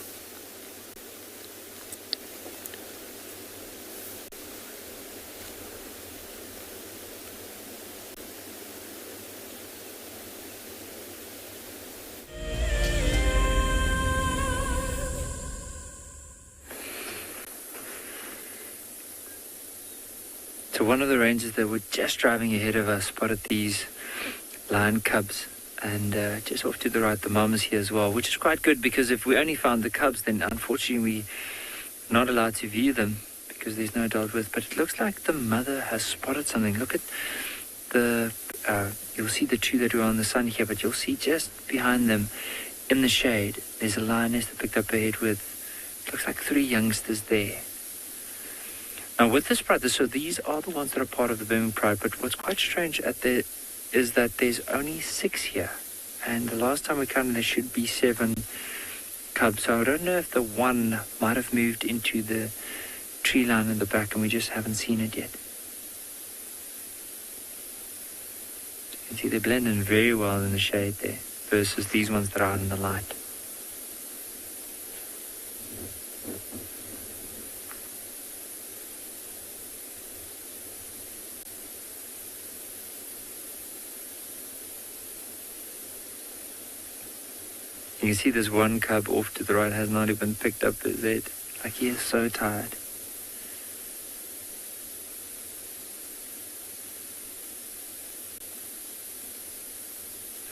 So one of the rangers that were just driving ahead of us spotted these lion cubs, and just off to the right the mom is here as well, which is quite good, because if we only found the cubs, then unfortunately we're not allowed to view them because there's no adult with. But it looks like the mother has spotted something. Look at the you'll see the two that were on the sun here, but you'll see just behind them in the shade there's a lioness that picked up her head with, looks like 3 youngsters there. Now with this pride, so these are the ones that are part of the Birmingham Pride, but what's quite strange is that there's only 6 here. And the last time we counted there should be 7 cubs. So I don't know if the one might have moved into the tree line in the back and we just haven't seen it yet. You can see they blend in very well in the shade there versus these ones that are out in the light. You can see this one cub off to the right has not even picked up his head. Like he is so tired.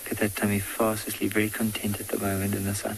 Look at that tummy, fast asleep, very content at the moment in the sun.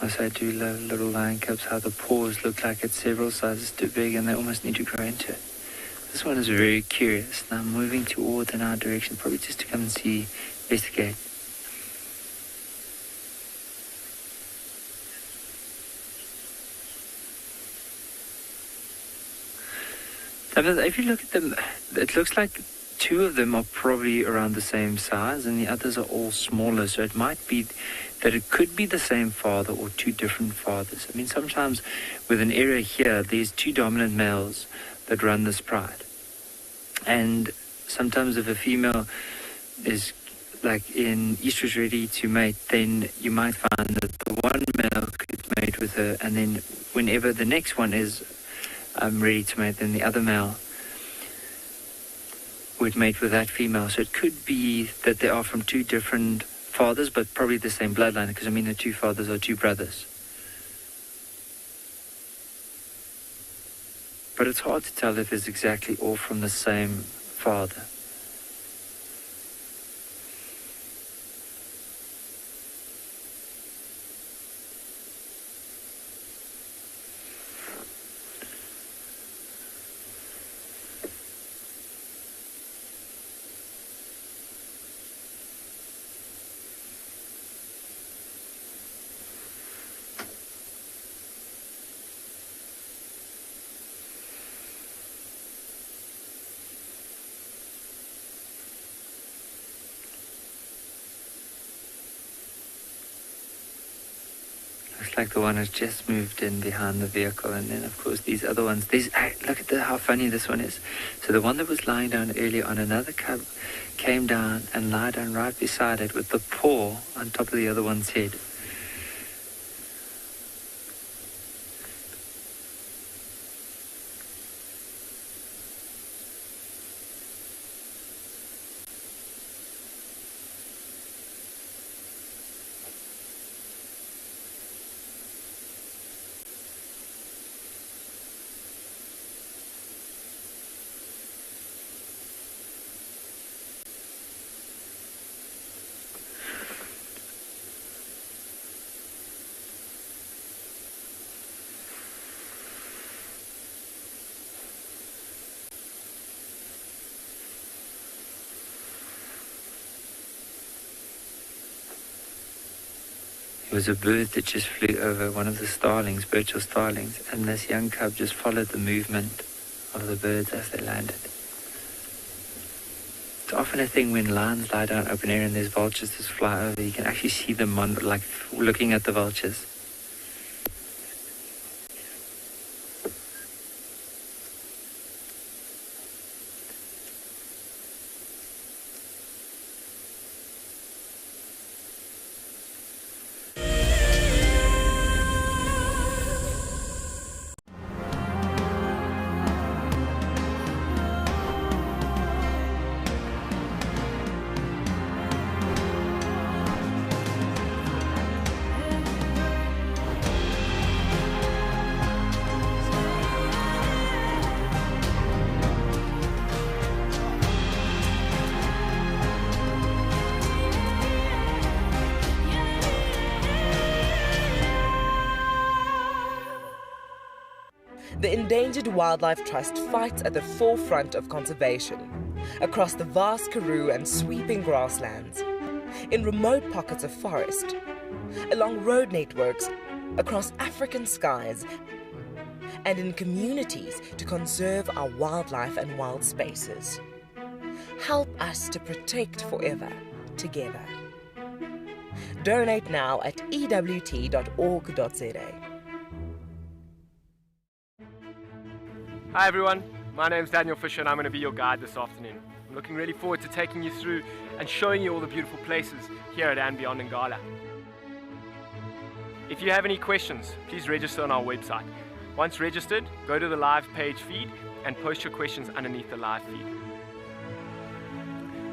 Also, I do love little lion cubs, how the paws look like it's several sizes too big and they almost need to grow into it. This one is very curious. Now moving toward in our direction, probably just to come and see, investigate. If you look at them, it looks like 2 of them are probably around the same size and the others are all smaller. So it might be that it could be the same father or 2 different fathers. I mean, sometimes with an area here, there's 2 dominant males that run this pride. And sometimes if a female is like in estrus ready to mate, then you might find that the one male could mate with her, and then whenever the next one is ready to mate, then the other male would mate with that female. So it could be that they are from two different fathers, but probably the same bloodline, because I mean the two fathers are two brothers. But it's hard to tell if it's exactly all from the same father. Looks like the one has just moved in behind the vehicle, and then of course these other ones. Look at how funny this one is. So the one that was lying down earlier on, another cub came down and lied down right beside it with the paw on top of the other one's head. It was a bird that just flew over one of the starlings, birch or starlings, and this young cub just followed the movement of the birds as they landed. It's often a thing when lions lie down open air and there's vultures just fly over. You can actually see them like looking at the vultures. The Endangered Wildlife Trust fights at the forefront of conservation, across the vast Karoo and sweeping grasslands, in remote pockets of forest, along road networks, across African skies, and in communities to conserve our wildlife and wild spaces. Help us to protect forever, together. Donate now at ewt.org.za. Hi everyone, my name's Daniel Fisher and I'm going to be your guide this afternoon. I'm looking really forward to taking you through and showing you all the beautiful places here at and beyond Ngala. If you have any questions, please register on our website. Once registered, go to the live page feed and post your questions underneath the live feed.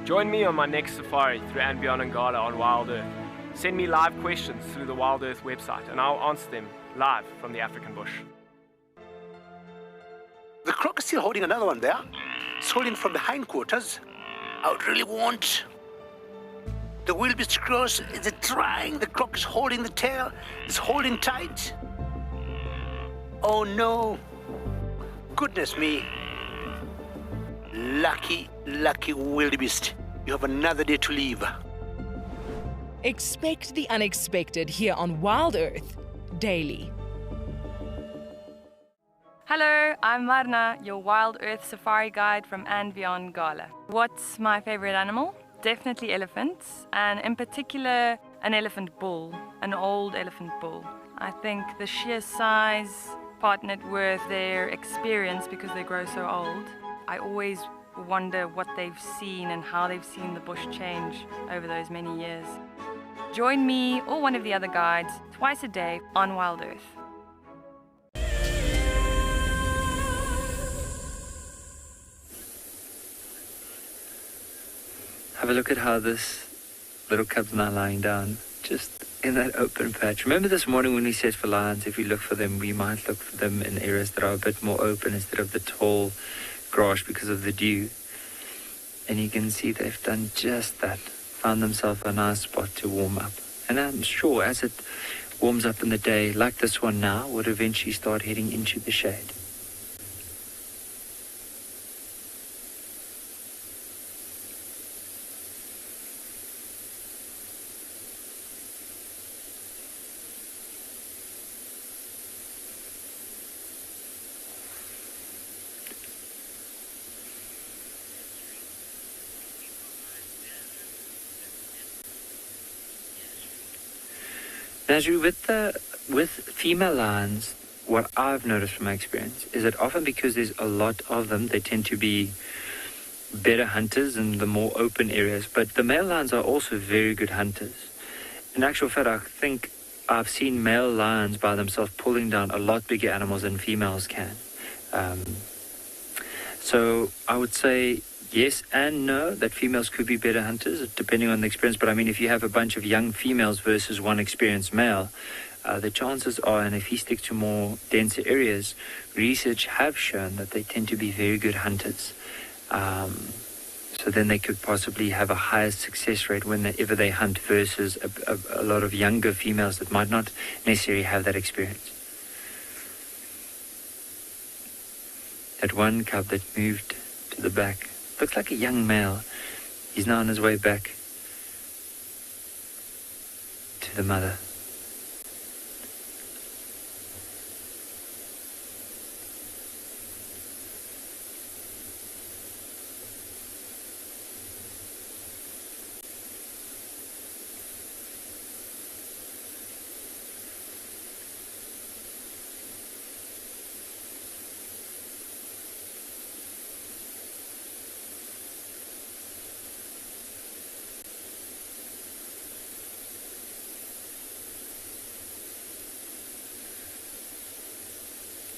Join me on my next safari through and beyond Ngala on Wild Earth. Send me live questions through the Wild Earth website and I'll answer them live from the African bush. The croc is still holding another one there. It's holding from the hindquarters. I would really want the wildebeest cross. Is it trying? The croc is holding the tail. It's holding tight. Oh no. Goodness me. Lucky, lucky wildebeest. You have another day to live. Expect the unexpected here on Wild Earth, daily. Hello, I'm Marna, your Wild Earth Safari Guide from and beyond Ngala. What's my favorite animal? Definitely elephants, and in particular an elephant bull, an old elephant bull. I think the sheer size partnered with their experience because they grow so old. I always wonder what they've seen and how they've seen the bush change over those many years. Join me or one of the other guides twice a day on Wild Earth. Have a look at how this little cub's now lying down, just in that open patch. Remember this morning when we said for lions, if we look for them, we might look for them in areas that are a bit more open instead of the tall grass because of the dew. And you can see they've done just that, found themselves a nice spot to warm up. And I'm sure as it warms up in the day, like this one now, would eventually start heading into the shade. Now, with female lions, what I've noticed from my experience is that often because there's a lot of them, they tend to be better hunters in the more open areas. But the male lions are also very good hunters. In actual fact, I think I've seen male lions by themselves pulling down a lot bigger animals than females can. So I would say yes and no, that females could be better hunters, depending on the experience. But I mean, if you have a bunch of young females versus one experienced male, the chances are, and if he sticks to more denser areas, research have shown that they tend to be very good hunters. So then they could possibly have a higher success rate whenever they hunt versus a lot of younger females that might not necessarily have that experience. That one cub that moved to the back looks like a young male. He's now on his way back to the mother.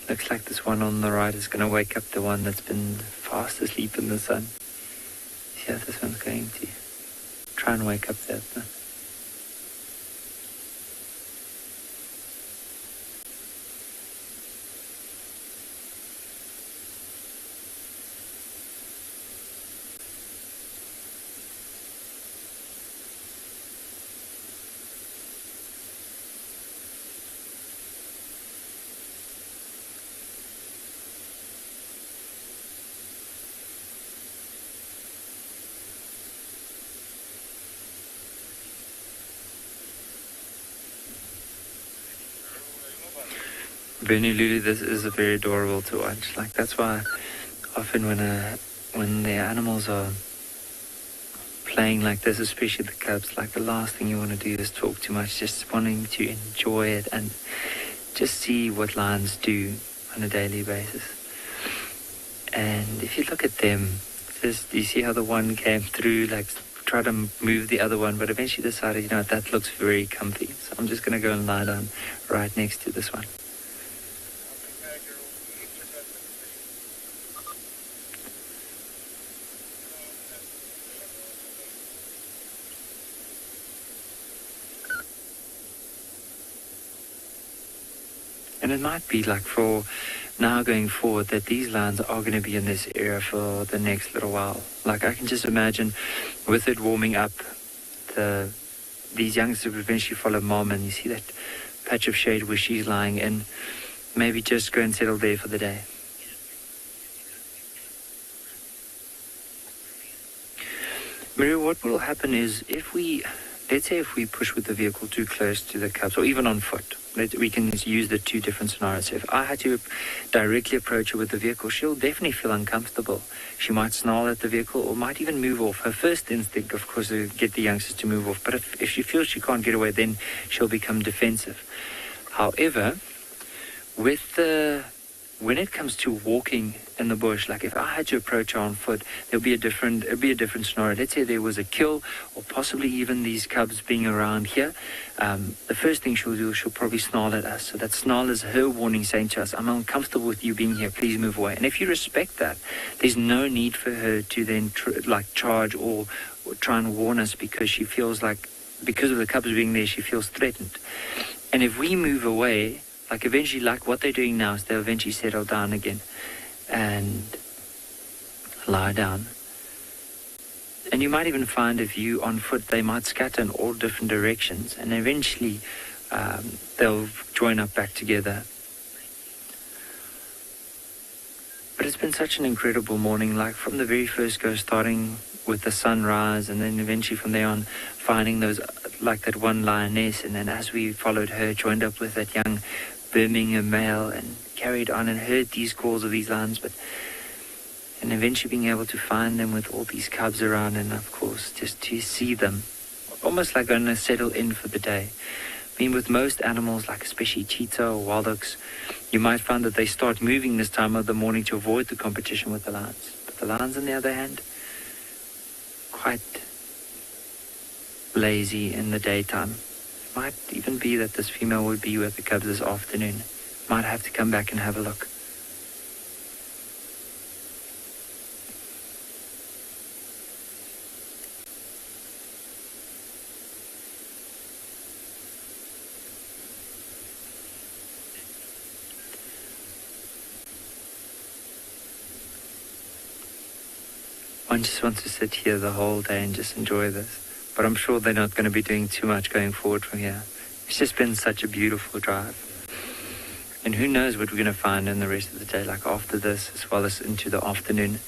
Looks like this one on the right is going to wake up the one that's been fast asleep in the sun. See how this one's going to try and wake up that one. Bernie Lulu, this is very adorable to watch. Like, that's why often when the animals are playing like this, especially the cubs, like the last thing you want to do is talk too much, just wanting to enjoy it and just see what lions do on a daily basis. And if you look at them, just you see how the one came through, like try to move the other one, but eventually decided, you know, that looks very comfy. So I'm just going to go and lie down right next to this one. And it might be like for now going forward that these lions are going to be in this area for the next little while. Like I can just imagine with it warming up, these youngsters will eventually follow mom, and you see that patch of shade where she's lying in, maybe just go and settle there for the day. Maria, what will happen is let's say if we push with the vehicle too close to the cubs, or even on foot, we can use the two different scenarios. So if I had to directly approach her with the vehicle, she'll definitely feel uncomfortable. She might snarl at the vehicle or might even move off. Her first instinct, of course, is to get the youngsters to move off. But if she feels she can't get away, then she'll become defensive. However, when it comes to walking in the bush, like if I had to approach her on foot, it'd be a different scenario. Let's say there was a kill, or possibly even these cubs being around here. The first thing she'll do, she'll probably snarl at us. So that snarl is her warning, saying to us, I'm uncomfortable with you being here, please move away. And if you respect that, there's no need for her to then charge or try and warn us, because she feels like, because of the cubs being there, she feels threatened. And if we move away, like eventually, like what they're doing now, is they'll eventually settle down again and lie down. And you might even find, if you on foot, they might scatter in all different directions, and eventually they'll join up back together. But it's been such an incredible morning, like from the very first go, starting with the sunrise, and then eventually from there on finding those, like that one lioness, and then as we followed her, joined up with that young Birmingham male and carried on and heard these calls of these lions, and eventually being able to find them with all these cubs around, and of course just to see them almost like going to settle in for the day. I mean, with most animals, like especially cheetah or wild oaks, you might find that they start moving this time of the morning to avoid the competition with the lions. But the lions, on the other hand, quite lazy in the daytime. It might even be that this female would be with the cubs this afternoon. Might have to come back and have a look. One just wants to sit here the whole day and just enjoy this. But I'm sure they're not going to be doing too much going forward from here. It's just been such a beautiful drive. And who knows what we're going to find in the rest of the day, like after this, as well as into the afternoon.